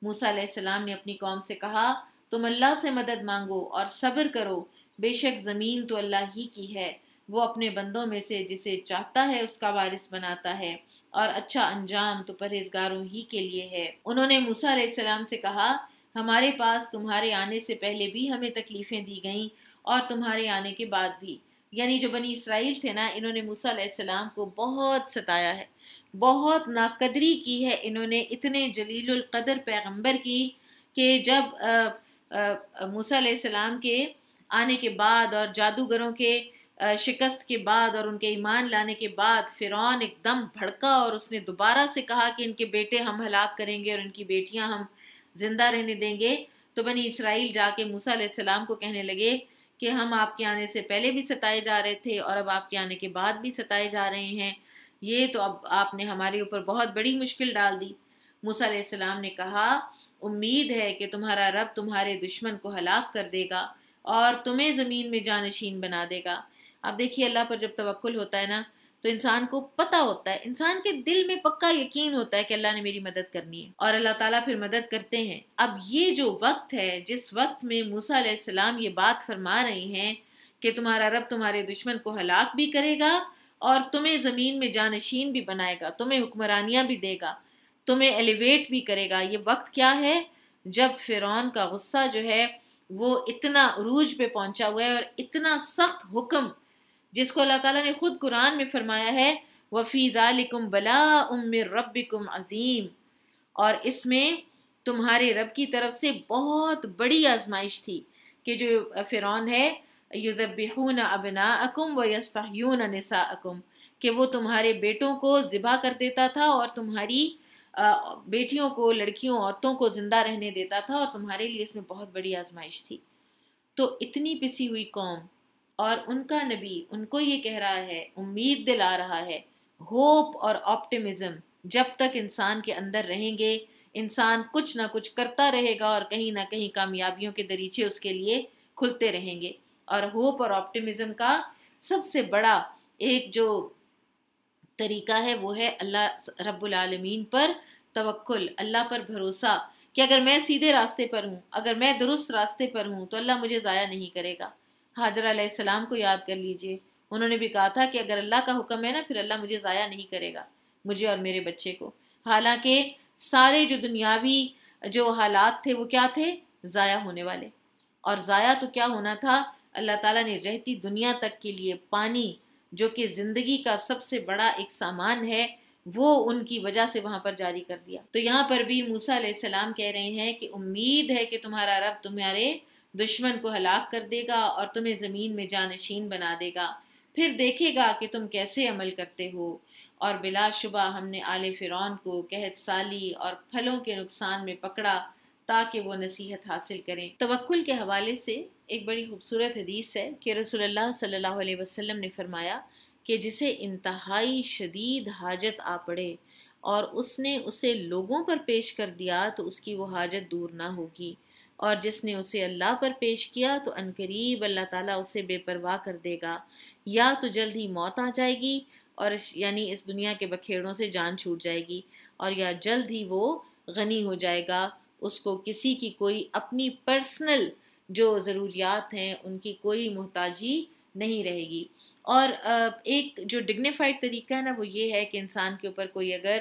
موسیٰ علیہ السلام نے اپنی قوم سے کہا، تم اللہ سے مدد مانگو اور صبر کرو، بے شک زمین تو اللہ ہی کی ہے، وہ اپنے بندوں میں سے جسے چاہتا ہے اس کا وارث بناتا ہے، اور اچھا انجام تو پرہیزگاروں ہی کے لیے ہے۔ انہوں نے موسیٰ علیہ السلام سے کہا، ہمارے پاس تمہارے آنے سے پہلے بھی ہمیں تکلیفیں دی گئیں اور تمہارے آنے کے بعد بھی، یعنی جو بنی اسرائیل تھے نا، انہوں نے موسیٰ علیہ السلام کو بہت ستایا ہے، بہت ناقدری کی ہے انہوں نے اتنے جلیل القدر پیغمبر کی، کہ جب موسیٰ علیہ السلام کے آنے کے بعد اور جادوگروں کے شکست کے بعد اور ان کے ایمان لانے کے بعد فرعون ایک دم بھڑکا، اور اس نے دوبارہ سے کہا کہ ان کے بیٹے ہم ہلاک کریں گے اور ان کی بیٹیاں ہم زندہ رہنے دیں گے۔ تو بنی اسرائیل جا کے موسیٰ علیہ السلام کو کہنے لگے کہ ہم آپ کے آنے سے پہلے بھی ستائے جا رہے تھے اور اب آپ کے آنے کے بعد بھی ستائے جا رہے ہیں، یہ تو اب آپ نے ہمارے اوپر بہت بڑی مشکل ڈال دی۔ موسیٰ علیہ السلام نے کہا، امید ہے کہ تمہارا رب تمہارے دشمن کو ہلاک کر دے گا اور تمہیں زمین میں جانشین بنا دے گا۔ اب دیکھیے اللہ پر جب توکل ہوتا ہے نا تو انسان کو پتہ ہوتا ہے، انسان کے دل میں پکا یقین ہوتا ہے کہ اللہ نے میری مدد کرنی ہے، اور اللہ تعالیٰ پھر مدد کرتے ہیں۔ اب یہ جو وقت ہے جس وقت میں موسیٰ علیہ السلام یہ بات فرما رہے ہیں کہ تمہارا رب تمہارے دشمن کو ہلاک بھی کرے گا اور تمہیں زمین میں جانشین بھی بنائے گا، تمہیں حکمرانیاں بھی دے گا، تمہیں ایلیویٹ بھی کرے گا، یہ وقت کیا ہے؟ جب فرعون کا غصہ جو ہے وہ اتنا عروج پہ پہنچا ہوا ہے، اور اتنا سخت حکم جس کو اللہ تعالیٰ نے خود قرآن میں فرمایا ہے وَفِي ذَلِكُمْ بَلَاءٌ مِّن رَبِّكُمْ عَظِيمٌ، اور اس میں تمہارے رب کی طرف سے بہت بڑی آزمائش تھی کہ جو فرعون ہے یذبحون ابناءکم ویستحیون نساءکم، کہ وہ تمہارے بیٹوں کو ذبح کر دیتا تھا اور تمہاری بیٹیوں کو، لڑکیوں، عورتوں کو زندہ رہنے دیتا تھا، اور تمہارے لیے اس میں بہت بڑی آزمائش تھی۔ تو اتنی پسی ہوئی قوم، اور ان کا نبی ان کو یہ کہہ رہا ہے، امید دلا رہا ہے، ہوپ اور آپٹیمزم جب تک انسان کے اندر رہیں گے، انسان کچھ نہ کچھ کرتا رہے گا اور کہیں نہ کہیں کامیابیوں کے دریچے اس کے لیے کھلتے رہیں گے۔ اور ہوپ اور آپٹیمزم کا سب سے بڑا ایک جو طریقہ ہے وہ ہے اللہ رب العالمین پر توکل، اللہ پر بھروسہ، کہ اگر میں سیدھے راستے پر ہوں، اگر میں درست راستے پر ہوں تو اللہ مجھے ضائع نہیں کرے گا۔ حاجرہ علیہ السلام کو یاد کر لیجئے، انہوں نے بھی کہا تھا کہ اگر اللہ کا حکم ہے نا، پھر اللہ مجھے ضائع نہیں کرے گا، مجھے اور میرے بچے کو۔ حالانکہ سارے جو دنیاوی جو حالات تھے وہ کیا تھے؟ ضائع ہونے والے۔ اور ضائع تو کیا ہونا تھا؟ اللہ تعالیٰ نے رہتی دنیا تک کے لیے پانی، جو کہ زندگی کا سب سے بڑا ایک سامان ہے، وہ ان کی وجہ سے وہاں پر جاری کر دیا۔ تو یہاں پر بھی موسیٰ علیہ السلام کہہ رہے ہیں کہ امید ہے کہ تمہارا رب تمہارے دشمن کو ہلاک کر دے گا اور تمہیں زمین میں جانشین بنا دے گا، پھر دیکھے گا کہ تم کیسے عمل کرتے ہو۔ اور بلا شبہ ہم نے آل فرعون کو قحط سالی اور پھلوں کے نقصان میں پکڑا تاکہ وہ نصیحت حاصل کریں۔ توکل کے حوالے سے ایک بڑی خوبصورت حدیث ہے کہ رسول اللہ صلی اللہ علیہ وسلم نے فرمایا کہ جسے انتہائی شدید حاجت آ پڑے اور اس نے اسے لوگوں پر پیش کر دیا تو اس کی وہ حاجت دور نہ ہوگی، اور جس نے اسے اللہ پر پیش کیا تو عنقریب اللہ تعالیٰ اسے بے پرواہ کر دے گا، یا تو جلد ہی موت آ جائے گی اور یعنی اس دنیا کے بکھیڑوں سے جان چھوٹ جائے گی، اور یا جلد ہی وہ غنی ہو جائے گا، اس کو کسی کی کوئی اپنی پرسنل جو ضروریات ہیں ان کی کوئی محتاجی نہیں رہے گی۔ اور ایک جو ڈگنیفائڈ طریقہ ہے نا وہ یہ ہے کہ انسان کے اوپر کوئی اگر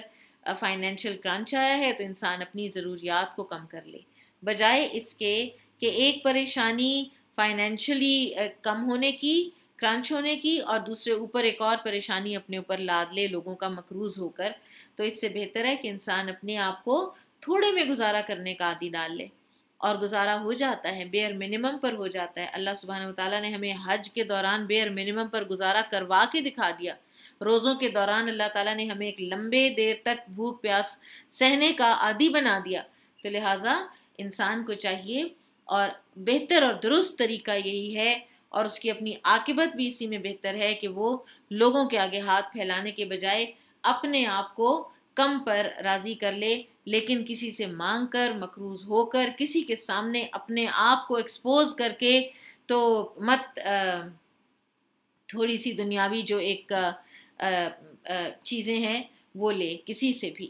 فائنینشیل کرنچ آیا ہے تو انسان اپنی ضروریات کو کم کر لے، بجائے اس کے کہ ایک پریشانی فائنینشلی کم ہونے کی، کرنچ ہونے کی، اور دوسرے اوپر ایک اور پریشانی اپنے اوپر لاد لے لوگوں کا مقروض ہو کر۔ تو اس سے بہتر ہے کہ انسان اپنے آپ کو تھوڑے میں گزارا کرنے کا عادی ڈال لے، اور گزارا ہو جاتا ہے، بیئر منیمم پر ہو جاتا ہے۔ اللہ سبحانہ وتعالیٰ نے ہمیں حج کے دوران بیئر منیمم پر گزارا کروا کے دکھا دیا، روزوں کے دوران اللہ تعالیٰ نے ہمیں ایک لمبے دیر تک بھوک پیاس سہنے کا عادی بنا دیا۔ تو لہٰذا انسان کو چاہیے، اور بہتر اور درست طریقہ یہی ہے، اور اس کی اپنی عاقبت بھی اسی میں بہتر ہے کہ وہ لوگوں کے آگے ہاتھ پھیلانے کے بجائے اپنے آپ کو کم پر راضی کر لے، لیکن کسی سے مانگ کر، مقروض ہو کر، کسی کے سامنے اپنے آپ کو ایکسپوز کر کے تو مت تھوڑی سی دنیاوی جو ایک چیزیں ہیں وہ لے کسی سے بھی۔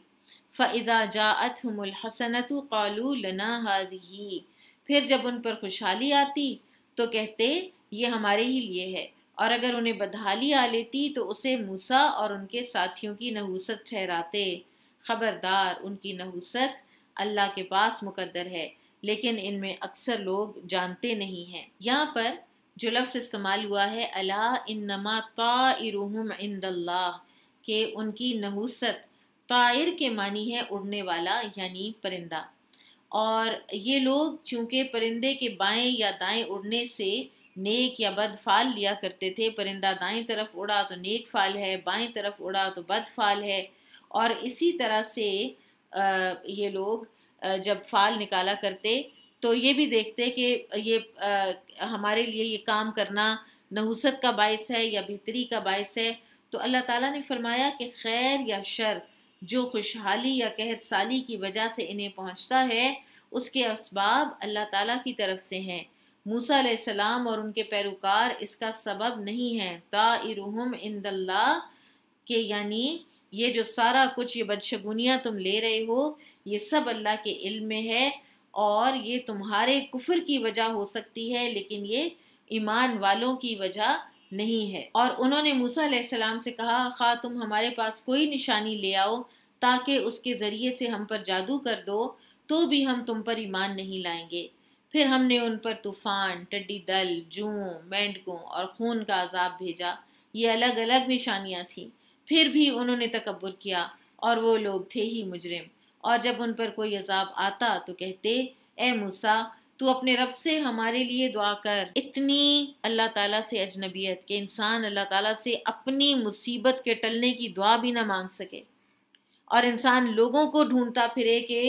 فَإِذَا جَاءَتْهُمُ الْحَسَنَةُ قَالُوا لَنَا هَٰذِهِ، پھر جب ان پر خوشحالی آتی تو کہتے یہ ہمارے ہی لیے ہے، اور اگر انہیں بدحالی آ لیتی تو اسے موسیٰ اور ان کے ساتھیوں کی نحوست ٹھہراتے۔ خبردار، ان کی نحوست اللہ کے پاس مقدر ہے، لیکن ان میں اکثر لوگ جانتے نہیں ہیں۔ یہاں پر جو لفظ استعمال ہوا ہے الا انما طائرهم عند اللہ، کہ ان کی نحوست طائر کے معنی ہے اڑنے والا، یعنی پرندہ، اور یہ لوگ چونکہ پرندے کے بائیں یا دائیں اڑنے سے نیک یا بد فعل لیا کرتے تھے، پرندہ دائیں طرف اڑا تو نیک فعل ہے، بائیں طرف اڑا تو بد فعل ہے، اور اسی طرح سے یہ لوگ جب فعل نکالا کرتے تو یہ بھی دیکھتے کہ یہ ہمارے لیے یہ کام کرنا نحوست کا باعث ہے یا بہتری کا باعث ہے۔ تو اللہ تعالیٰ نے فرمایا کہ خیر یا شر جو خوشحالی یا قحط سالی کی وجہ سے انہیں پہنچتا ہے اس کے اسباب اللہ تعالیٰ کی طرف سے ہیں، موسیٰ علیہ السلام اور ان کے پیروکار اس کا سبب نہیں ہیں۔ طائرہم عند اللہ، کہ یعنی یہ جو سارا کچھ یہ بدشگونیاں تم لے رہے ہو یہ سب اللہ کے علم میں ہے، اور یہ تمہارے کفر کی وجہ ہو سکتی ہے لیکن یہ ایمان والوں کی وجہ نہیں ہے۔ اور انہوں نے موسیٰ علیہ السلام سے کہا خواہ تم ہمارے پاس کوئی نشانی لے آؤ تاکہ اس کے ذریعے سے ہم پر جادو کر دو تو بھی ہم تم پر ایمان نہیں لائیں گے۔ پھر ہم نے ان پر طوفان، ٹڈی دل، جوؤں، مینڈکوں اور خون کا عذاب بھیجا، یہ الگ الگ نشانیاں تھیں، پھر بھی انہوں نے تکبر کیا اور وہ لوگ تھے ہی مجرم۔ اور جب ان پر کوئی عذاب آتا تو کہتے اے موسیٰ تو اپنے رب سے ہمارے لیے دعا کر۔ اتنی اللہ تعالیٰ سے اجنبیت کہ انسان اللہ تعالیٰ سے اپنی مصیبت کے ٹلنے کی دعا بھی نہ مانگ سکے، اور انسان لوگوں کو ڈھونڈتا پھرے کہ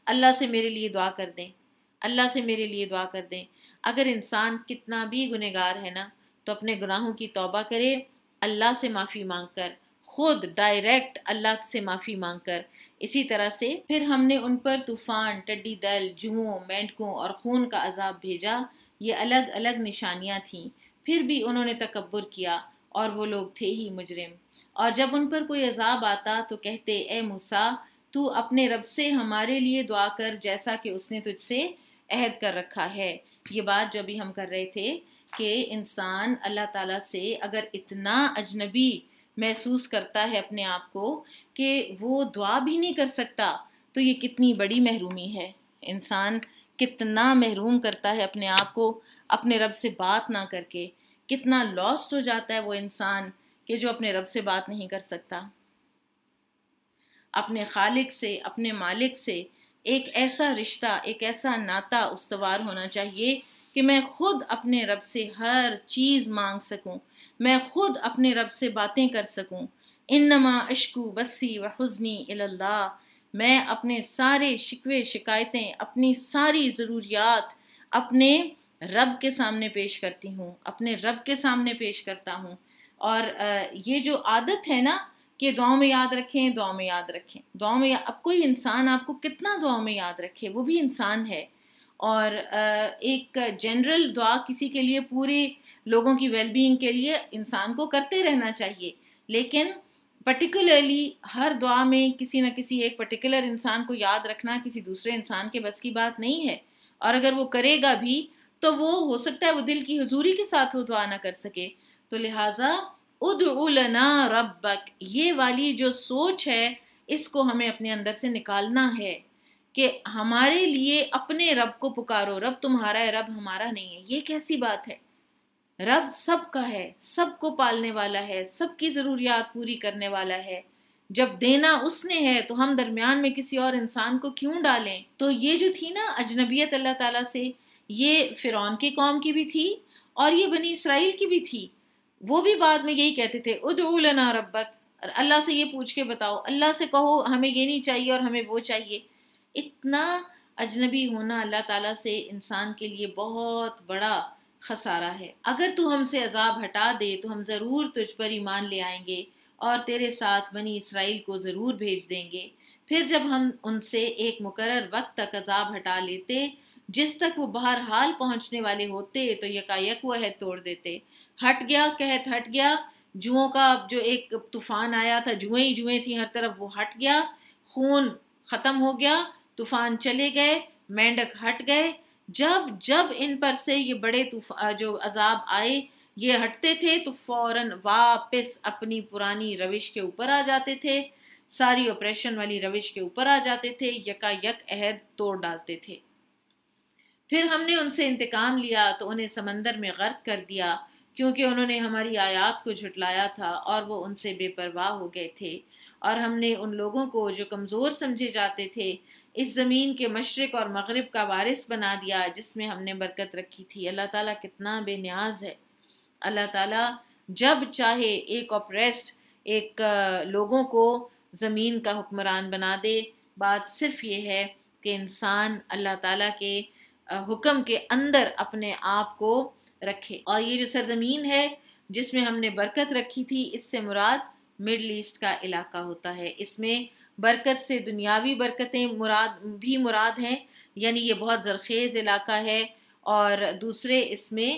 اللہ سے میرے لیے دعا کر دیں، اللہ سے میرے لیے دعا کر دیں۔ اگر انسان کتنا بھی گنہگار ہے نا تو اپنے گناہوں کی توبہ کرے، اللہ سے معافی مانگ کر، خود ڈائریکٹ اللہ سے معافی مانگ کر۔ اسی طرح سے پھر ہم نے ان پر طوفان، ٹڈی دل، جوؤں، مینڈکوں اور خون کا عذاب بھیجا، یہ الگ الگ نشانیاں تھیں، پھر بھی انہوں نے تکبر کیا اور وہ لوگ تھے ہی مجرم۔ اور جب ان پر کوئی عذاب آتا تو کہتے اے موسیٰ تو اپنے رب سے ہمارے لیے دعا کر جیسا کہ اس نے تجھ سے عہد کر رکھا ہے۔ یہ بات جو ابھی ہم کر رہے تھے کہ انسان اللہ تعالیٰ سے اگر اتنا اجنبی محسوس کرتا ہے اپنے آپ کو کہ وہ دعا بھی نہیں کر سکتا تو یہ کتنی بڑی محرومی ہے۔ انسان کتنا محروم کرتا ہے اپنے آپ کو اپنے رب سے بات نہ کر کے، کتنا لاسٹ ہو جاتا ہے وہ انسان کہ جو اپنے رب سے بات نہیں کر سکتا۔ اپنے خالق سے، اپنے مالک سے ایک ایسا رشتہ، ایک ایسا ناطہ استوار ہونا چاہیے کہ میں خود اپنے رب سے ہر چیز مانگ سکوں، میں خود اپنے رب سے باتیں کر سکوں۔ انما اشکو بثی و حزنی الی اللہ، میں اپنے سارے شکوے شکایتیں، اپنی ساری ضروریات اپنے رب کے سامنے پیش کرتی ہوں، اپنے رب کے سامنے پیش کرتا ہوں۔ اور یہ جو عادت ہے نا کہ دعاؤں میں یاد رکھیں، دعاؤں میں یاد رکھیں، دعاؤں میں اب کوئی انسان آپ کو کتنا دعاؤں میں یاد رکھے، وہ بھی انسان ہے۔ اور ایک جنرل دعا کسی کے لیے، پورے لوگوں کی ویل بینگ کے لیے انسان کو کرتے رہنا چاہیے، لیکن پرٹیکولرلی ہر دعا میں کسی نہ کسی ایک پرٹیکولر انسان کو یاد رکھنا کسی دوسرے انسان کے بس کی بات نہیں ہے، اور اگر وہ کرے گا بھی تو وہ ہو سکتا ہے وہ دل کی حضوری کے ساتھ وہ دعا نہ کر سکے۔ تو لہٰذا ادعو لنا ربک، یہ والی جو سوچ ہے اس کو ہمیں اپنے اندر سے نکالنا ہے کہ ہمارے لیے اپنے رب کو پکارو، رب تمہارا ہے، رب ہمارا نہیں ہے۔ یہ کیسی بات ہے؟ رب سب کا ہے، سب کو پالنے والا ہے، سب کی ضروریات پوری کرنے والا ہے۔ جب دینا اس نے ہے تو ہم درمیان میں کسی اور انسان کو کیوں ڈالیں؟ تو یہ جو تھی نا اجنبیت اللہ تعالیٰ سے، یہ فرعون کی قوم کی بھی تھی اور یہ بنی اسرائیل کی بھی تھی۔ وہ بھی بعد میں یہی کہتے تھے ادعو لنا ربک، اللہ سے یہ پوچھ کے بتاؤ، اللہ سے کہو ہمیں یہ نہیں چاہیے اور ہمیں وہ چاہیے۔ اتنا اجنبی ہونا اللہ تعالیٰ سے انسان کے لیے بہت بڑا خسارہ ہے۔ اگر تو ہم سے عذاب ہٹا دے تو ہم ضرور تجھ پر ایمان لے آئیں گے اور تیرے ساتھ بنی اسرائیل کو ضرور بھیج دیں گے۔ پھر جب ہم ان سے ایک مقرر وقت تک عذاب ہٹا لیتے جس تک وہ بہرحال پہنچنے والے ہوتے تو یکایک وہ عہد توڑ دیتے۔ ہٹ گیا، قحط ہٹ گیا، جوؤں کا جو ایک طوفان آیا تھا، جوئیں ہی جوئیں تھیں ہر طرف، وہ ہٹ گیا، خون ختم ہو گیا، طوفان چلے گئے، مینڈک ہٹ گئے۔ جب ان پر سے یہ بڑے جو عذاب آئے یہ ہٹتے تھے تو فوراً واپس اپنی پرانی روش کے اوپر آ جاتے تھے، ساری آپریشن والی روش کے اوپر آ جاتے تھے، یکا یک عہد توڑ ڈالتے تھے۔ پھر ہم نے ان سے انتقام لیا تو انہیں سمندر میں غرق کر دیا، کیونکہ انہوں نے ہماری آیات کو جھٹلایا تھا اور وہ ان سے بے پرواہ ہو گئے تھے۔ اور ہم نے ان لوگوں کو جو کمزور سمجھے جاتے تھے اس زمین کے مشرق اور مغرب کا وارث بنا دیا جس میں ہم نے برکت رکھی تھی۔ اللہ تعالیٰ کتنا بے نیاز ہے۔ اللہ تعالیٰ جب چاہے ایک اپریسڈ ایک لوگوں کو زمین کا حکمران بنا دے، بات صرف یہ ہے کہ انسان اللہ تعالیٰ کے حکم کے اندر اپنے آپ کو رکھے۔ اور یہ جو سرزمین ہے جس میں ہم نے برکت رکھی تھی، اس سے مراد مڈل ایسٹ کا علاقہ ہوتا ہے۔ اس میں برکت سے دنیاوی برکتیں مراد ہیں، یعنی یہ بہت زرخیز علاقہ ہے، اور دوسرے اس میں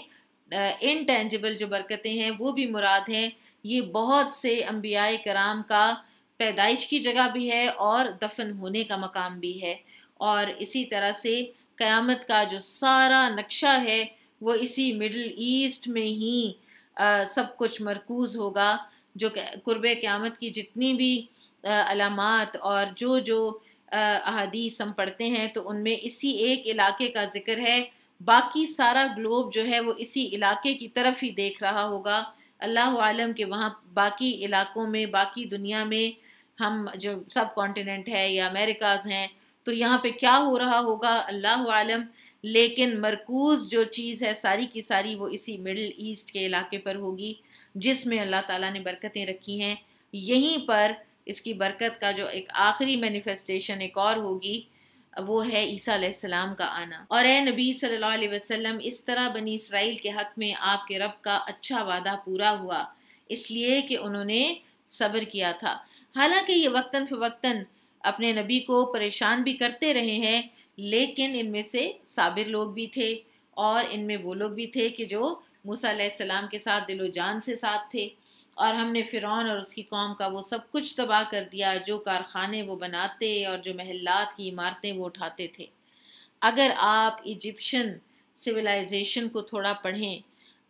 انٹینجبل جو برکتیں ہیں وہ بھی مراد ہیں، یہ بہت سے انبیاء کرام کا پیدائش کی جگہ بھی ہے اور دفن ہونے کا مقام بھی ہے، اور اسی طرح سے قیامت کا جو سارا نقشہ ہے وہ اسی مڈل ایسٹ میں ہی سب کچھ مرکوز ہوگا۔ جو قرب قیامت کی جتنی بھی علامات اور جو احادیث ہم پڑھتے ہیں تو ان میں اسی ایک علاقے کا ذکر ہے، باقی سارا گلوب جو ہے وہ اسی علاقے کی طرف ہی دیکھ رہا ہوگا۔ اللہ عالم کہ وہاں باقی علاقوں میں، باقی دنیا میں، ہم جو سب کانٹیننٹ ہے یا امریکاز ہیں تو یہاں پہ کیا ہو رہا ہوگا اللہ عالم، لیکن مرکوز جو چیز ہے ساری کی ساری وہ اسی مڈل ایسٹ کے علاقے پر ہوگی، جس میں اللہ تعالیٰ نے برکتیں رکھی ہیں۔ یہیں پر اس کی برکت کا جو ایک آخری مینیفیسٹیشن ایک اور ہوگی، وہ ہے عیسیٰ علیہ السلام کا آنا۔ اور اے نبی صلی اللہ علیہ وسلم، اس طرح بنی اسرائیل کے حق میں آپ کے رب کا اچھا وعدہ پورا ہوا، اس لیے کہ انہوں نے صبر کیا تھا۔ حالانکہ یہ وقتاً فوقتاً اپنے نبی کو پریشان بھی کرتے رہے ہیں، لیکن ان میں سے صابر لوگ بھی تھے، اور ان میں وہ لوگ بھی تھے کہ جو موسیٰ علیہ السلام کے ساتھ دل و جان سے ساتھ تھے۔ اور ہم نے فرعون اور اس کی قوم کا وہ سب کچھ تباہ کر دیا، جو کارخانے وہ بناتے اور جو محلات کی عمارتیں وہ اٹھاتے تھے۔ اگر آپ ایجپشن سویلائزیشن کو تھوڑا پڑھیں،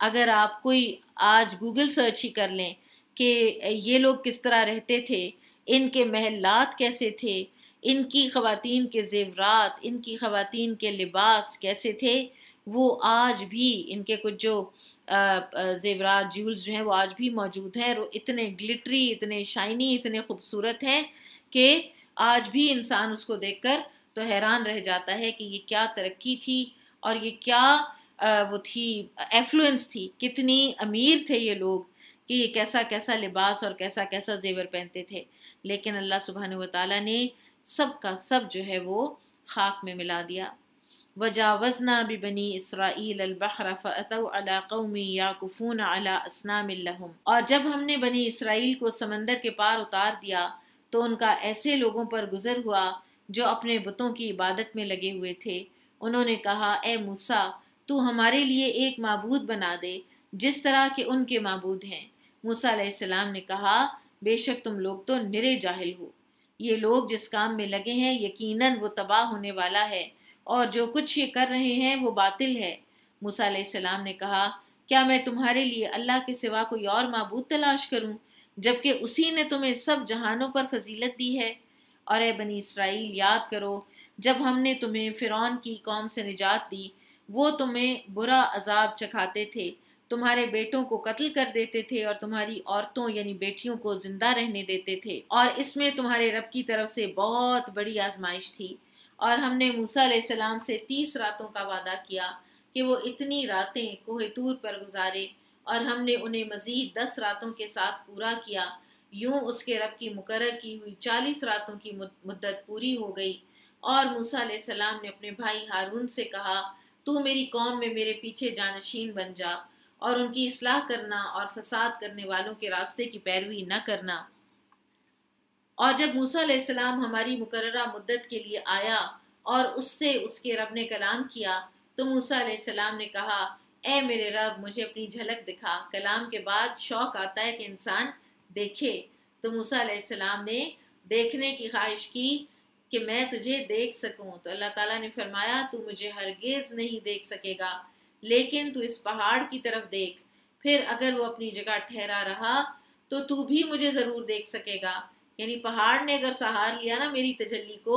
اگر آپ کوئی آج گوگل سرچ ہی کر لیں کہ یہ لوگ کس طرح رہتے تھے، ان کے محلات کیسے تھے، ان کی خواتین کے زیورات، ان کی خواتین کے لباس کیسے تھے، وہ آج بھی ان کے کچھ جو زیورات جیولز جو ہیں وہ آج بھی موجود ہیں، اتنے گلٹری، اتنے شائنی، اتنے خوبصورت ہیں کہ آج بھی انسان اس کو دیکھ کر تو حیران رہ جاتا ہے کہ یہ کیا ترقی تھی اور یہ کیا وہ تھی ایفلوئنس تھی، کتنی امیر تھے یہ لوگ کہ یہ کیسا کیسا لباس اور کیسا کیسا زیور پہنتے تھے۔ لیکن اللہ سبحانہ وتعالیٰ نے سب کا سب جو ہے وہ خاک میں ملا دیا۔ وَجَاوَزْنَا بِبَنِي إِسْرَائِيلَ الْبَحْرَ فَأَتَوْا عَلَىٰ قَوْمٍ يَعْكُفُونَ عَلَىٰ أَصْنَامٍ لَهُمْ، اور جب ہم نے بنی اسرائیل کو سمندر کے پار اتار دیا تو ان کا ایسے لوگوں پر گزر ہوا جو اپنے بتوں کی عبادت میں لگے ہوئے تھے۔ انہوں نے کہا، اے موسیٰ، تو ہمارے لیے ایک معبود بنا دے جس طرح کہ ان کے معبود ہیں۔ موسیٰ علیہ السلام نے کہا، بے شک تم لوگ تو نرے جاہل ہو، یہ لوگ جس کام میں لگے ہیں یقیناً وہ تباہ ہونے والا ہے، اور جو کچھ یہ کر رہے ہیں وہ باطل ہے۔ موسیٰ علیہ السلام نے کہا، کیا میں تمہارے لیے اللہ کے سوا کوئی اور معبود تلاش کروں جبکہ اسی نے تمہیں سب جہانوں پر فضیلت دی ہے؟ اور اے بنی اسرائیل، یاد کرو جب ہم نے تمہیں فرعون کی قوم سے نجات دی، وہ تمہیں برا عذاب چکھاتے تھے، تمہارے بیٹوں کو قتل کر دیتے تھے اور تمہاری عورتوں یعنی بیٹیوں کو زندہ رہنے دیتے تھے، اور اس میں تمہارے رب کی طرف سے بہت بڑی آزمائش تھی۔ اور ہم نے موسیٰ علیہ السلام سے 30 راتوں کا وعدہ کیا کہ وہ اتنی راتیں کوہ طور پر گزارے، اور ہم نے انہیں مزید 10 راتوں کے ساتھ پورا کیا۔ یوں اس کے رب کی مقرر کی ہوئی 40 راتوں کی مدت پوری ہو گئی۔ اور موسیٰ علیہ السلام نے اپنے بھائی ہارون سے کہا، تو میری قوم میں میرے پیچھے جانشین بن جا اور ان کی اصلاح کرنا اور فساد کرنے والوں کے راستے کی پیروی نہ کرنا۔ اور جب موسیٰ علیہ السلام ہماری مقررہ مدت کے لیے آیا اور اس سے اس کے رب نے کلام کیا تو موسیٰ علیہ السلام نے کہا، اے میرے رب، مجھے اپنی جھلک دکھا۔ کلام کے بعد شوق آتا ہے کہ انسان دیکھے، تو موسیٰ علیہ السلام نے دیکھنے کی خواہش کی کہ میں تجھے دیکھ سکوں، تو اللہ تعالیٰ نے فرمایا، تو مجھے ہرگز نہیں دیکھ سکے گا، لیکن تو اس پہاڑ کی طرف دیکھ، پھر اگر وہ اپنی جگہ ٹھہرا رہا تو بھی مجھے ضرور دیکھ سکے گا۔ یعنی پہاڑ نے اگر سہار لیا نا میری تجلی کو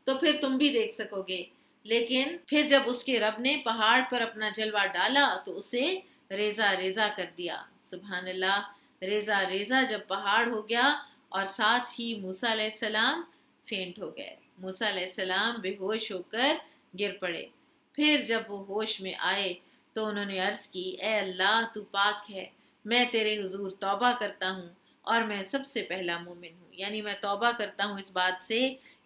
تو پھر تم بھی دیکھ سکو گے۔ لیکن پھر جب اس کے رب نے پہاڑ پر اپنا جلوہ ڈالا تو اسے ریزہ ریزہ کر دیا۔ سبحان اللہ، ریزہ ریزہ جب پہاڑ ہو گیا اور ساتھ ہی موسیٰ علیہ السلام فینٹ ہو گئے، موسیٰ علیہ السلام بے ہوش ہو کر گر پڑے۔ پھر جب وہ ہوش میں آئے تو انہوں نے عرض کی، اے اللہ، تو پاک ہے، میں تیرے حضور توبہ کرتا ہوں اور میں سب سے پہلا مومن ہوں۔ یعنی میں توبہ کرتا ہوں اس بات سے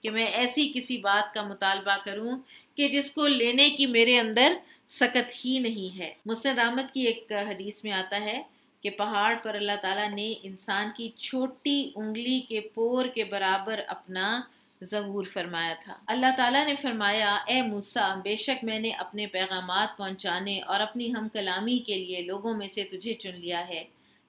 کہ میں ایسی کسی بات کا مطالبہ کروں کہ جس کو لینے کی میرے اندر سکت ہی نہیں ہے۔ مسند احمد کی ایک حدیث میں آتا ہے کہ پہاڑ پر اللہ تعالیٰ نے انسان کی چھوٹی انگلی کے پور کے برابر اپنا ظہور فرمایا تھا۔ اللہ تعالیٰ نے فرمایا، اے موسیٰ، بے شک میں نے اپنے پیغامات پہنچانے اور اپنی ہم کلامی کے لیے لوگوں میں سے تجھے چن لیا ہے۔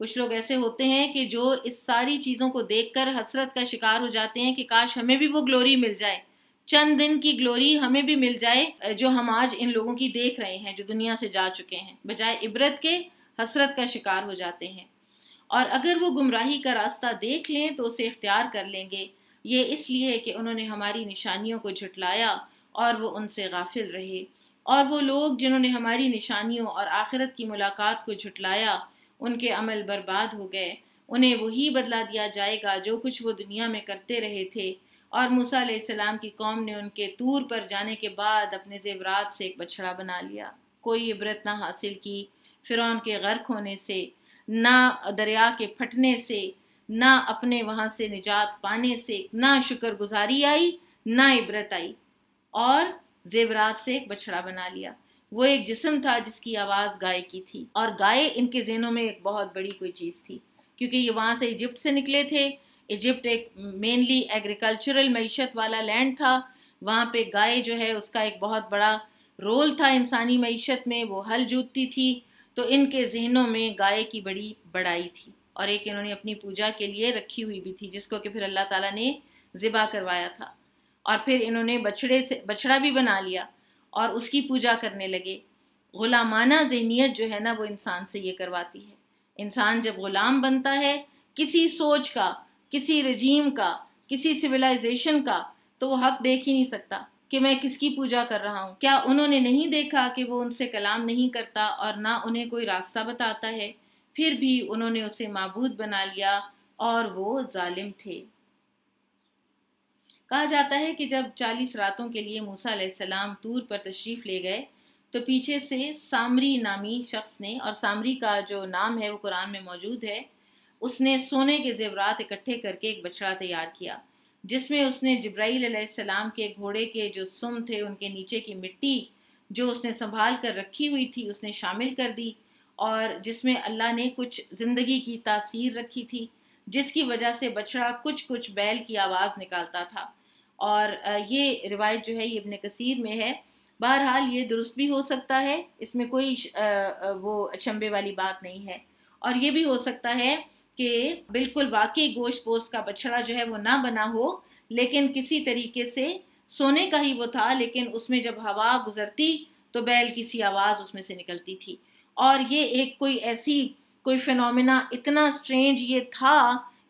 کچھ لوگ ایسے ہوتے ہیں کہ جو اس ساری چیزوں کو دیکھ کر حسرت کا شکار ہو جاتے ہیں کہ کاش ہمیں بھی وہ گلوری مل جائے، چند دن کی گلوری ہمیں بھی مل جائے جو ہم آج ان لوگوں کی دیکھ رہے ہیں جو دنیا سے جا چکے ہیں، بجائے عبرت کے حسرت کا شکار ہو جاتے ہیں۔ اور اگر وہ گمراہی کا راستہ دیکھ لیں تو اسے اختیار کر لیں گے، یہ اس لیے کہ انہوں نے ہماری نشانیوں کو جھٹلایا اور وہ ان سے غافل رہے۔ اور وہ لوگ جنہوں نے ہماری نشانیوں اور آخرت کی ملاقات کو جھٹلایا، ان کے عمل برباد ہو گئے، انہیں وہی بدلہ دیا جائے گا جو کچھ وہ دنیا میں کرتے رہے تھے۔ اور موسیٰ علیہ السلام کی قوم نے ان کے طور پر جانے کے بعد اپنے زیورات سے ایک بچڑا بنا لیا، کوئی عبرت نہ حاصل کی فرعون کے غرق ہونے سے، نہ دریا کے پھٹنے سے، نہ اپنے وہاں سے نجات پانے سے، نہ شکر گزاری آئی، نہ عبرت آئی، اور زیورات سے ایک بچڑا بنا لیا۔ وہ ایک جسم تھا جس کی آواز گائے کی تھی، اور گائے ان کے ذہنوں میں ایک بہت بڑی کوئی چیز تھی، کیونکہ یہ وہاں سے ایجپٹ سے نکلے تھے۔ ایجپٹ ایک مینلی ایگریکلچرل معیشت والا لینڈ تھا، وہاں پہ گائے جو ہے اس کا ایک بہت بڑا رول تھا انسانی معیشت میں، وہ ہل جوتتی تھی، تو ان کے ذہنوں میں گائے کی بڑی بڑائی تھی، اور ایک انہوں نے اپنی پوجا کے لیے رکھی ہوئی بھی تھی جس کو کہ پھر اللہ تعالیٰ نے ذبح کروایا تھا، اور پھر انہوں نے بچڑا بھی بنا لیا اور اس کی پوجا کرنے لگے۔ غلامانہ ذہنیت جو ہے نا وہ انسان سے یہ کرواتی ہے۔ انسان جب غلام بنتا ہے کسی سوچ کا، کسی رجیم کا، کسی سویلائزیشن کا، تو وہ حق دیکھ ہی نہیں سکتا کہ میں کس کی پوجا کر رہا ہوں۔ کیا انہوں نے نہیں دیکھا کہ وہ ان سے کلام نہیں کرتا اور نہ انہیں کوئی راستہ بتاتا ہے؟ پھر بھی انہوں نے اسے معبود بنا لیا اور وہ ظالم تھے۔ کہا جاتا ہے کہ جب 40 راتوں کے لیے موسیٰ علیہ السلام طور پر تشریف لے گئے تو پیچھے سے سامری نامی شخص نے، اور سامری کا جو نام ہے وہ قرآن میں موجود ہے، اس نے سونے کے زیورات اکٹھے کر کے ایک بچڑا تیار کیا، جس میں اس نے جبرائیل علیہ السلام کے گھوڑے کے جو سم تھے ان کے نیچے کی مٹی جو اس نے سنبھال کر رکھی ہوئی تھی اس نے شامل کر دی، اور جس میں اللہ نے کچھ زندگی کی تاثیر رکھی تھی، جس کی وجہ سے بچڑا کچھ بیل کی آواز نکالتا تھا۔ اور یہ روایت جو ہے یہ ابن کثیر میں ہے۔ بہرحال یہ درست بھی ہو سکتا ہے، اس میں کوئی وہ اچنبے والی بات نہیں ہے، اور یہ بھی ہو سکتا ہے کہ بالکل واقعی گوشت پوست کا بچڑا جو ہے وہ نہ بنا ہو، لیکن کسی طریقے سے سونے کا ہی وہ تھا، لیکن اس میں جب ہوا گزرتی تو بیل کی سی آواز اس میں سے نکلتی تھی۔ اور یہ ایک کوئی فینومینا اتنا سٹرینج یہ تھا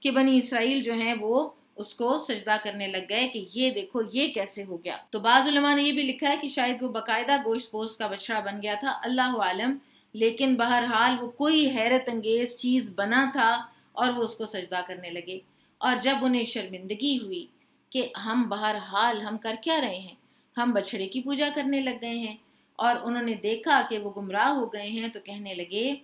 کہ بنی اسرائیل جو ہیں وہ اس کو سجدہ کرنے لگ گئے کہ یہ دیکھو یہ کیسے ہو گیا۔ تو بعض علماء نے یہ بھی لکھا ہے کہ شاید وہ باقاعدہ گوشت پوست کا بچڑا بن گیا تھا، اللہ عالم، لیکن بہرحال وہ کوئی حیرت انگیز چیز بنا تھا اور وہ اس کو سجدہ کرنے لگے۔ اور جب انہیں شرمندگی ہوئی کہ ہم بہرحال ہم کر کیا رہے ہیں، ہم بچڑے کی پوجا کرنے لگ گئے ہیں، اور انہوں نے دیکھا کہ وہ گمراہ ہو گئے ہیں، تو کہنے لگے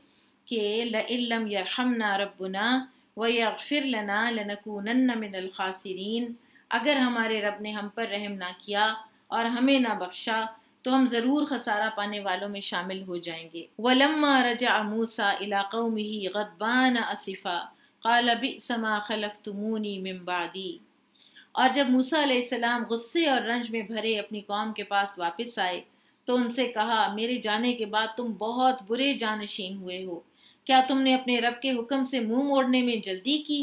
کہ لَإِن لَّمْ يَرْحَمْنَا رَبُّنَا وَيَغْفِرْ لَنَا لَنَكُونَنَّ مِنَ الْخَاسِرِينَ، اگر ہمارے رب نے ہم پر رحم نہ کیا اور ہمیں نہ بخشا تو ہم ضرور خسارہ پانے والوں میں شامل ہو جائیں گے۔ وَلَمَّا رَجَعَ مُوسَىٰ إِلَىٰ قَوْمِهِ غَضْبَانَ أَسِفًا قَالَ بِئْسَ مَا خَلَفْتُمُونِي مِن بَعْدِي، اور جب موسیٰ علیہ السلام غصے اور رنج میں بھرے اپنی قوم کے پاس واپس آئے تو ان سے کہا، میرے جانے کے بعد تم بہت برے جانشین ہوئے ہو، کیا تم نے اپنے رب کے حکم سے منہ موڑنے میں جلدی کی؟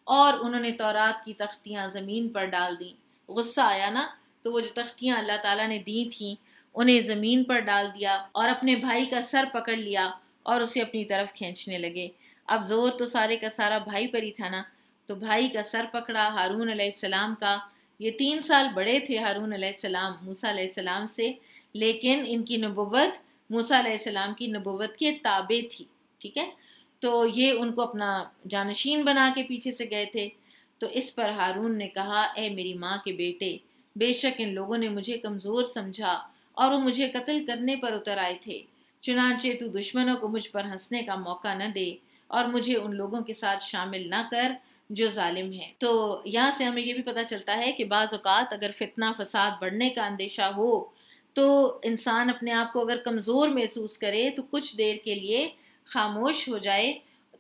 اور انہوں نے تورات کی تختیاں زمین پر ڈال دیں۔ غصہ آیا نا تو وہ جو تختیاں اللہ تعالیٰ نے دی تھیں انہیں زمین پر ڈال دیا، اور اپنے بھائی کا سر پکڑ لیا اور اسے اپنی طرف کھینچنے لگے۔ اب زور تو سارے کا سارا بھائی پر ہی تھا نا، تو بھائی کا سر پکڑا ہارون علیہ السلام کا۔ یہ 3 سال بڑے تھے ہارون علیہ السلام موسیٰ علیہ السلام سے، لیکن ان کی نبوت موسیٰ علیہ السلام کی نبوت کے تابع تھی، ٹھیک ہے؟ تو یہ ان کو اپنا جانشین بنا کے پیچھے سے گئے تھے۔ تو اس پر ہارون نے کہا، اے میری ماں کے بیٹے، بے شک ان لوگوں نے مجھے کمزور سمجھا اور وہ مجھے قتل کرنے پر اتر آئے تھے، چنانچہ تو دشمنوں کو مجھ پر ہنسنے کا موقع نہ دے اور مجھے ان لوگوں کے ساتھ شامل نہ کر جو ظالم ہیں۔ تو یہاں سے ہمیں یہ بھی پتہ چلتا ہے کہ بعض اوقات اگر فتنہ فساد بڑھنے کا اندیشہ ہو تو انسان اپنے آپ کو اگر کمزور محسوس کرے تو کچھ دیر کے لیے خاموش ہو جائے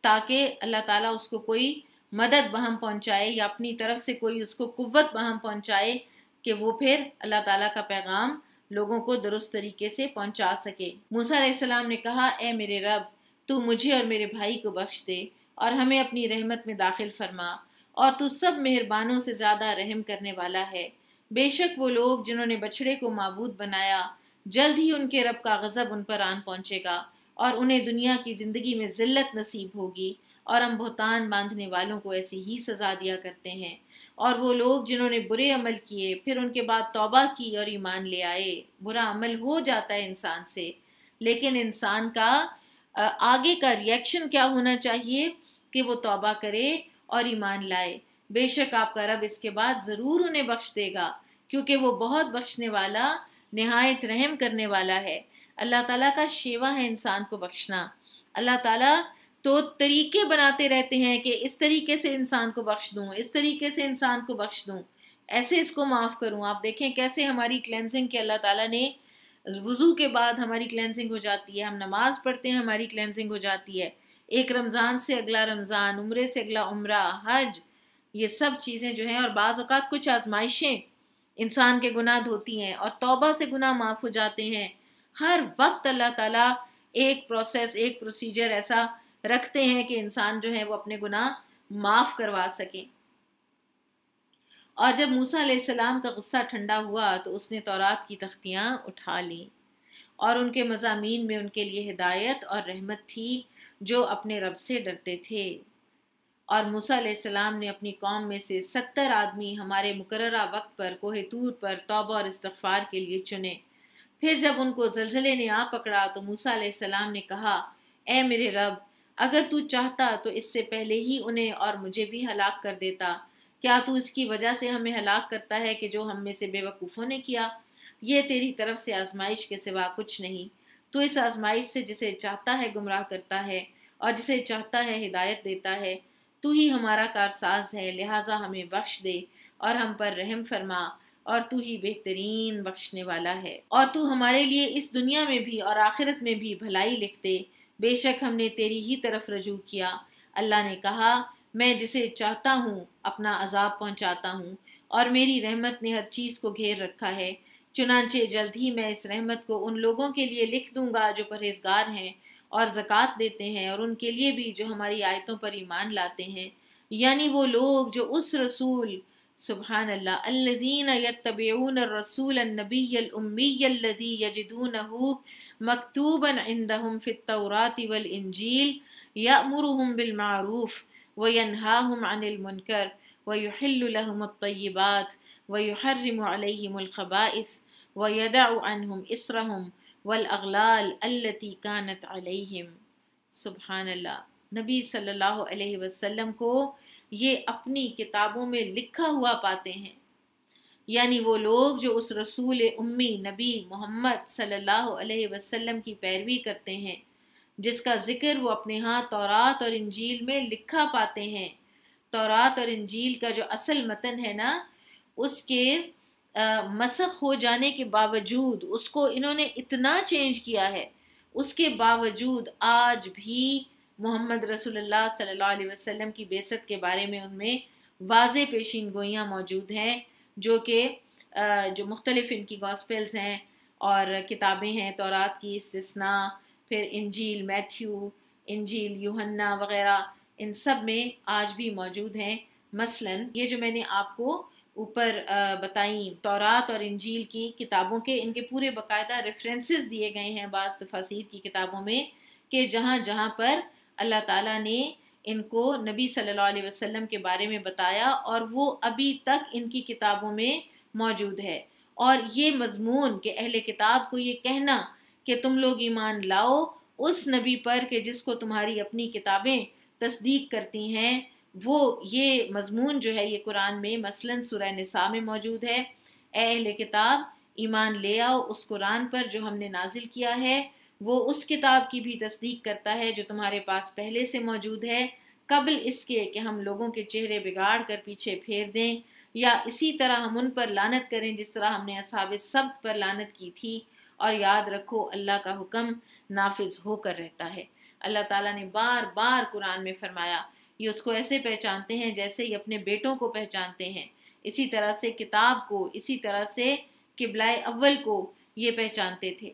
تاکہ اللہ تعالیٰ اس کو کوئی مدد بہم پہنچائے یا اپنی طرف سے کوئی اس کو قوت بہم پہنچائے کہ وہ پھر اللہ تعالیٰ کا پیغام لوگوں کو درست طریقے سے پہنچا سکے۔ موسیٰ علیہ السلام نے کہا، اے میرے رب، تو مجھے اور میرے بھائی کو بخش دے، اور ہمیں اپنی رحمت میں داخل فرما، اور تو سب مہربانوں سے زیادہ رحم کرنے والا ہے۔ بے شک وہ لوگ جنہوں نے بچڑے کو معبود بنایا، جلد ہی ان کے رب کا غضب ان پر آن پہنچے گا، اور انہیں دنیا کی زندگی میں ذلت نصیب ہوگی، اور ہم بہتان باندھنے والوں کو ایسی ہی سزا دیا کرتے ہیں۔ اور وہ لوگ جنہوں نے برے عمل کیے پھر ان کے بعد توبہ کی اور ایمان لے آئے۔ برا عمل ہو جاتا ہے انسان سے، لیکن انسان کا آگے کا ریئیکشن کیا ہونا چاہیے کہ وہ توبہ کرے اور ایمان لائے۔ بے شک آپ کا رب اس کے بعد ضرور انہیں بخش دے گا، کیونکہ وہ بہت بخشنے والا، نہایت رحم کرنے والا ہے۔ اللہ تعالیٰ کا شیوا ہے انسان کو بخشنا۔ اللہ تعالیٰ تو طریقے بناتے رہتے ہیں کہ اس طریقے سے انسان کو بخش دوں، اس طریقے سے انسان کو بخش دوں، ایسے اس کو معاف کروں۔ آپ دیکھیں کیسے ہماری کلینزنگ کے اللہ تعالیٰ نے، وضو کے بعد ہماری کلینزنگ ہو جاتی ہے، ہم نماز پڑھتے ہیں ہماری کلینزنگ ہو جاتی ہے، ایک رمضان سے اگلا رمضان، عمرے سے اگلا عمرہ، حج، یہ سب چیزیں جو ہیں، اور بعض اوقات کچھ آزمائشیں انسان کے گناہ دھوتی ہیں اور توبہ سے گناہ معاف ہو جاتے ہیں۔ ہر وقت اللہ تعالیٰ ایک پروسیس، ایک پروسیجر ایسا رکھتے ہیں کہ انسان جو ہے وہ اپنے گناہ معاف کروا سکے۔ اور جب موسیٰ علیہ السلام کا غصہ ٹھنڈا ہوا تو اس نے تورات کی تختیاں اٹھا لیں، اور ان کے مضامین میں ان کے لیے ہدایت اور رحمت تھی جو اپنے رب سے ڈرتے تھے۔ اور موسیٰ علیہ السلام نے اپنی قوم میں سے 70 آدمی ہمارے مقررہ وقت پر کوہ طور پر توبہ اور استغفار کے لیے چنے۔ پھر جب ان کو زلزلے نے آ پکڑا تو موسیٰ علیہ السلام نے کہا، اے میرے رب، اگر تو چاہتا تو اس سے پہلے ہی انہیں اور مجھے بھی ہلاک کر دیتا۔ کیا تو اس کی وجہ سے ہمیں ہلاک کرتا ہے کہ جو ہم میں سے بے وقوفوں نے کیا؟ یہ تیری طرف سے آزمائش کے سوا کچھ نہیں۔ تو اس آزمائش سے جسے چاہتا ہے گمراہ کرتا ہے، اور جسے چاہتا ہے ہدایت دیتا ہے۔ تو ہی ہمارا کارساز ہے، لہٰذا ہمیں بخش دے اور ہم پر رحم فرما، اور تو ہی بہترین بخشنے والا ہے۔ اور تو ہمارے لیے اس دنیا میں بھی اور آخرت میں بھی بھلائی لکھ دے، بے شک ہم نے تیری ہی طرف رجوع کیا۔ اللہ نے کہا، میں جسے چاہتا ہوں اپنا عذاب پہنچاتا ہوں، اور میری رحمت نے ہر چیز کو گھیر رکھا ہے۔ چنانچہ جلد ہی میں اس رحمت کو ان لوگوں کے لیے لکھ دوں گا جو پرہیزگار ہیں اور زکوٰۃ دیتے ہیں، اور ان کے لیے بھی جو ہماری آیتوں پر ایمان لاتے ہیں، یعنی وہ لوگ جو اس رسول، سبحان اللہ، الذین یتبعون الرسول النبی الامی الذی یجدونہ مکتوبا عندہم فی التوراۃ والانجیل یأمرہم بالمعروف وینہاہم عن المنکر ویحل لہم الطیبات ویحرم علیہم الخبائث ویدع عنہم اسرہم والاغلال التي كانت علیہم۔ سبحان اللہ، نبی صلی اللہ علیہ وسلم کو یہ اپنی کتابوں میں لکھا ہوا پاتے ہیں، یعنی وہ لوگ جو اس رسول امی نبی محمد صلی اللہ علیہ وسلم کی پیروی کرتے ہیں، جس کا ذکر وہ اپنے ہاں تورات اور انجیل میں لکھا پاتے ہیں۔ تورات اور انجیل کا جو اصل متن ہے نا، اس کے مسخ ہو جانے کے باوجود اس کو انہوں نے اتنا چینج کیا ہے، اس کے باوجود آج بھی محمد رسول اللہ صلی اللہ علیہ وسلم کی بعثت کے بارے میں ان میں واضح پیشین گوئیاں موجود ہیں، جو کہ جو مختلف ان کی گاسپلز ہیں اور کتابیں ہیں، تورات کی استثناء، پھر انجیل میتھیو، انجیل یوحنا وغیرہ، ان سب میں آج بھی موجود ہیں۔ مثلاً یہ جو میں نے آپ کو اوپر بتائیں تورات اور انجیل کی کتابوں کے، ان کے پورے باقاعدہ ریفرنسز دیے گئے ہیں بعض تفاسیر کی کتابوں میں، کہ جہاں جہاں پر اللہ تعالیٰ نے ان کو نبی صلی اللہ علیہ وسلم کے بارے میں بتایا، اور وہ ابھی تک ان کی کتابوں میں موجود ہے۔ اور یہ مضمون کہ اہل کتاب کو یہ کہنا کہ تم لوگ ایمان لاؤ اس نبی پر کہ جس کو تمہاری اپنی کتابیں تصدیق کرتی ہیں، وہ یہ مضمون جو ہے یہ قرآن میں مثلاً سورہ نساء میں موجود ہے۔ اے اہل کتاب، ایمان لے آؤ اس قرآن پر جو ہم نے نازل کیا ہے، وہ اس کتاب کی بھی تصدیق کرتا ہے جو تمہارے پاس پہلے سے موجود ہے، قبل اس کے کہ ہم لوگوں کے چہرے بگاڑ کر پیچھے پھیر دیں، یا اسی طرح ہم ان پر لعنت کریں جس طرح ہم نے اصحاب السبت پر لعنت کی تھی۔ اور یاد رکھو اللہ کا حکم نافذ ہو کر رہتا ہے۔ اللہ تعالیٰ نے بار بار قرآن میں فرمایا، یہ اس کو ایسے پہچانتے ہیں جیسے یہ اپنے بیٹوں کو پہچانتے ہیں، اسی طرح سے کتاب کو، اسی طرح سے قبلہ اول کو یہ پہچانتے تھے۔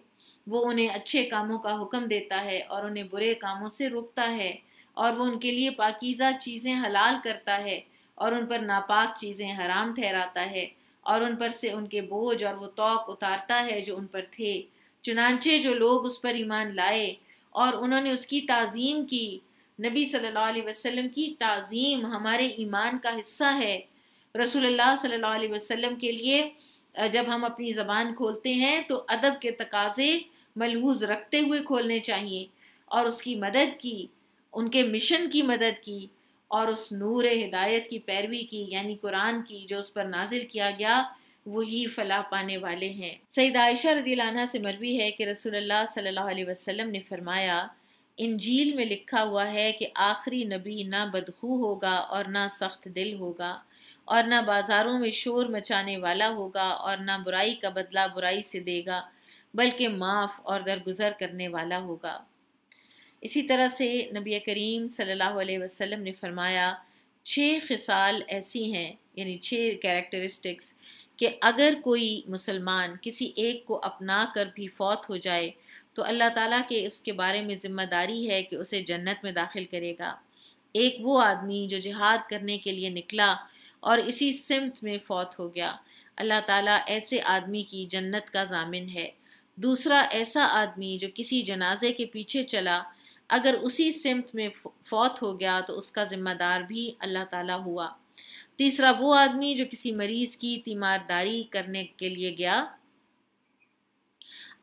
وہ انہیں اچھے کاموں کا حکم دیتا ہے اور انہیں برے کاموں سے روکتا ہے، اور وہ ان کے لیے پاکیزہ چیزیں حلال کرتا ہے اور ان پر ناپاک چیزیں حرام ٹھہراتا ہے، اور ان پر سے ان کے بوجھ اور وہ طوق اتارتا ہے جو ان پر تھے۔ چنانچہ جو لوگ اس پر ایمان لائے اور انہوں نے اس کی تعظیم کی، نبی صلی اللہ علیہ وسلم کی تعظیم ہمارے ایمان کا حصہ ہے۔ رسول اللہ صلی اللہ علیہ وسلم کے لیے جب ہم اپنی زبان کھولتے ہیں تو ادب کے تقاضے ملحوظ رکھتے ہوئے کھولنے چاہیے، اور اس کی مدد کی، ان کے مشن کی مدد کی، اور اس نور ہدایت کی پیروی کی، یعنی قرآن کی جو اس پر نازل کیا گیا، وہی فلاح پانے والے ہیں۔ سیدہ عائشہ رضی اللہ عنہا سے مروی ہے کہ رسول اللہ صلی اللہ علیہ وسلم نے فرمایا، انجیل میں لکھا ہوا ہے کہ آخری نبی نہ بدخو ہوگا اور نہ سخت دل ہوگا، اور نہ بازاروں میں شور مچانے والا ہوگا، اور نہ برائی کا بدلہ برائی سے دے گا، بلکہ معاف اور درگزر کرنے والا ہوگا۔ اسی طرح سے نبی کریم صلی اللہ علیہ وسلم نے فرمایا، 6 خصال ایسی ہیں، یعنی 6 کیریکٹرسٹکس، کہ اگر کوئی مسلمان کسی ایک کو اپنا کر بھی فوت ہو جائے تو اللہ تعالیٰ کے اس کے بارے میں ذمہ داری ہے کہ اسے جنت میں داخل کرے گا۔ ایک وہ آدمی جو جہاد کرنے کے لیے نکلا اور اسی سمت میں فوت ہو گیا، اللہ تعالیٰ ایسے آدمی کی جنت کا ضامن ہے۔ دوسرا ایسا آدمی جو کسی جنازے کے پیچھے چلا، اگر اسی سمت میں فوت ہو گیا تو اس کا ذمہ دار بھی اللہ تعالیٰ ہوا۔ تیسرا وہ آدمی جو کسی مریض کی تیمارداری کرنے کے لیے گیا،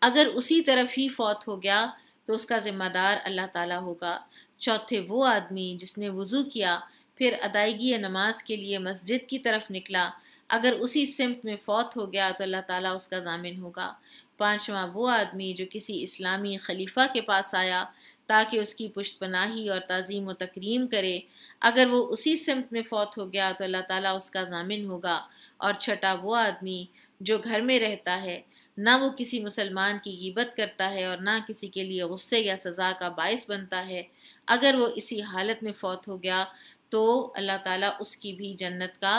اگر اسی طرف ہی فوت ہو گیا تو اس کا ذمہ دار اللہ تعالیٰ ہوگا۔ چوتھے وہ آدمی جس نے وضو کیا پھر ادائیگی نماز کے لیے مسجد کی طرف نکلا، اگر اسی سمت میں فوت ہو گیا تو اللہ تعالیٰ اس کا ضامن ہوگا۔ پانچواں وہ آدمی جو کسی اسلامی خلیفہ کے پاس آیا تاکہ اس کی پشت پناہی اور تعظیم و تکریم کرے، اگر وہ اسی سمت میں فوت ہو گیا تو اللہ تعالیٰ اس کا ضامن ہوگا۔ اور چھٹا وہ آدمی جو گھر میں رہتا ہے، نہ وہ کسی مسلمان کی غیبت کرتا ہے اور نہ کسی کے لیے غصے یا سزا کا باعث بنتا ہے، اگر وہ اسی حالت میں فوت ہو گیا تو اللہ تعالیٰ اس کی بھی جنت کا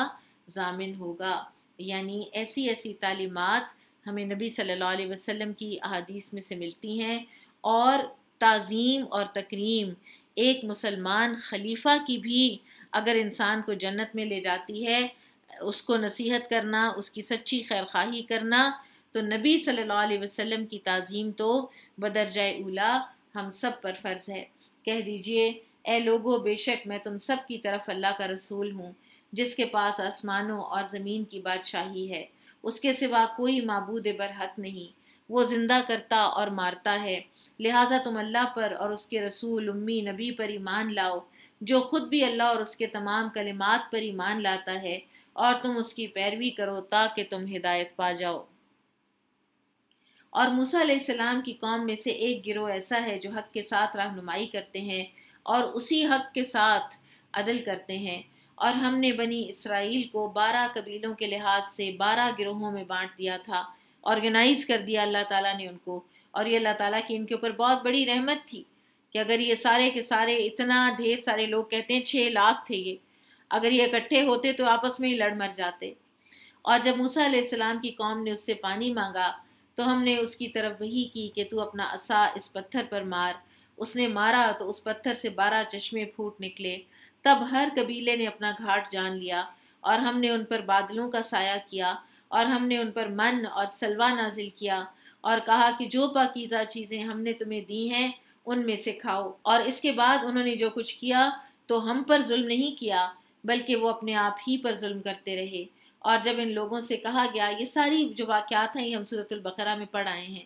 ضامن ہوگا۔ یعنی ایسی ایسی تعلیمات ہمیں نبی صلی اللہ علیہ وسلم کی احادیث میں سے ملتی ہیں، اور تعظیم اور تکریم ایک مسلمان خلیفہ کی بھی اگر انسان کو جنت میں لے جاتی ہے، اس کو نصیحت کرنا، اس کی سچی خیرخواہی کرنا، تو نبی صلی اللہ علیہ وسلم کی تعظیم تو بدرجہ اولیٰ ہم سب پر فرض ہے۔ کہہ دیجئے، اے لوگو، بے شک میں تم سب کی طرف اللہ کا رسول ہوں، جس کے پاس آسمانوں اور زمین کی بادشاہی ہے، اس کے سوا کوئی معبود برحق نہیں، وہ زندہ کرتا اور مارتا ہے، لہٰذا تم اللہ پر اور اس کے رسول امی نبی پر ایمان لاؤ، جو خود بھی اللہ اور اس کے تمام کلمات پر ایمان لاتا ہے، اور تم اس کی پیروی کرو تاکہ تم ہدایت پا جاؤ۔ اور موسیٰ علیہ السلام کی قوم میں سے ایک گروہ ایسا ہے جو حق کے ساتھ رہنمائی کرتے ہیں اور اسی حق کے ساتھ عدل کرتے ہیں، اور ہم نے بنی اسرائیل کو 12 قبیلوں کے لحاظ سے 12 گروہوں میں بانٹ دیا تھا، آرگنائز کر دیا اللہ تعالیٰ نے ان کو، اور یہ اللہ تعالیٰ کی ان کے اوپر بہت بڑی رحمت تھی کہ اگر یہ سارے کے سارے اتنا ڈھیر سارے لوگ، کہتے ہیں 6 لاکھ تھے یہ، اگر یہ اکٹھے ہوتے تو آپس میں ہی لڑ مر جاتے۔ اور جب موسیٰ علیہ السلام کی قوم نے اس سے پانی مانگا تو ہم نے اس کی طرف وحی کی کہ تو اپنا عصا اس پتھر پر مار، اس نے مارا تو اس پتھر سے 12 چشمے پھوٹ نکلے، تب ہر قبیلے نے اپنا گھاٹ جان لیا، اور ہم نے ان پر بادلوں کا سایہ کیا، اور ہم نے ان پر من اور سلوہ نازل کیا، اور کہا کہ جو پاکیزہ چیزیں ہم نے تمہیں دی ہیں ان میں سے کھاؤ۔ اور اس کے بعد انہوں نے جو کچھ کیا تو ہم پر ظلم نہیں کیا، بلکہ وہ اپنے آپ ہی پر ظلم کرتے رہے۔ اور جب ان لوگوں سے کہا گیا، یہ ساری جو واقعات ہیں یہ ہم سورۃ البقرہ میں پڑھ آئے ہیں،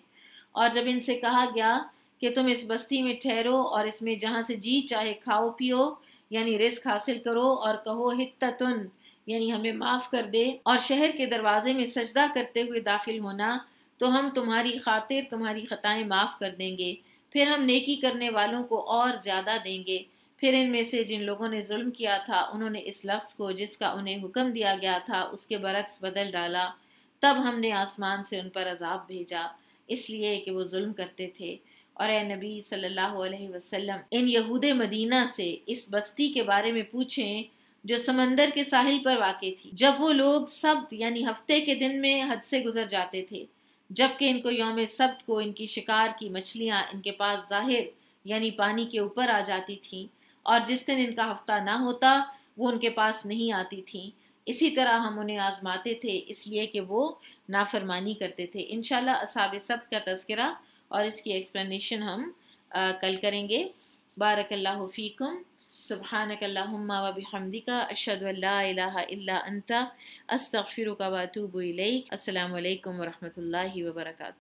اور جب ان سے کہا گیا کہ تم اس بستی میں ٹھہرو اور اس میں جہاں سے جی چاہے کھاؤ پیو، یعنی رزق حاصل کرو، اور کہو حتتن، یعنی ہمیں معاف کر دے، اور شہر کے دروازے میں سجدہ کرتے ہوئے داخل ہونا، تو ہم تمہاری خاطر تمہاری خطائیں معاف کر دیں گے، پھر ہم نیکی کرنے والوں کو اور زیادہ دیں گے۔ پھر ان میں سے جن لوگوں نے ظلم کیا تھا انہوں نے اس لفظ کو جس کا انہیں حکم دیا گیا تھا اس کے برعکس بدل ڈالا، تب ہم نے آسمان سے ان پر عذاب بھیجا، اس لیے کہ وہ ظلم کرتے تھے۔ اور اے نبی صلی اللہ علیہ وسلم، ان یہود مدینہ سے اس بستی کے بارے میں پوچھیں جو سمندر کے ساحل پر واقع تھی، جب وہ لوگ سبت یعنی ہفتے کے دن میں حد سے گزر جاتے تھے، جبکہ ان کو یوم سبت کو ان کی شکار کی مچھلیاں ان کے پاس ظاہر یعنی پانی کے اوپر آ جاتی تھیں، اور جس دن ان کا ہفتہ نہ ہوتا وہ ان کے پاس نہیں آتی تھیں، اسی طرح ہم انہیں آزماتے تھے اس لیے کہ وہ نافرمانی کرتے تھے۔ انشاءاللہ اصحاب سبت کا تذکرہ اور اس کی ایکسپلینیشن ہم کل کریں گے۔ بارک اللہ فیکم، سبحانک اللہم و بحمدک، اشہد ان لا الہ الا انت، استغفرک و اتوب الیک۔ السلام علیکم ورحمۃ اللہ وبرکاتہ۔